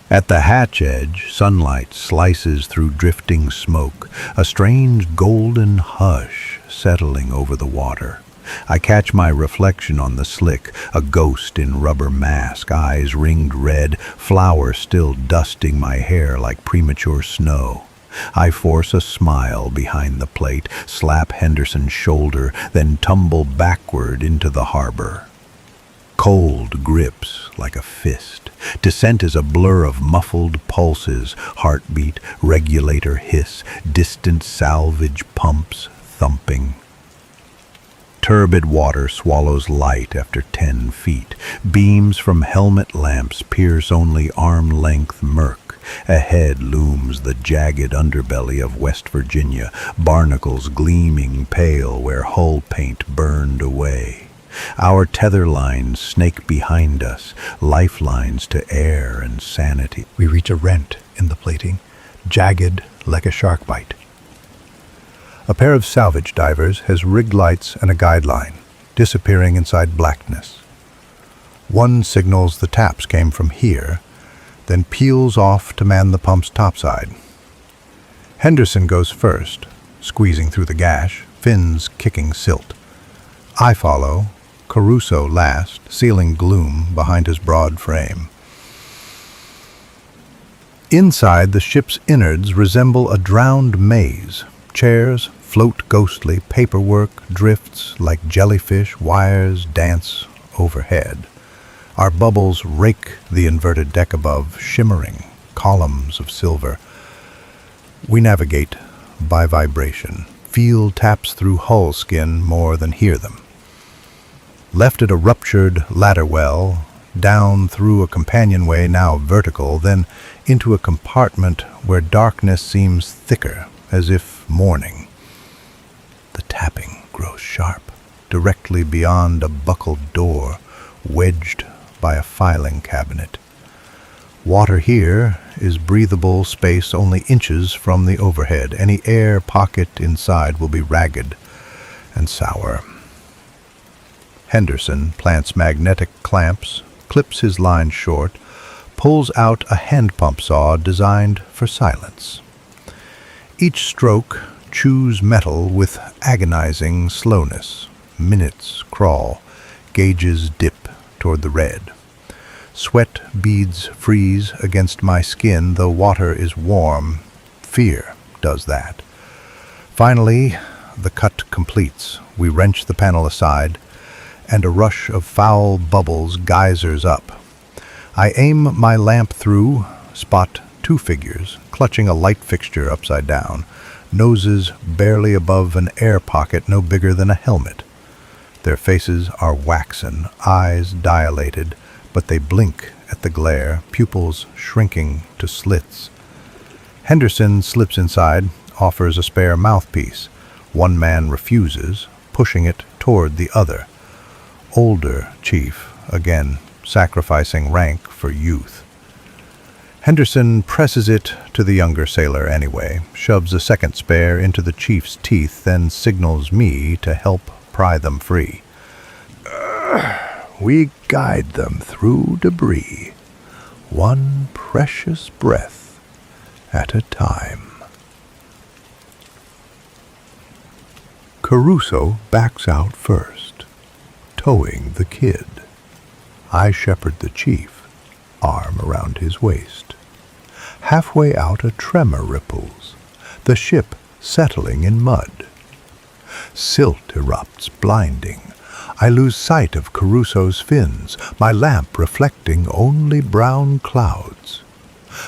At the hatch edge, sunlight slices through drifting smoke, a strange golden hush settling over the water. I catch my reflection on the slick, a ghost in rubber mask, eyes ringed red, flour still dusting my hair like premature snow. I force a smile behind the plate, slap Henderson's shoulder, then tumble backward into the harbor. Cold grips like a fist. Descent is a blur of muffled pulses, heartbeat, regulator hiss, distant salvage pumps thumping. Turbid water swallows light after 10 feet. Beams from helmet lamps pierce only arm-length murk. Ahead looms the jagged underbelly of West Virginia, barnacles gleaming pale where hull paint burned away. Our tether lines snake behind us, lifelines to air and sanity. We reach a rent in the plating, jagged like a shark bite. A pair of salvage divers has rigged lights and a guideline, disappearing inside blackness. One signals the taps came from here, then peels off to man the pump's topside. Henderson goes first, squeezing through the gash, fins kicking silt. I follow, Caruso last, sealing gloom behind his broad frame. Inside, the ship's innards resemble a drowned maze. Chairs float ghostly, paperwork drifts like jellyfish, wires dance overhead. Our bubbles rake the inverted deck above, shimmering columns of silver. We navigate by vibration, feel taps through hull skin more than hear them. Left at a ruptured ladder well, down through a companionway now vertical, then into a compartment where darkness seems thicker, as if morning. The tapping grows sharp, directly beyond a buckled door, wedged by a filing cabinet. Water here is breathable space only inches from the overhead. Any air pocket inside will be ragged and sour. Henderson plants magnetic clamps, clips his line short, pulls out a hand pump saw designed for silence. Each stroke chews metal with agonizing slowness. Minutes crawl, gauges dip toward the red. Sweat beads freeze against my skin, though water is warm. Fear does that. Finally, the cut completes. We wrench the panel aside, and a rush of foul bubbles geysers up. I aim my lamp through, spot two figures, clutching a light fixture upside down, noses barely above an air pocket no bigger than a helmet. Their faces are waxen, eyes dilated, but they blink at the glare, pupils shrinking to slits. Henderson slips inside, offers a spare mouthpiece. One man refuses, pushing it toward the other. Older chief, again sacrificing rank for youth. Henderson presses it to the younger sailor anyway, shoves a second spare into the chief's teeth, then signals me to help pry them free. We guide them through debris, one precious breath at a time. Caruso backs out first, towing the kid. I shepherd the chief, arm around his waist. Halfway out, a tremor ripples, the ship settling in mud. Silt erupts, blinding. I lose sight of Caruso's fins, my lamp reflecting only brown clouds.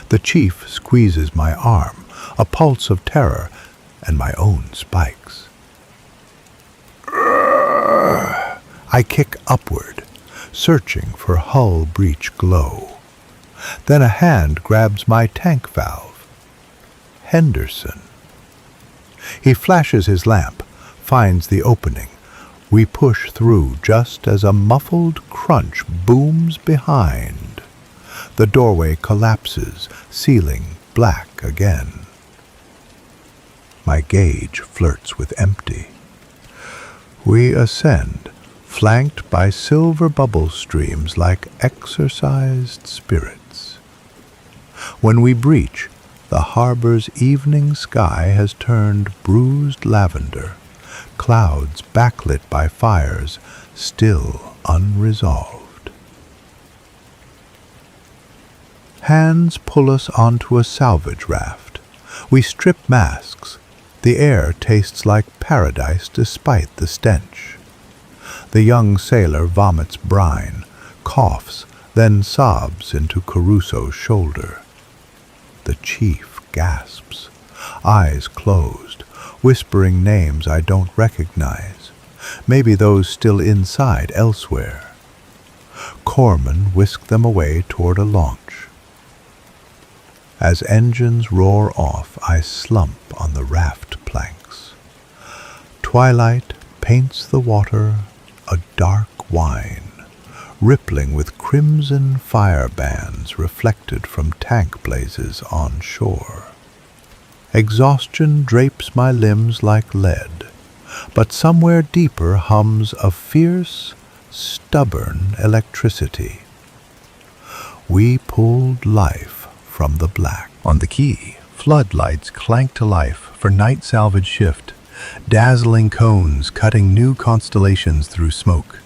The chief squeezes my arm, a pulse of terror, and my own spikes. I kick upward, searching for hull breach glow. Then a hand grabs my tank valve. Henderson. He flashes his lamp, finds the opening. We push through just as a muffled crunch booms behind. The doorway collapses, ceiling black again. My gauge flirts with empty. We ascend, flanked by silver bubble streams like exorcised spirits. When we breach, the harbor's evening sky has turned bruised lavender, clouds backlit by fires still unresolved. Hands pull us onto a salvage raft. We strip masks. The air tastes like paradise despite the stench. The young sailor vomits brine, coughs, then sobs into Caruso's shoulder. The chief gasps, eyes closed, whispering names I don't recognize, maybe those still inside elsewhere. Corpsmen whisk them away toward a launch. As engines roar off, I slump on the raft planks. Twilight paints the water a dark wine, rippling with crimson fire bands reflected from tank blazes on shore. Exhaustion drapes my limbs like lead, but somewhere deeper hums a fierce, stubborn electricity. We pulled life from the black. On the quay, floodlights clank to life for night salvage shift, dazzling cones cutting new constellations through smoke.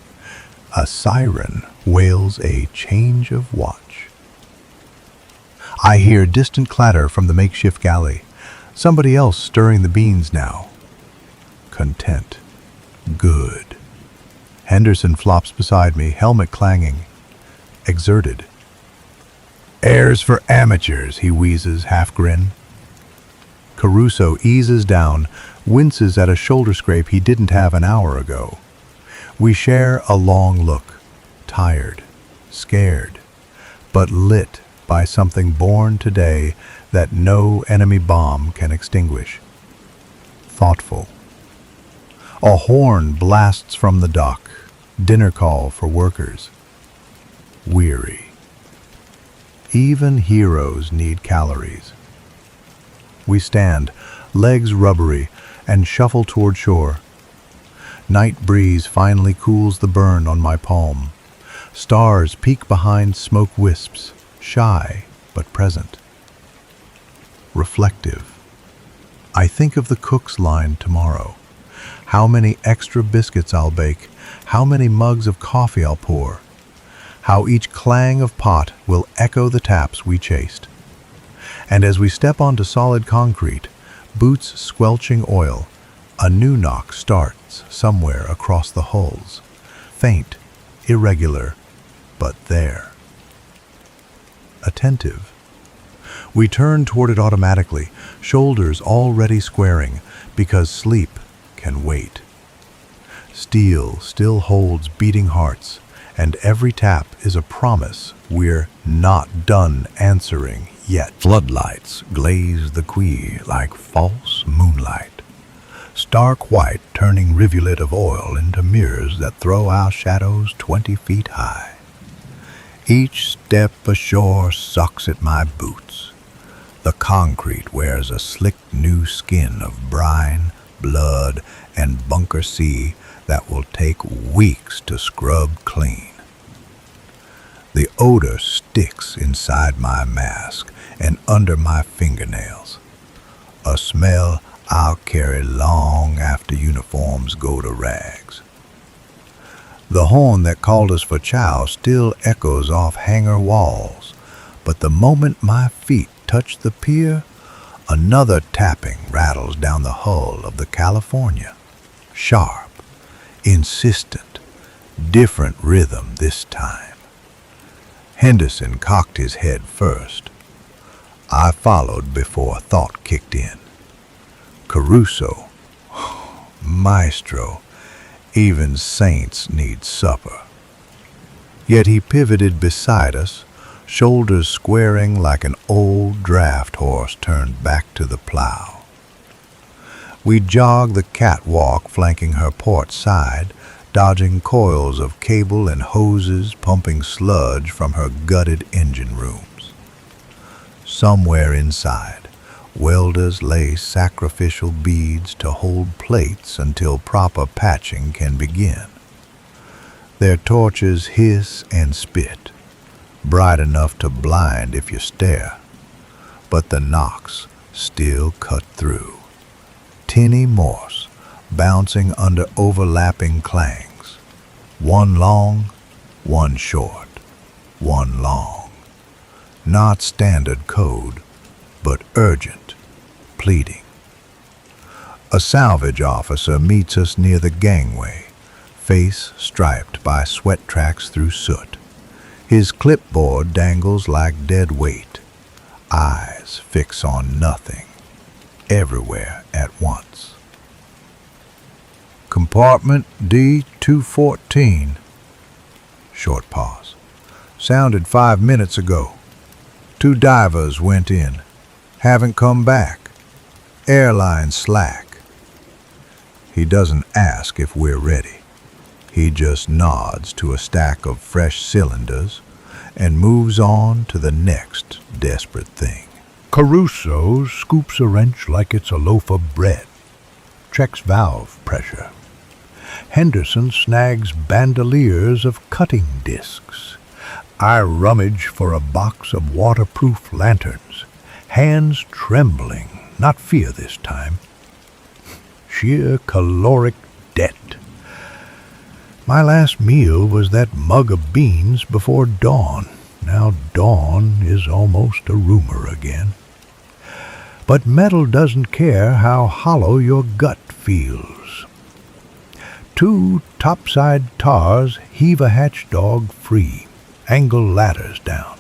A siren wails a change of watch. I hear distant clatter from the makeshift galley. Somebody else stirring the beans now. Content. Good. Henderson flops beside me, helmet clanging. Exerted. Airs for amateurs, he wheezes, half-grin. Caruso eases down, winces at a shoulder scrape he didn't have an hour ago. We share a long look, tired, scared, but lit by something born today that no enemy bomb can extinguish. Thoughtful. A horn blasts from the dock, dinner call for workers. Weary. Even heroes need calories. We stand, legs rubbery, and shuffle toward shore. Night breeze finally cools the burn on my palm. Stars peek behind smoke wisps, shy but present. Reflective. I think of the cook's line tomorrow. How many extra biscuits I'll bake, how many mugs of coffee I'll pour. How each clang of pot will echo the taps we chased. And as we step onto solid concrete, boots squelching oil, a new knock starts somewhere across the hulls. Faint, irregular, but there. Attentive. We turn toward it automatically, shoulders already squaring, because sleep can wait. Steel still holds beating hearts, and every tap is a promise we're not done answering yet. Floodlights glaze the quay like false moonlight, stark white turning rivulet of oil into mirrors that throw our shadows 20 feet high. Each step ashore sucks at my boots. The concrete wears a slick new skin of brine, blood, and bunker sea that will take weeks to scrub clean. The odor sticks inside my mask and under my fingernails, a smell I'll carry long after uniforms go to rags. The horn that called us for chow still echoes off hangar walls, but the moment my feet touch the pier, another tapping rattles down the hull of the California, sharp, insistent, Different rhythm this time. Henderson cocked his head first. I followed before thought kicked in. Caruso, maestro, even saints need supper. Yet he pivoted beside us, shoulders squaring like an old draft horse turned back to the plow. We jogged the catwalk flanking her port side, dodging coils of cable and hoses pumping sludge from her gutted engine rooms. Somewhere inside, welders lay sacrificial beads to hold plates until proper patching can begin. Their torches hiss and spit, bright enough to blind if you stare, but the knocks still cut through. Tinny Morse bouncing under overlapping clangs. One long, one short, one long. Not standard code, but urgent, pleading. A salvage officer meets us near the gangway, face striped by sweat tracks through soot. His clipboard dangles like dead weight. Eyes fix on nothing, everywhere at once. Compartment D-214. Short pause. Sounded 5 minutes ago. 2 divers went in. Haven't come back. Airline slack. He doesn't ask if we're ready. He just nods to a stack of fresh cylinders and moves on to the next desperate thing. Caruso scoops a wrench like it's a loaf of bread. Checks valve pressure. Henderson snags bandoliers of cutting discs. I rummage for a box of waterproof lanterns, hands trembling, not fear this time. Sheer caloric debt. My last meal was that mug of beans before dawn. Now dawn is almost a rumor again. But metal doesn't care how hollow your gut feels. 2 topside tars heave a hatchdog free, angle ladders down.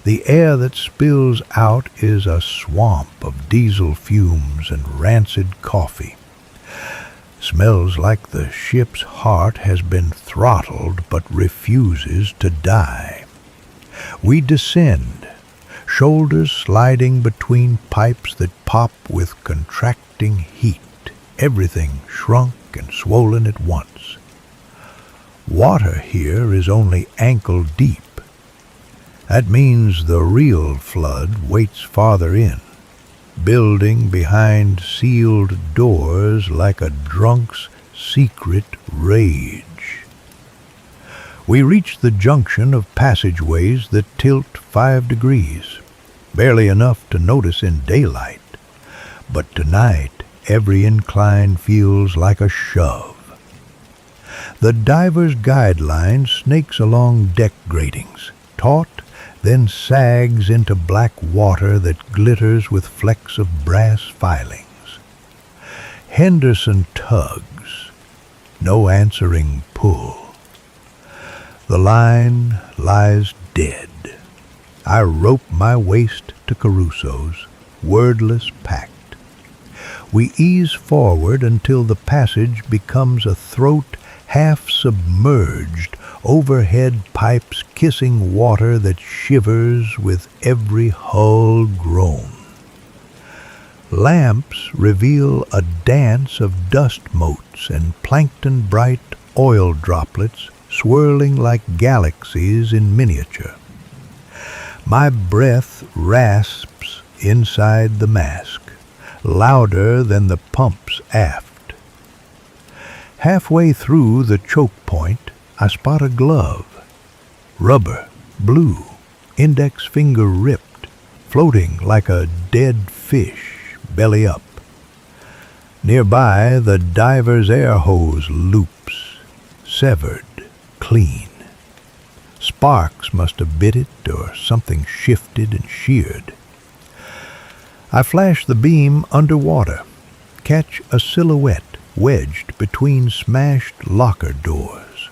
The air that spills out is a swamp of diesel fumes and rancid coffee. Smells like the ship's heart has been throttled but refuses to die. We descend, shoulders sliding between pipes that pop with contracting heat, everything shrunk and swollen at once. Water here is only ankle deep. That means the real flood waits farther in, building behind sealed doors like a drunk's secret rage. We reach the junction of passageways that tilt 5 degrees, barely enough to notice in daylight, but tonight every incline feels like a shove. The diver's guideline snakes along deck gratings, taut, then sags into black water that glitters with flecks of brass filings. Henderson tugs, no answering pull. The line lies dead. I rope my waist to Caruso's, wordless pact. We ease forward until the passage becomes a throat half-submerged, overhead pipes kissing water that shivers with every hull groan. Lamps reveal a dance of dust motes and plankton-bright oil droplets swirling like galaxies in miniature. My breath rasps inside the mask, louder than the pumps aft. Halfway through the choke point, I spot a glove. Rubber, blue, index finger ripped, floating like a dead fish, belly up. Nearby, the diver's air hose loops, severed, clean. Sparks must have bit it, or something shifted and sheared. I flash the beam underwater, catch a silhouette wedged between smashed locker doors.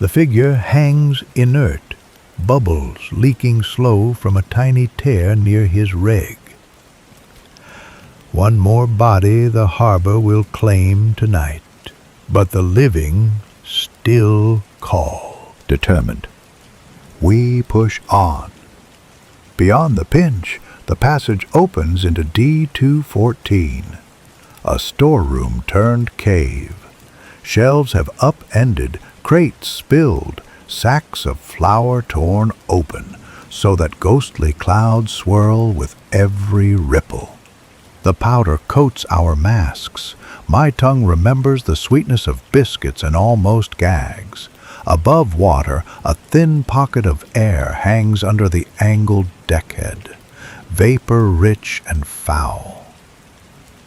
The figure hangs inert, bubbles leaking slow from a tiny tear near his rig. One more body the harbor will claim tonight, but the living still call. Determined, we push on. Beyond the pinch, the passage opens into D214, a storeroom turned cave. Shelves have upended, crates spilled, sacks of flour torn open, so that ghostly clouds swirl with every ripple. The powder coats our masks. My tongue remembers the sweetness of biscuits and almost gags. Above water, a thin pocket of air hangs under the angled deckhead, vapor rich and foul.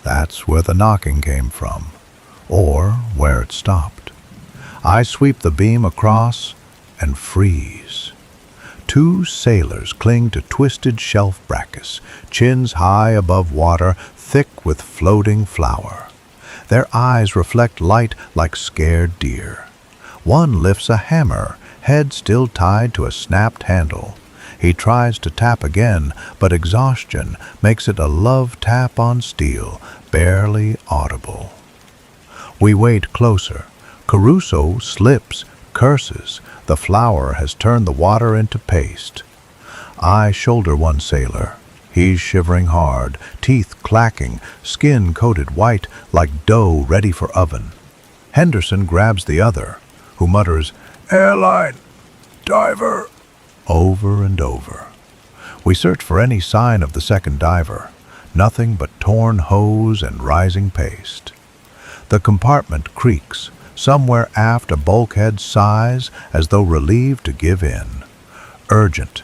That's where the knocking came from, or where it stopped. I sweep the beam across and freeze. Two sailors cling to twisted shelf brackets, chins high above water, thick with floating flour. Their eyes reflect light like scared deer. One lifts a hammer, head still tied to a snapped handle. He tries to tap again, but exhaustion makes it a love tap on steel, barely audible. We wait closer. Caruso slips, curses. The flour has turned the water into paste. I shoulder one sailor. He's shivering hard, teeth clacking, skin coated white like dough ready for oven. Henderson grabs the other, who mutters, "Airline! Diver!" over and over. We search for any sign of the second diver. Nothing but torn hose and rising paste. The compartment creaks. Somewhere aft a bulkhead sighs as though relieved to give in. Urgent.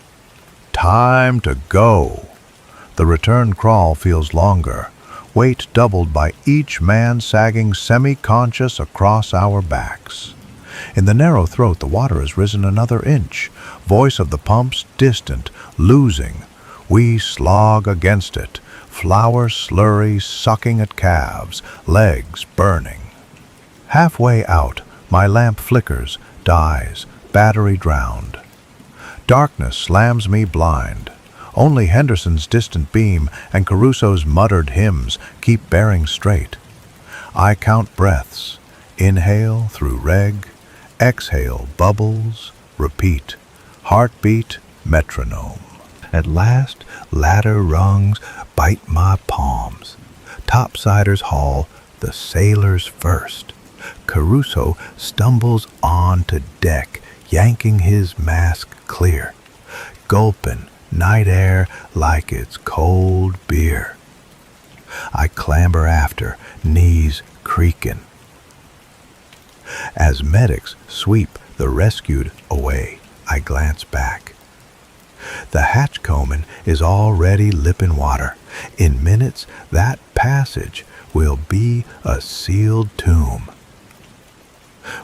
Time to go. The return crawl feels longer, weight doubled by each man sagging semi-conscious across our backs. In the narrow throat the water has risen another inch, voice of the pumps distant, losing. We slog against it, flour slurry sucking at calves, legs burning. Halfway out, my lamp flickers, dies, battery drowned. Darkness slams me blind. Only Henderson's distant beam and Caruso's muttered hymns keep bearing straight. I count breaths. Inhale through reg, exhale bubbles, repeat. Heartbeat, metronome. At last, ladder rungs bite my palms. Topsiders haul, the sailors first. Caruso stumbles on to deck, yanking his mask clear, gulping night air like it's cold beer. I clamber after, knees creaking. As medics sweep the rescued away, I glance back. The hatchcombing is already lipping water. In minutes, that passage will be a sealed tomb.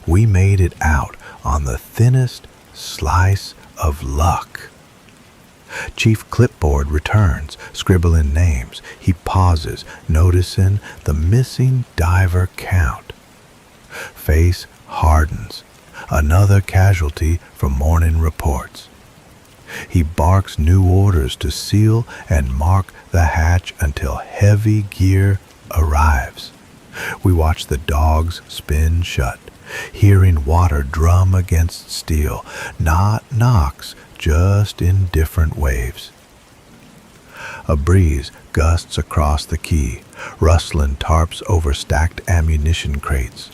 We made it out on the thinnest slice of luck. Chief Clipboard returns, scribbling names. He pauses, noticing the missing diver count. Face hardens. Another casualty from morning reports. He barks new orders to seal and mark the hatch until heavy gear arrives. We watch the dogs spin shut, hearing water drum against steel, not knocks, just in different waves. A breeze gusts across the quay, rustling tarps over stacked ammunition crates.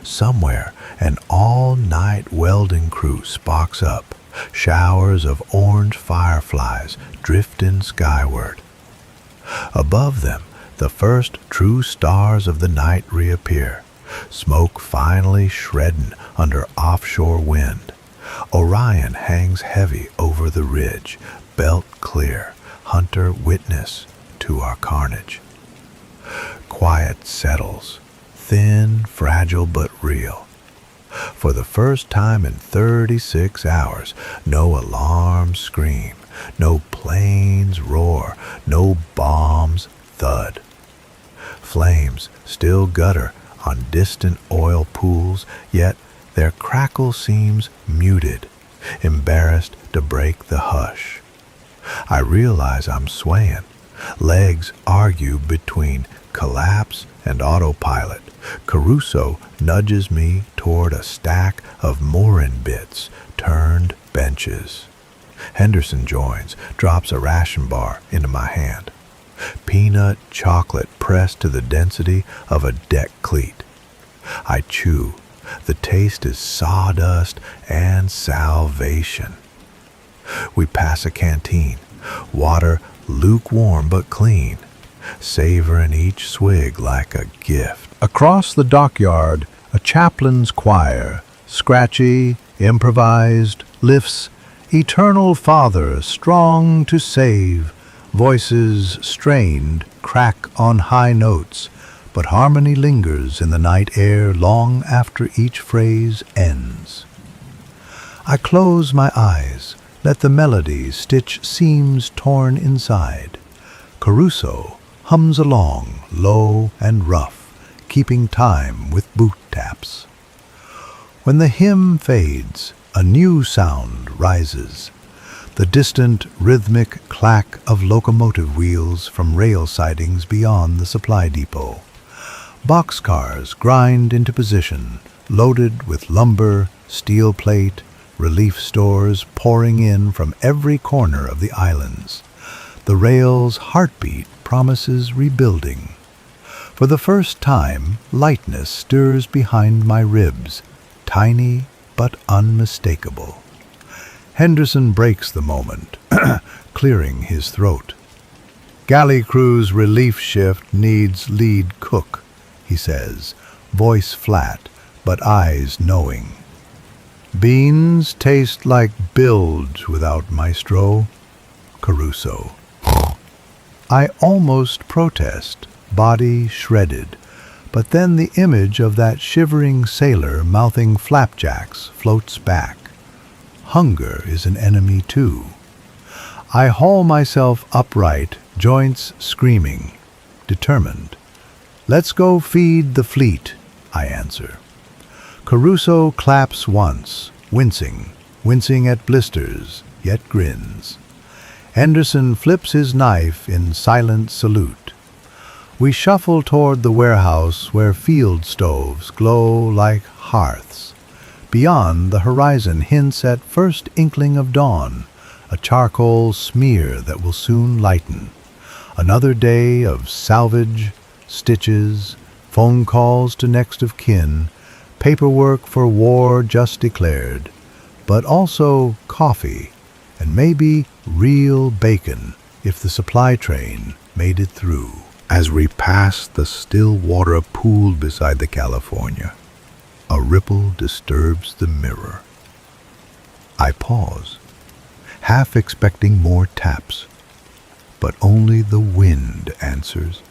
Somewhere, an all-night welding crew sparks up, showers of orange fireflies drifting skyward. Above them, the first true stars of the night reappear, smoke finally shredding under offshore wind. Orion hangs heavy over the ridge, belt clear, hunter witness to our carnage. Quiet settles, thin, fragile but real. For the first time in 36 hours, no alarms scream, no planes roar, no bombs thud. Flames still gutter on distant oil pools, yet Their crackle seems muted, embarrassed to break the hush. I realize I'm swaying. Legs argue between collapse and autopilot. Caruso nudges me toward a stack of mooring bits, turned benches. Henderson joins, drops a ration bar into my hand. Peanut chocolate pressed to the density of a deck cleat. I chew. The taste is sawdust and salvation. We pass a canteen, water lukewarm but clean, savoring each swig like a gift. Across the dockyard, a chaplain's choir, scratchy, improvised, lifts Eternal Father, strong to save. Voices strained crack on high notes, but harmony lingers in the night air long after each phrase ends. I close my eyes, let the melody stitch seams torn inside. Caruso hums along, low and rough, keeping time with boot taps. When the hymn fades, a new sound rises. The distant rhythmic clack of locomotive wheels from rail sidings beyond the supply depot. Boxcars grind into position, loaded with lumber, steel plate, relief stores pouring in from every corner of the islands. The rail's heartbeat promises rebuilding. For the first time, lightness stirs behind my ribs, tiny but unmistakable. Henderson breaks the moment, clearing his throat. Galley crew's relief shift needs lead cook, he says, voice flat, but eyes knowing. Beans taste like bilge without maestro. Caruso. I almost protest, body shredded, but then the image of that shivering sailor mouthing flapjacks floats back. Hunger is an enemy too. I haul myself upright, joints screaming, determined. Let's go feed the fleet, I answer. Caruso claps once, wincing at blisters, yet grins. Henderson flips his knife in silent salute. We shuffle toward the warehouse where field stoves glow like hearths. Beyond, the horizon hints at first inkling of dawn, a charcoal smear that will soon lighten. Another day of salvage, stitches, phone calls to next of kin, paperwork for war just declared, but also coffee and maybe real bacon if the supply train made it through. As we pass the still water pool beside the California, a ripple disturbs the mirror. I pause, half expecting more taps, but only the wind answers,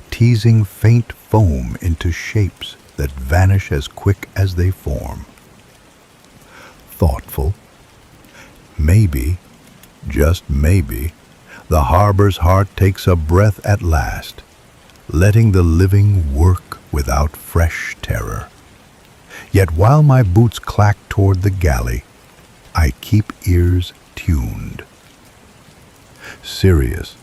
teasing faint foam into shapes that vanish as quick as they form. Thoughtful, maybe, just maybe, the harbor's heart takes a breath at last, letting the living work without fresh terror. Yet while my boots clack toward the galley, I keep ears tuned. Serious,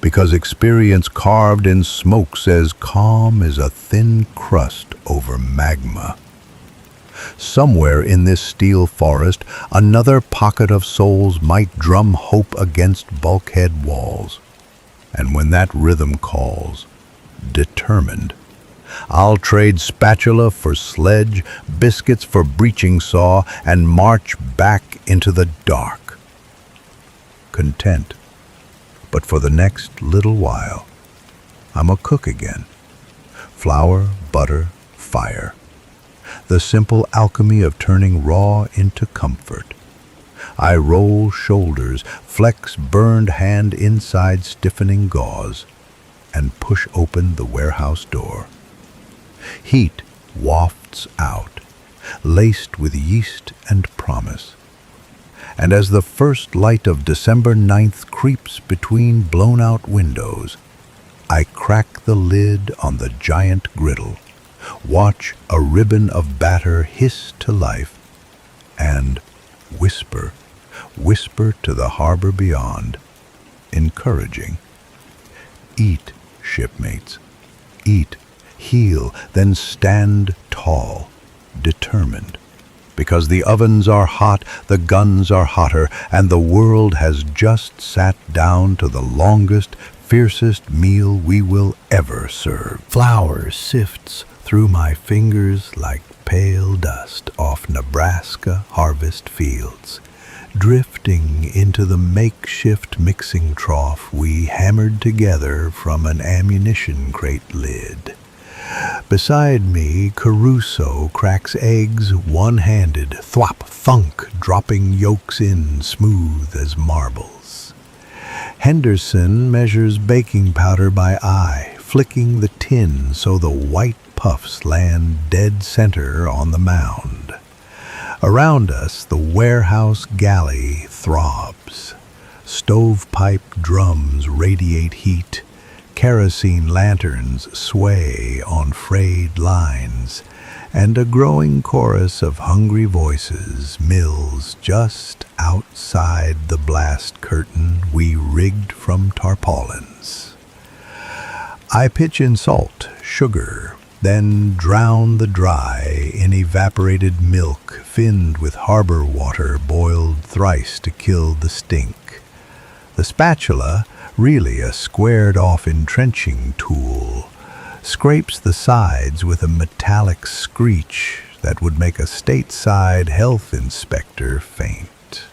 because experience carved in smoke says calm is a thin crust over magma. Somewhere in this steel forest, another pocket of souls might drum hope against bulkhead walls. And when that rhythm calls, determined, I'll trade spatula for sledge, biscuits for breaching saw, and march back into the dark. Content, but for the next little while, I'm a cook again. Flour, butter, fire. The simple alchemy of turning raw into comfort. I roll shoulders, flex burned hand inside stiffening gauze, and push open the warehouse door. Heat wafts out, laced with yeast and promise. And as the first light of December 9th creeps between blown-out windows, I crack the lid on the giant griddle, watch a ribbon of batter hiss to life, and whisper, whisper to the harbor beyond, encouraging. Eat, shipmates, eat, heal, then stand tall, determined. Because the ovens are hot, the guns are hotter, and the world has just sat down to the longest, fiercest meal we will ever serve. Flour sifts through my fingers like pale dust off Nebraska harvest fields, drifting into the makeshift mixing trough we hammered together from an ammunition crate lid. Beside me, Caruso cracks eggs one-handed, thwop, thunk, dropping yolks in smooth as marbles. Henderson measures baking powder by eye, flicking the tin so the white puffs land dead center on the mound. Around us, the warehouse galley throbs. Stovepipe drums radiate heat. Kerosene lanterns sway on frayed lines, and a growing chorus of hungry voices mills just outside the blast curtain we rigged from tarpaulins. I pitch in salt, sugar, then drown the dry in evaporated milk finned with harbor water boiled thrice to kill the stink. The spatula, really a squared-off entrenching tool, scrapes the sides with a metallic screech that would make a stateside health inspector faint.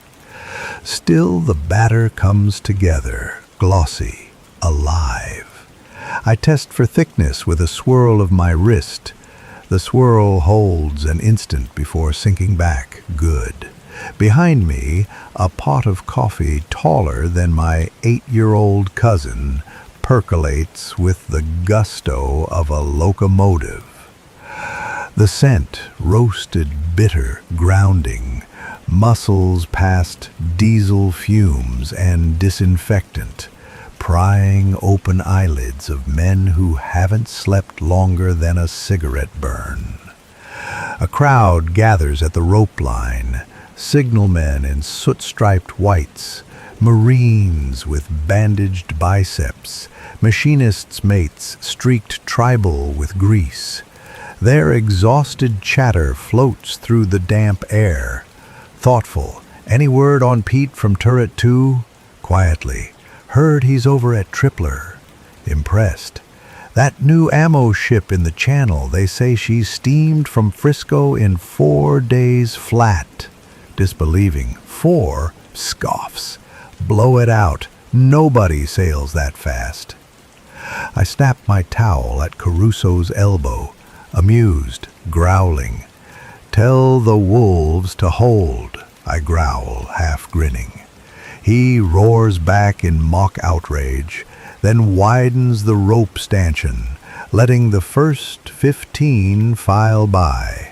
Still the batter comes together, glossy, alive. I test for thickness with a swirl of my wrist. The swirl holds an instant before sinking back. Good. Behind me, a pot of coffee taller than my 8-year-old cousin percolates with the gusto of a locomotive. The scent, roasted, bitter, grounding, muscles past diesel fumes and disinfectant, prying open eyelids of men who haven't slept longer than a cigarette burn. A crowd gathers at the rope line. Signalmen in soot-striped whites, Marines with bandaged biceps, machinists' mates streaked tribal with grease. Their exhausted chatter floats through the damp air. Thoughtful, any word on Pete from Turret 2? Quietly, heard he's over at Tripler. Impressed. That new ammo ship in the channel, they say she's steamed from Frisco in 4 days flat. Disbelieving. 4? Scoffs. Blow it out. Nobody sails that fast. I snap my towel at Caruso's elbow, amused, growling. Tell the wolves to hold, I growl, half grinning. He roars back in mock outrage, then widens the rope stanchion, letting the first 15 file by.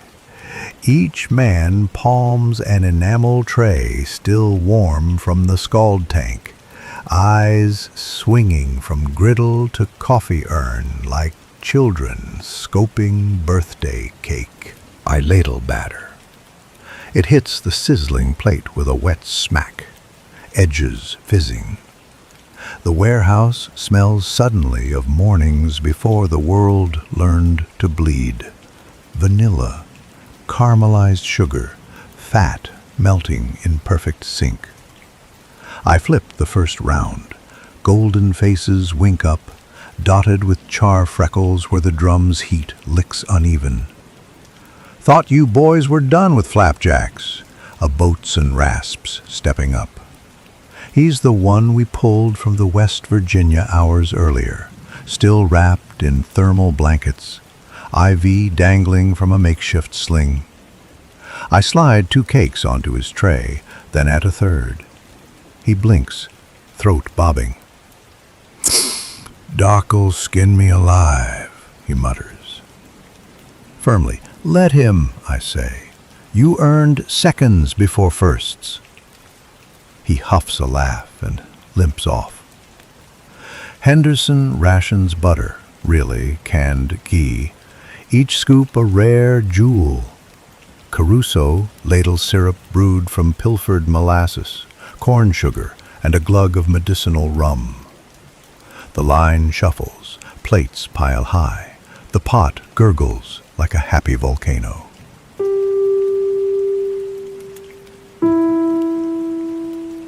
Each man palms an enamel tray still warm from the scald tank, eyes swinging from griddle to coffee urn like children scoping birthday cake. I ladle batter. It hits the sizzling plate with a wet smack, edges fizzing. The warehouse smells suddenly of mornings before the world learned to bleed. Vanilla, caramelized sugar, fat melting in perfect sync. I flip the first round. Golden faces wink up, dotted with char freckles where the drum's heat licks uneven. Thought you boys were done with flapjacks, a boatswain rasps, stepping up. He's the one we pulled from the West Virginia hours earlier, still wrapped in thermal blankets, IV dangling from a makeshift sling. I slide 2 cakes onto his tray, then add a third. He blinks, throat bobbing. "Doc'll skin me alive," he mutters. Firmly, "Let him," I say. "You earned seconds before firsts." He huffs a laugh and limps off. Henderson rations butter, really canned ghee, each scoop a rare jewel. Caruso ladles syrup brewed from pilfered molasses, corn sugar, and a glug of medicinal rum. The line shuffles, plates pile high, the pot gurgles like a happy volcano.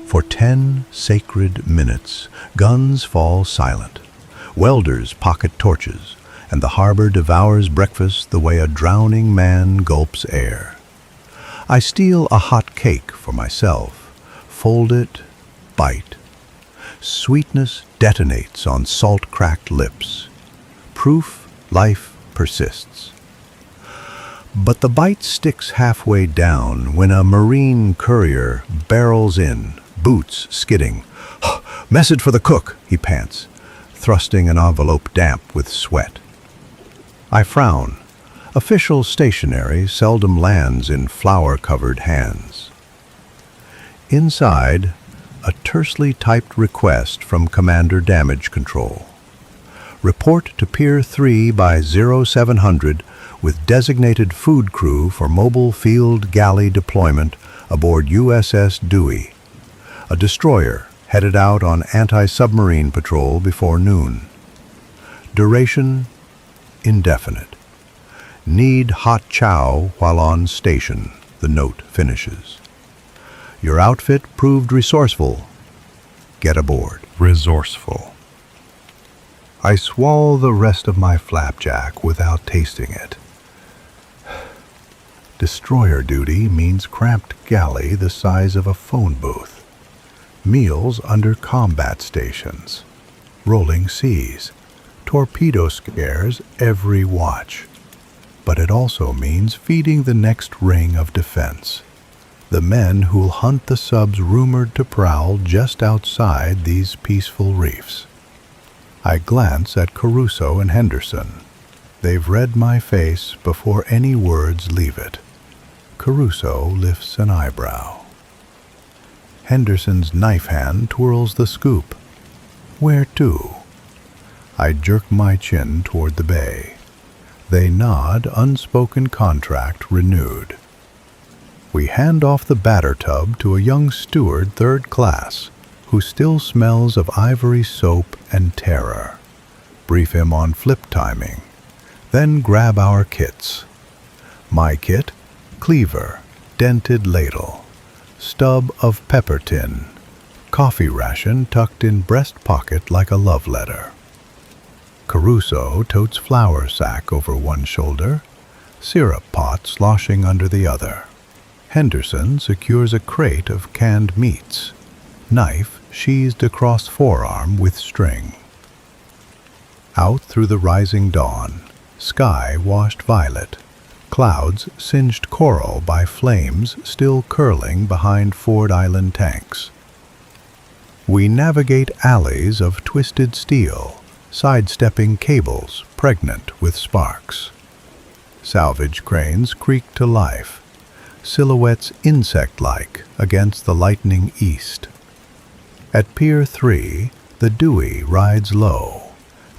For 10 sacred minutes, guns fall silent. Welders pocket torches, and the harbor devours breakfast the way a drowning man gulps air. I steal a hot cake for myself, fold it, bite. Sweetness detonates on salt-cracked lips. Proof life persists. But the bite sticks halfway down when a marine courier barrels in, boots skidding. "Message for the cook," he pants, thrusting an envelope damp with sweat. I frown. Official stationery seldom lands in flour-covered hands. Inside, a tersely typed request from Commander Damage Control. Report to Pier 3 by 0700 with designated food crew for mobile field galley deployment aboard USS Dewey, a destroyer headed out on anti-submarine patrol before noon. Duration indefinite. Need hot chow while on station, the note finishes. Your outfit proved resourceful. Get aboard. Resourceful. I swallow the rest of my flapjack without tasting it. Destroyer duty means cramped galley the size of a phone booth. Meals under combat stations. Rolling seas. Torpedo scares every watch. But it also means feeding the next ring of defense. The men who'll hunt the subs rumored to prowl just outside these peaceful reefs. I glance at Caruso and Henderson. They've read my face before any words leave it. Caruso lifts an eyebrow. Henderson's knife hand twirls the scoop. Where to? I jerk my chin toward the bay. They nod, unspoken contract renewed. We hand off the batter tub to a young steward 3rd class, who still smells of ivory soap and terror. Brief him on flip timing, then grab our kits. My kit, cleaver, dented ladle, stub of pepper tin, coffee ration tucked in breast pocket like a love letter. Caruso totes flour sack over one shoulder, syrup pot sloshing under the other. Henderson secures a crate of canned meats, knife sheathed across forearm with string. Out through the rising dawn, sky washed violet, clouds singed coral by flames still curling behind Ford Island tanks. We navigate alleys of twisted steel, sidestepping cables pregnant with sparks. Salvage cranes creak to life, silhouettes insect-like against the lightening east. At Pier 3, the Dewey rides low,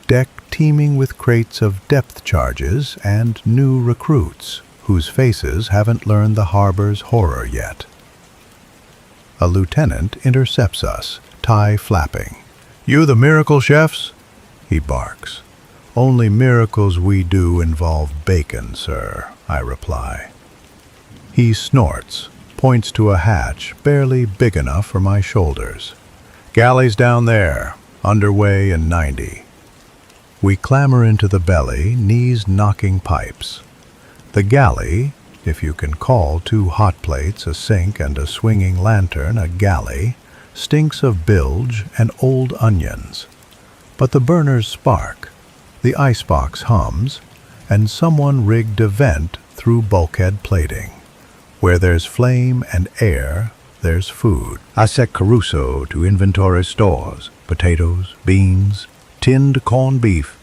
deck teeming with crates of depth charges and new recruits whose faces haven't learned the harbor's horror yet. A lieutenant intercepts us, tie flapping. "You the miracle chefs?" he barks. "Only miracles we do involve bacon, sir," I reply. He snorts, points to a hatch barely big enough for my shoulders. "Galley's down there, underway in 90. We clamber into the belly, knees knocking pipes. The galley, if you can call 2 hot plates, a sink, and a swinging lantern a galley, stinks of bilge and old onions. But the burners spark, the icebox hums, and someone rigged a vent through bulkhead plating. Where there's flame and air, there's food. I set Caruso to inventory stores, potatoes, beans, tinned corned beef,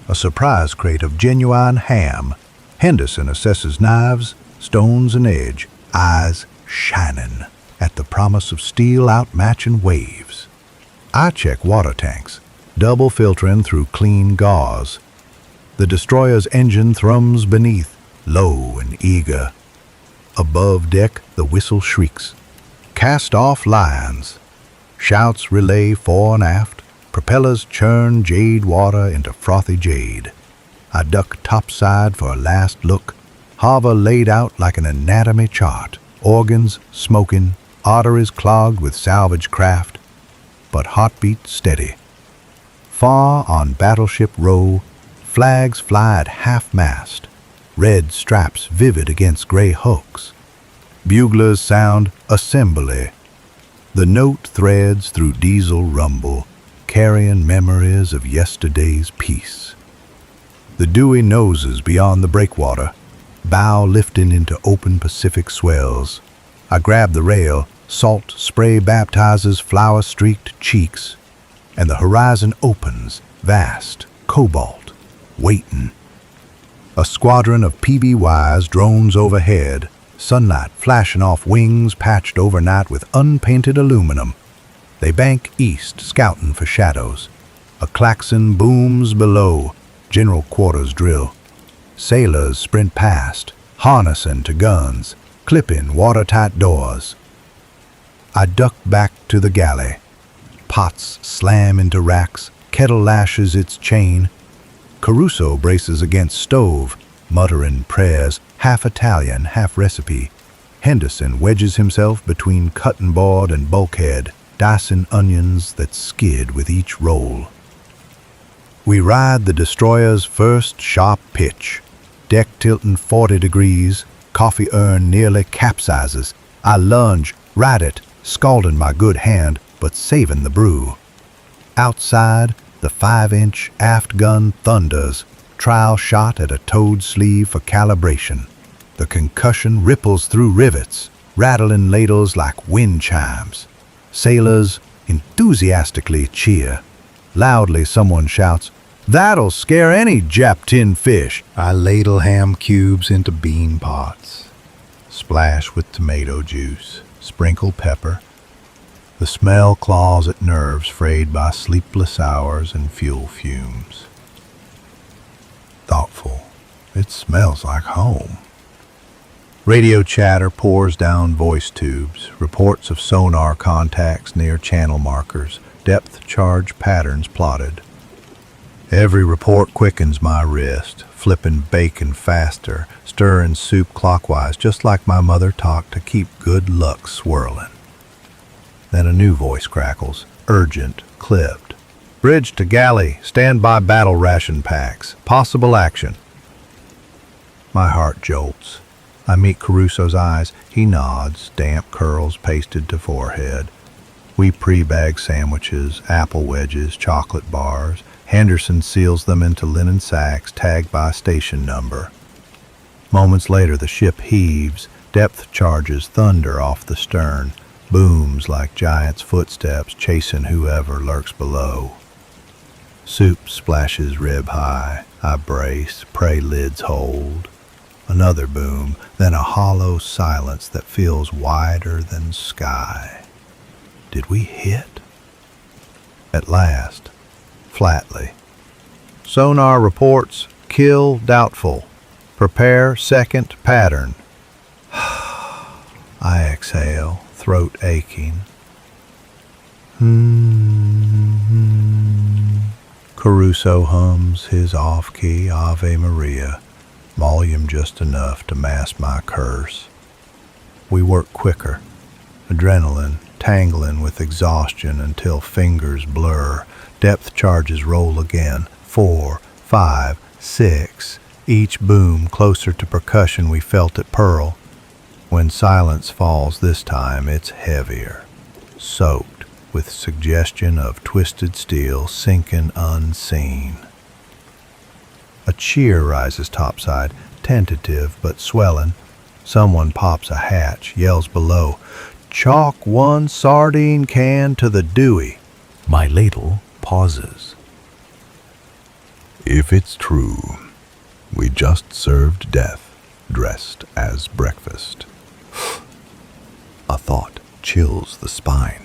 a surprise crate of genuine ham. Henderson assesses knives, stones, and edge, eyes shining at the promise of steel outmatching waves. I check water tanks, double filtering through clean gauze. The destroyer's engine thrums beneath, low and eager. Above deck, the whistle shrieks. Cast off lines. Shouts relay fore and aft. Propellers churn jade water into frothy jade. I duck topside for a last look. Harbor laid out like an anatomy chart. Organs smoking, arteries clogged with salvage craft, but heartbeat steady. Far on Battleship Row, flags fly at half-mast, red straps vivid against gray hulks. Buglers sound assembly. The note threads through diesel rumble, carrying memories of yesterday's peace. The dewy noses beyond the breakwater, bow lifting into open Pacific swells. I grab the rail, salt spray baptizes flower-streaked cheeks, and the horizon opens, vast, cobalt, waiting. A squadron of PBYs drones overhead, sunlight flashing off wings patched overnight with unpainted aluminum. They bank east, scouting for shadows. A klaxon booms below, general quarters drill. Sailors sprint past, harnessing to guns, clipping watertight doors. I duck back to the galley. Pots slam into racks, kettle lashes its chain. Caruso braces against stove, muttering prayers, half Italian, half recipe. Henderson wedges himself between cutting board and bulkhead, dicing onions that skid with each roll. We ride the destroyer's first sharp pitch. Deck tilting 40 degrees, coffee urn nearly capsizes. I lunge, ride it, scalding my good hand, but saving the brew. Outside, the 5-inch aft gun thunders, trial shot at a towed sleeve for calibration. The concussion ripples through rivets, rattling ladles like wind chimes. Sailors enthusiastically cheer. Loudly someone shouts, "That'll scare any Jap tin fish." I ladle ham cubes into bean pots. Splash with tomato juice, sprinkle pepper. The smell claws at nerves frayed by sleepless hours and fuel fumes. Thoughtful, it smells like home. Radio chatter pours down voice tubes, reports of sonar contacts near channel markers, depth charge patterns plotted. Every report quickens my wrist, flipping bacon faster, stirring soup clockwise, just like my mother talked to keep good luck swirling. Then a new voice crackles, urgent, clipped. "Bridge to Galley, stand by battle ration packs, possible action." My heart jolts. I meet Caruso's eyes. He nods, damp curls pasted to forehead. We pre-bag sandwiches, apple wedges, chocolate bars. Henderson seals them into linen sacks tagged by station number. Moments later, the ship heaves, depth charges thunder off the stern, booms like giants' footsteps chasing whoever lurks below. Soup splashes rib high. I brace, pray lids hold. Another boom, then a hollow silence that feels wider than sky. Did we hit? At last, flatly. Sonar reports, kill doubtful. Prepare second pattern. I exhale, throat aching. Caruso hums his off-key Ave Maria, volume just enough to mask my curse. We work quicker, adrenaline tangling with exhaustion until fingers blur. Depth charges roll again, 4, 5, 6, each boom closer to percussion we felt at Pearl. When silence falls this time, it's heavier, soaked with suggestion of twisted steel sinking unseen. A cheer rises topside, tentative but swelling. Someone pops a hatch, yells below, "Chalk 1 sardine can to the Dewey." My ladle pauses. If it's true, we just served death, dressed as breakfast. A thought chills the spine,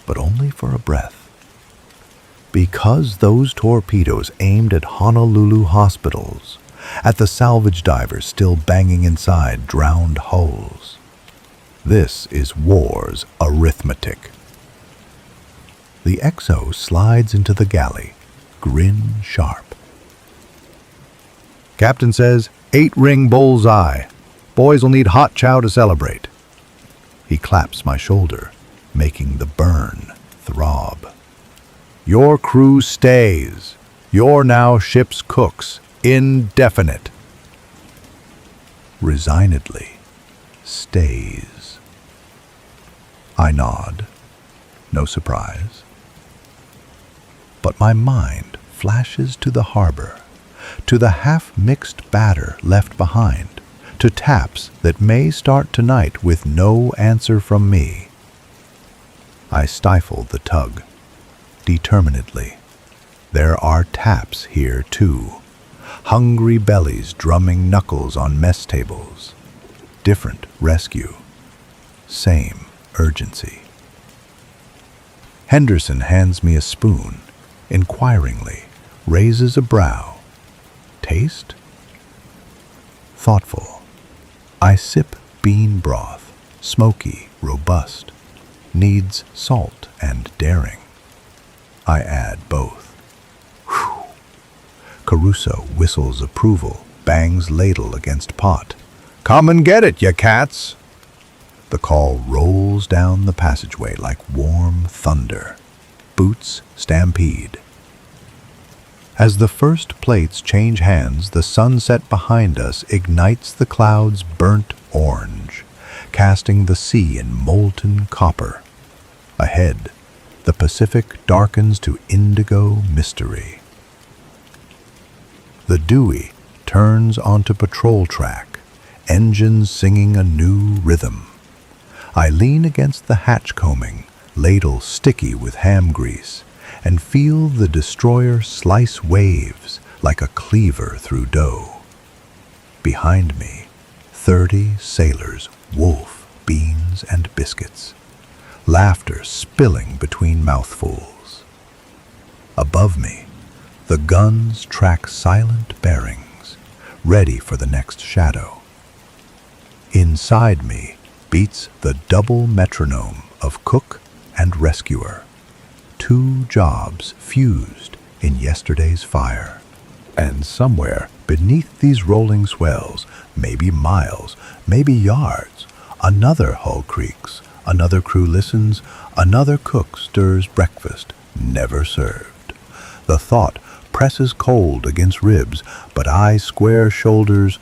but only for a breath. Because those torpedoes aimed at Honolulu hospitals, at the salvage divers still banging inside drowned hulls. This is war's arithmetic. The XO slides into the galley, grin sharp. Captain says, 8-ring bullseye. Boys will need hot chow to celebrate. He claps my shoulder, making the burn throb. Your crew stays. You're now ship's cooks. Indefinite. Resignedly, stays. I nod. No surprise. But my mind flashes to the harbor, to the half-mixed batter left behind, to taps that may start tonight with no answer from me. I stifle the tug, determinedly. There are taps here, too. Hungry bellies drumming knuckles on mess tables. Different rescue. Same urgency. Henderson hands me a spoon, inquiringly, raises a brow. Taste? Thoughtful. I sip bean broth, smoky, robust. Needs salt and daring. I add both. Whew. Caruso whistles approval, bangs ladle against pot. Come and get it, ya cats! The call rolls down the passageway like warm thunder. Boots stampede. As the first plates change hands, the sunset behind us ignites the clouds burnt orange, casting the sea in molten copper. Ahead, the Pacific darkens to indigo mystery. The Dewey turns onto patrol track, engines singing a new rhythm. I lean against the hatch combing, ladle sticky with ham grease, and feel the destroyer slice waves like a cleaver through dough. Behind me, 30 sailors wolf beans and biscuits, laughter spilling between mouthfuls. Above me, the guns track silent bearings, ready for the next shadow. Inside me beats the double metronome of cook and rescuer, 2 jobs fused in yesterday's fire. And somewhere beneath these rolling swells, maybe miles, maybe yards, another hull creaks, another crew listens, another cook stirs breakfast never served. The thought presses cold against ribs, but I square shoulders,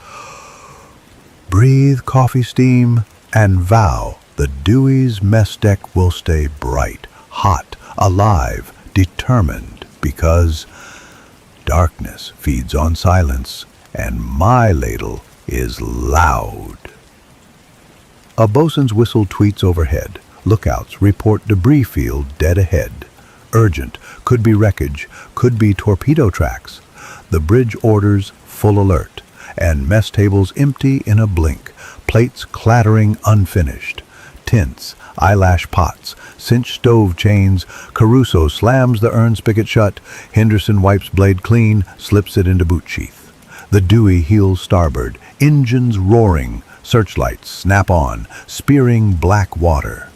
breathe coffee steam, and vow the Dewey's mess deck will stay bright, hot, alive, determined, because darkness feeds on silence, and my ladle is loud. A bosun's whistle tweets overhead. Lookouts report debris field dead ahead. Urgent, could be wreckage, could be torpedo tracks. The bridge orders full alert, and mess tables empty in a blink, plates clattering unfinished. Tints, eyelash pots, cinched stove chains. Caruso slams the urn spigot shut. Henderson wipes blade clean, slips it into boot sheath. The Dewey heels starboard, engines roaring, searchlights snap on, spearing black water.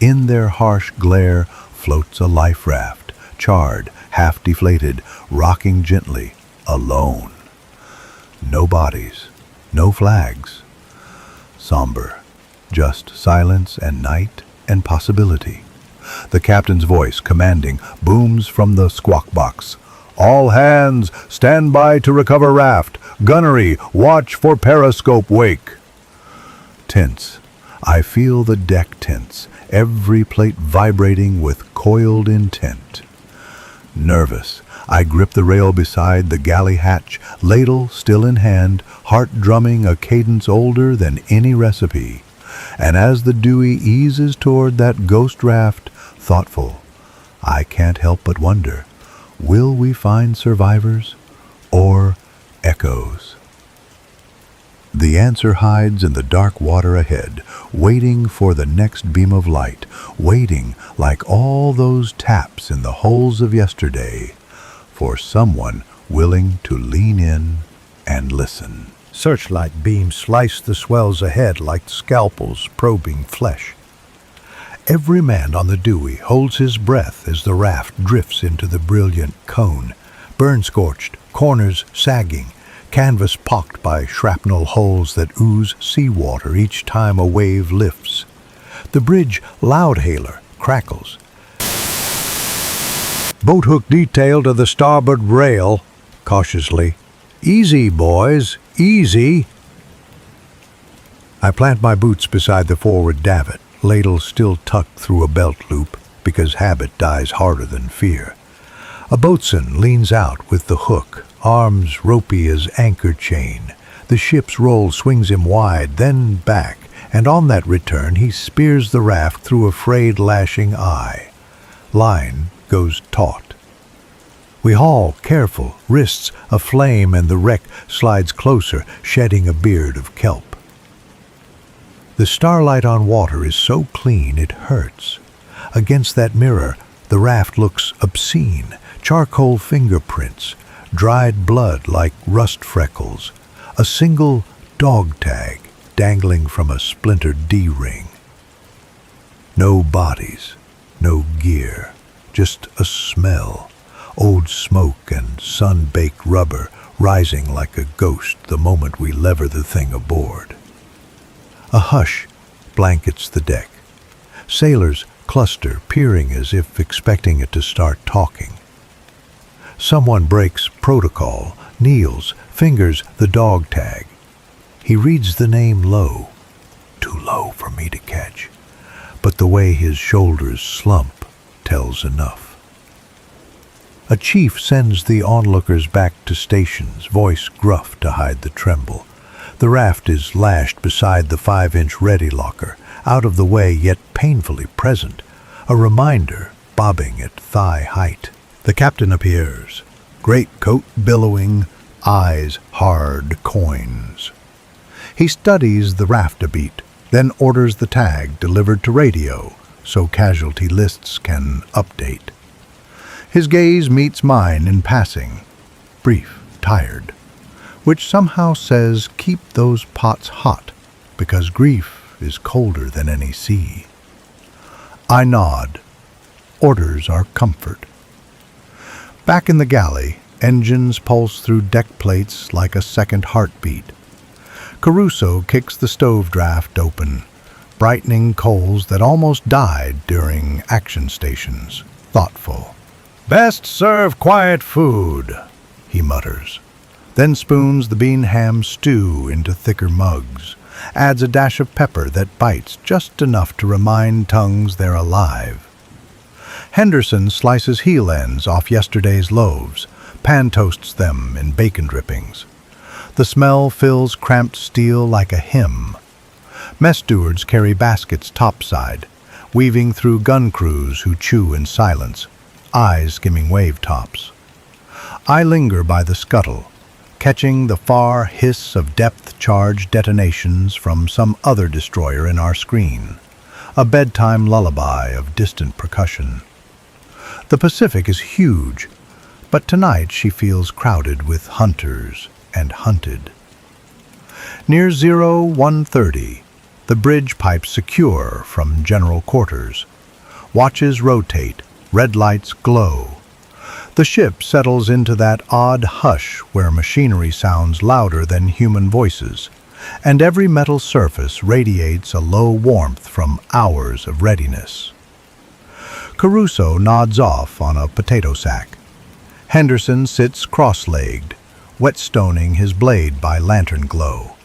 In their harsh glare floats a life raft, charred, half deflated, rocking gently, alone. No bodies, no flags. Somber, just silence and night and possibility. The captain's voice, commanding, booms from the squawk box. All hands, stand by to recover raft. Gunnery, watch for periscope wake. Tense. I feel the deck tense, every plate vibrating with coiled intent. Nervous, I grip the rail beside the galley hatch, ladle still in hand, heart drumming a cadence older than any recipe. And as the Dewey eases toward that ghost raft, thoughtful, I can't help but wonder, will we find survivors or echoes? The answer hides in the dark water ahead, waiting for the next beam of light, waiting like all those taps in the holes of yesterday, for someone willing to lean in and listen. Searchlight beams slice the swells ahead like scalpels probing flesh. Every man on the Dewey holds his breath as the raft drifts into the brilliant cone, burn-scorched, corners sagging, canvas pocked by shrapnel holes that ooze seawater each time a wave lifts. The bridge loudhailer crackles. Boat hook detail to the starboard rail, cautiously. Easy, boys, easy. I plant my boots beside the forward davit, ladle still tucked through a belt loop because habit dies harder than fear. A boatswain leans out with the hook, arms ropey as anchor chain. The ship's roll swings him wide, then back, and on that return he spears the raft through a frayed lashing eye. Line goes taut. We haul, careful, wrists aflame, and the wreck slides closer, shedding a beard of kelp. The starlight on water is so clean it hurts. Against that mirror, the raft looks obscene, charcoal fingerprints, dried blood like rust freckles, a single dog tag dangling from a splintered D-ring. No bodies, no gear, just a smell, old smoke and sun-baked rubber rising like a ghost the moment we lever the thing aboard. A hush blankets the deck. Sailors cluster, peering as if expecting it to start talking. Someone breaks protocol, kneels, fingers the dog tag. He reads the name low, too low for me to catch, but the way his shoulders slump tells enough. A chief sends the onlookers back to stations, voice gruff to hide the tremble. The raft is lashed beside the 5-inch ready locker, out of the way yet painfully present, a reminder bobbing at thigh height. The captain appears, greatcoat billowing, eyes hard coins. He studies the raft a beat, then orders the tag delivered to radio so casualty lists can update. His gaze meets mine in passing, brief, tired, which somehow says keep those pots hot, because grief is colder than any sea. I nod. Orders are comfort. Back in the galley, engines pulse through deck plates like a second heartbeat. Caruso kicks the stove draft open, brightening coals that almost died during action stations, thoughtful. "Best serve quiet food," he mutters, then spoons the bean ham stew into thicker mugs, adds a dash of pepper that bites just enough to remind tongues they're alive. Henderson slices heel ends off yesterday's loaves, pan-toasts them in bacon drippings. The smell fills cramped steel like a hymn. Mess stewards carry baskets topside, weaving through gun crews who chew in silence, eyes skimming wave tops. I linger by the scuttle, catching the far hiss of depth-charge detonations from some other destroyer in our screen, a bedtime lullaby of distant percussion. The Pacific is huge, but tonight she feels crowded with hunters and hunted. Near 0130, the bridge pipes secure from general quarters. Watches rotate, red lights glow. The ship settles into that odd hush where machinery sounds louder than human voices, and every metal surface radiates a low warmth from hours of readiness. Caruso nods off on a potato sack. Henderson sits cross-legged, whetstoning his blade by lantern glow.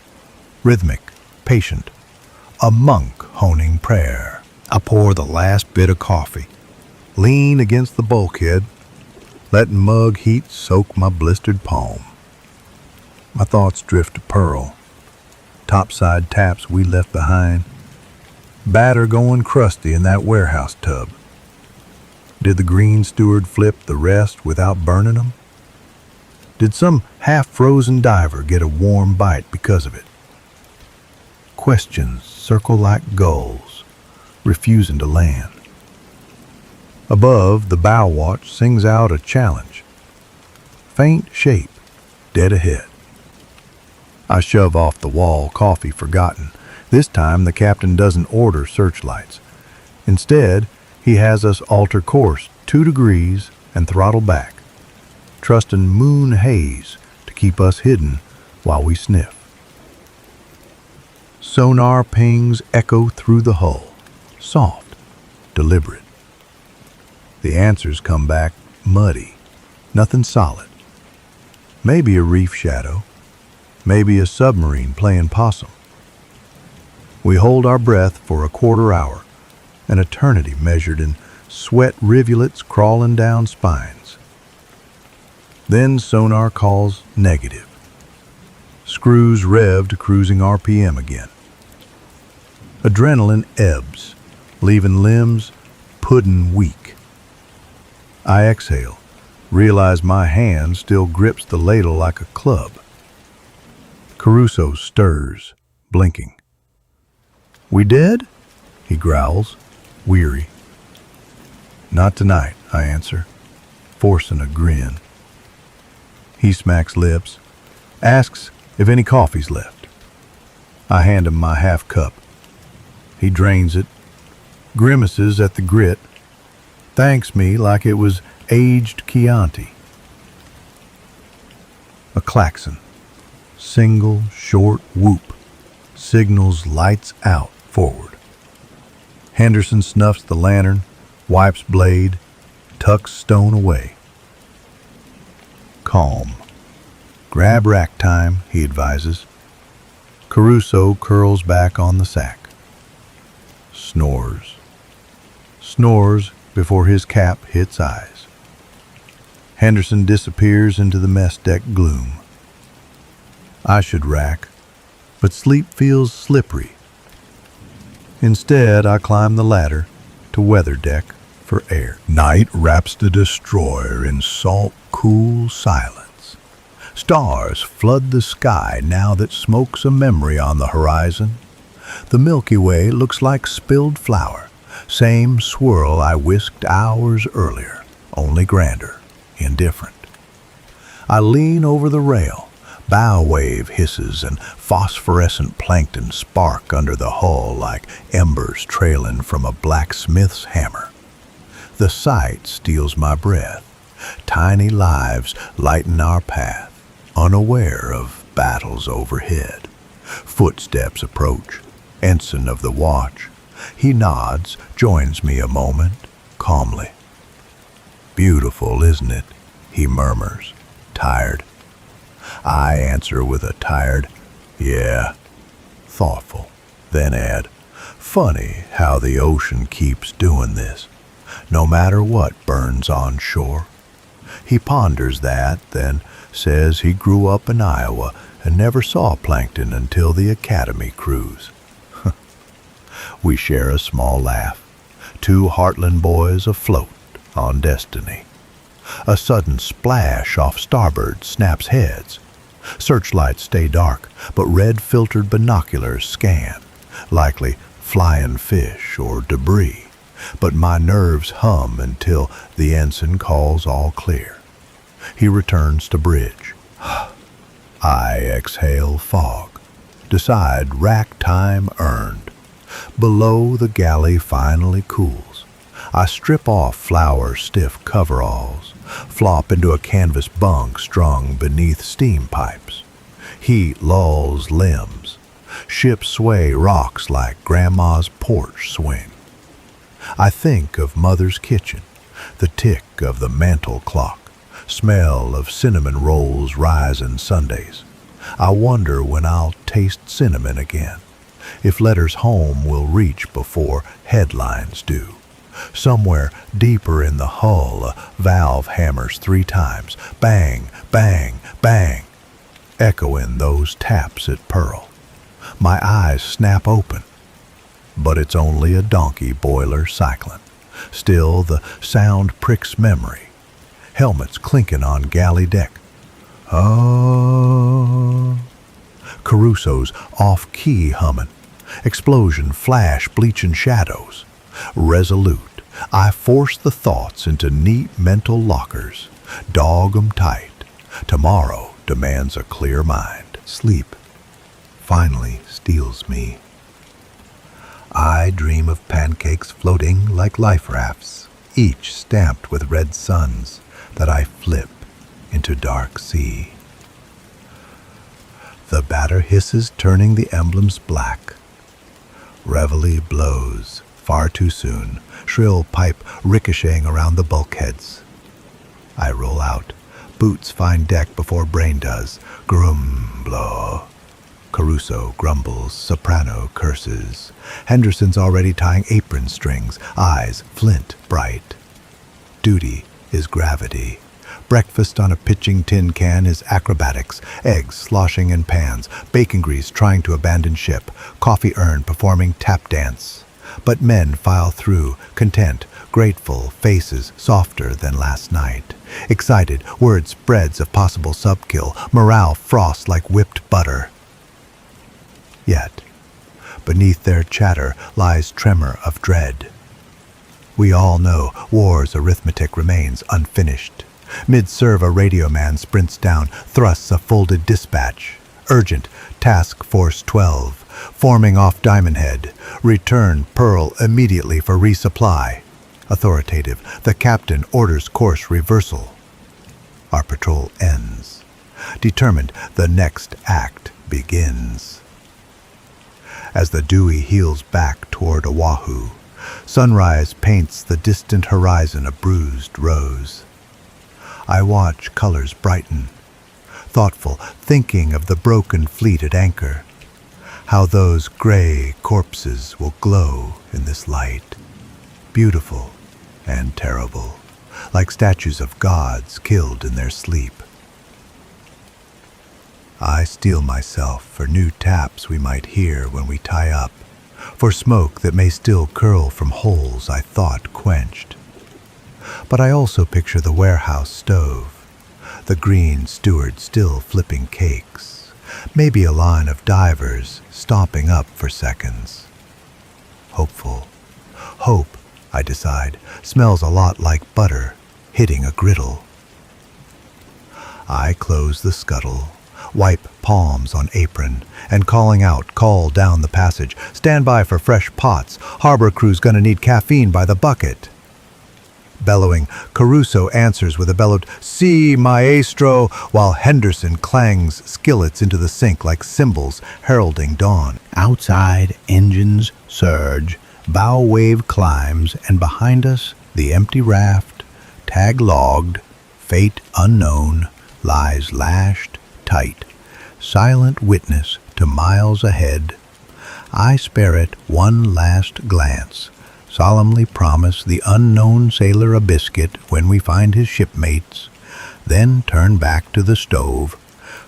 Rhythmic, patient, a monk honing prayer. I pour the last bit of coffee, lean against the bulkhead, letting mug heat soak my blistered palm. My thoughts drift to Pearl, topside taps we left behind, batter going crusty in that warehouse tub. Did the green steward flip the rest without burning them? Did some half-frozen diver get a warm bite because of it? Questions circle like gulls, refusing to land. Above, the bow watch sings out a challenge. Faint shape, dead ahead. I shove off the wall, coffee forgotten. This time the captain doesn't order searchlights. Instead, he has us alter course 2 degrees and throttle back, trusting moon haze to keep us hidden while we sniff. Sonar pings echo through the hull, soft, deliberate. The answers come back muddy, nothing solid. Maybe a reef shadow, maybe a submarine playing possum. We hold our breath for a quarter hour, an eternity measured in sweat rivulets crawling down spines. Then sonar calls negative. Screws revved, cruising RPM again. Adrenaline ebbs, leaving limbs pudding weak. I exhale, realize my hand still grips the ladle like a club. Caruso stirs, blinking. "We dead?" he growls, weary. "Not tonight," I answer, forcing a grin. He smacks lips, asks if any coffee's left. I hand him my half cup. He drains it, grimaces at the grit, thanks me like it was aged Chianti. A klaxon, single short whoop, signals lights out forward. Henderson snuffs the lantern, wipes blade, tucks stone away. Calm. "Grab rack time," he advises. Caruso curls back on the sack. Snores. Snores before his cap hits eyes. Henderson disappears into the mess deck gloom. I should rack, but sleep feels slippery. Instead, I climb the ladder to weather deck for air. Night wraps the destroyer in salt, cool silence. Stars flood the sky now that smoke's a memory on the horizon. The Milky Way looks like spilled flour, same swirl I whisked hours earlier, only grander, indifferent. I lean over the rail. Bow wave hisses and phosphorescent plankton spark under the hull like embers trailing from a blacksmith's hammer. The sight steals my breath. Tiny lives lighten our path, unaware of battles overhead. Footsteps approach. Ensign of the watch. He nods, joins me a moment, calmly. "Beautiful, isn't it?" he murmurs, tired. I answer with a tired, "Yeah." Thoughtful, then add, "Funny how the ocean keeps doing this, no matter what burns on shore." He ponders that, then says he grew up in Iowa and never saw plankton until the Academy cruise. We share a small laugh, 2 Heartland boys afloat on destiny. A sudden splash off starboard snaps heads. Searchlights stay dark, but red-filtered binoculars scan, likely flying fish or debris. But my nerves hum until the ensign calls all clear. He returns to bridge. I exhale fog, decide rack time earned. Below, the galley finally cools. I strip off flour-stiff coveralls, flop into a canvas bunk strung beneath steam pipes. Heat lulls limbs. Ship sway rocks like Grandma's porch swing. I think of Mother's kitchen, the tick of the mantel clock, smell of cinnamon rolls rising Sundays. I wonder when I'll taste cinnamon again, if letters home will reach before headlines do. Somewhere deeper in the hull, a valve hammers 3 times, bang, bang, bang, echoing those taps at Pearl. My eyes snap open, but it's only a donkey boiler cycling. Still, the sound pricks memory. Helmets clinking on galley deck. Oh, Caruso's off-key humming. Explosion, flash, bleaching shadows. Resolute, I force the thoughts into neat mental lockers. Dog 'em tight. Tomorrow demands a clear mind. Sleep finally steals me. I dream of pancakes floating like life rafts, each stamped with red suns that I flip into dark sea. The batter hisses, turning the emblems black. Reveille blows far too soon, shrill pipe ricocheting around the bulkheads. I roll out, boots find deck before brain does. Grumblo. Caruso grumbles, soprano curses. Henderson's already tying apron strings, eyes flint bright. Duty is gravity. Breakfast on a pitching tin can is acrobatics, eggs sloshing in pans, bacon grease trying to abandon ship, coffee urn performing tap dance. But men file through, content, grateful, faces softer than last night. Excited, word spreads of possible subkill, morale frosts like whipped butter. Yet, beneath their chatter lies tremor of dread. We all know war's arithmetic remains unfinished. Mid-serve, a radio man sprints down, thrusts a folded dispatch. Urgent, Task Force 12, forming off Diamond Head. Return Pearl immediately for resupply. Authoritative, the captain orders course reversal. Our patrol ends. Determined, the next act begins. As the Dewey heels back toward Oahu, sunrise paints the distant horizon a bruised rose. I watch colors brighten, thoughtful, thinking of the broken fleet at anchor, how those gray corpses will glow in this light, beautiful and terrible, like statues of gods killed in their sleep. I steel myself for new taps we might hear when we tie up, for smoke that may still curl from holes I thought quenched. But I also picture the warehouse stove, the green steward still flipping cakes, maybe a line of divers stomping up for seconds. Hopeful. Hope, I decide, smells a lot like butter hitting a griddle. I close the scuttle, wipe palms on apron, and calling out, call down the passage, stand by for fresh pots, harbor crew's gonna need caffeine by the bucket. Bellowing, Caruso answers with a bellowed, "Si, maestro," while Henderson clangs skillets into the sink like cymbals heralding dawn. Outside, engines surge, bow wave climbs, and behind us, the empty raft, tag logged, fate unknown, lies lashed tight, silent witness to miles ahead. I spare it one last glance, solemnly promise the unknown sailor a biscuit when we find his shipmates, then turn back to the stove.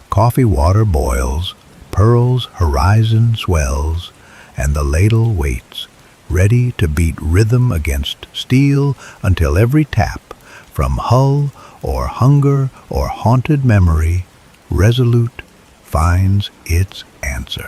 Coffee water boils, Pearl's horizon swells, and the ladle waits, ready to beat rhythm against steel until every tap, from hull or hunger or haunted memory, resolute, finds its answer.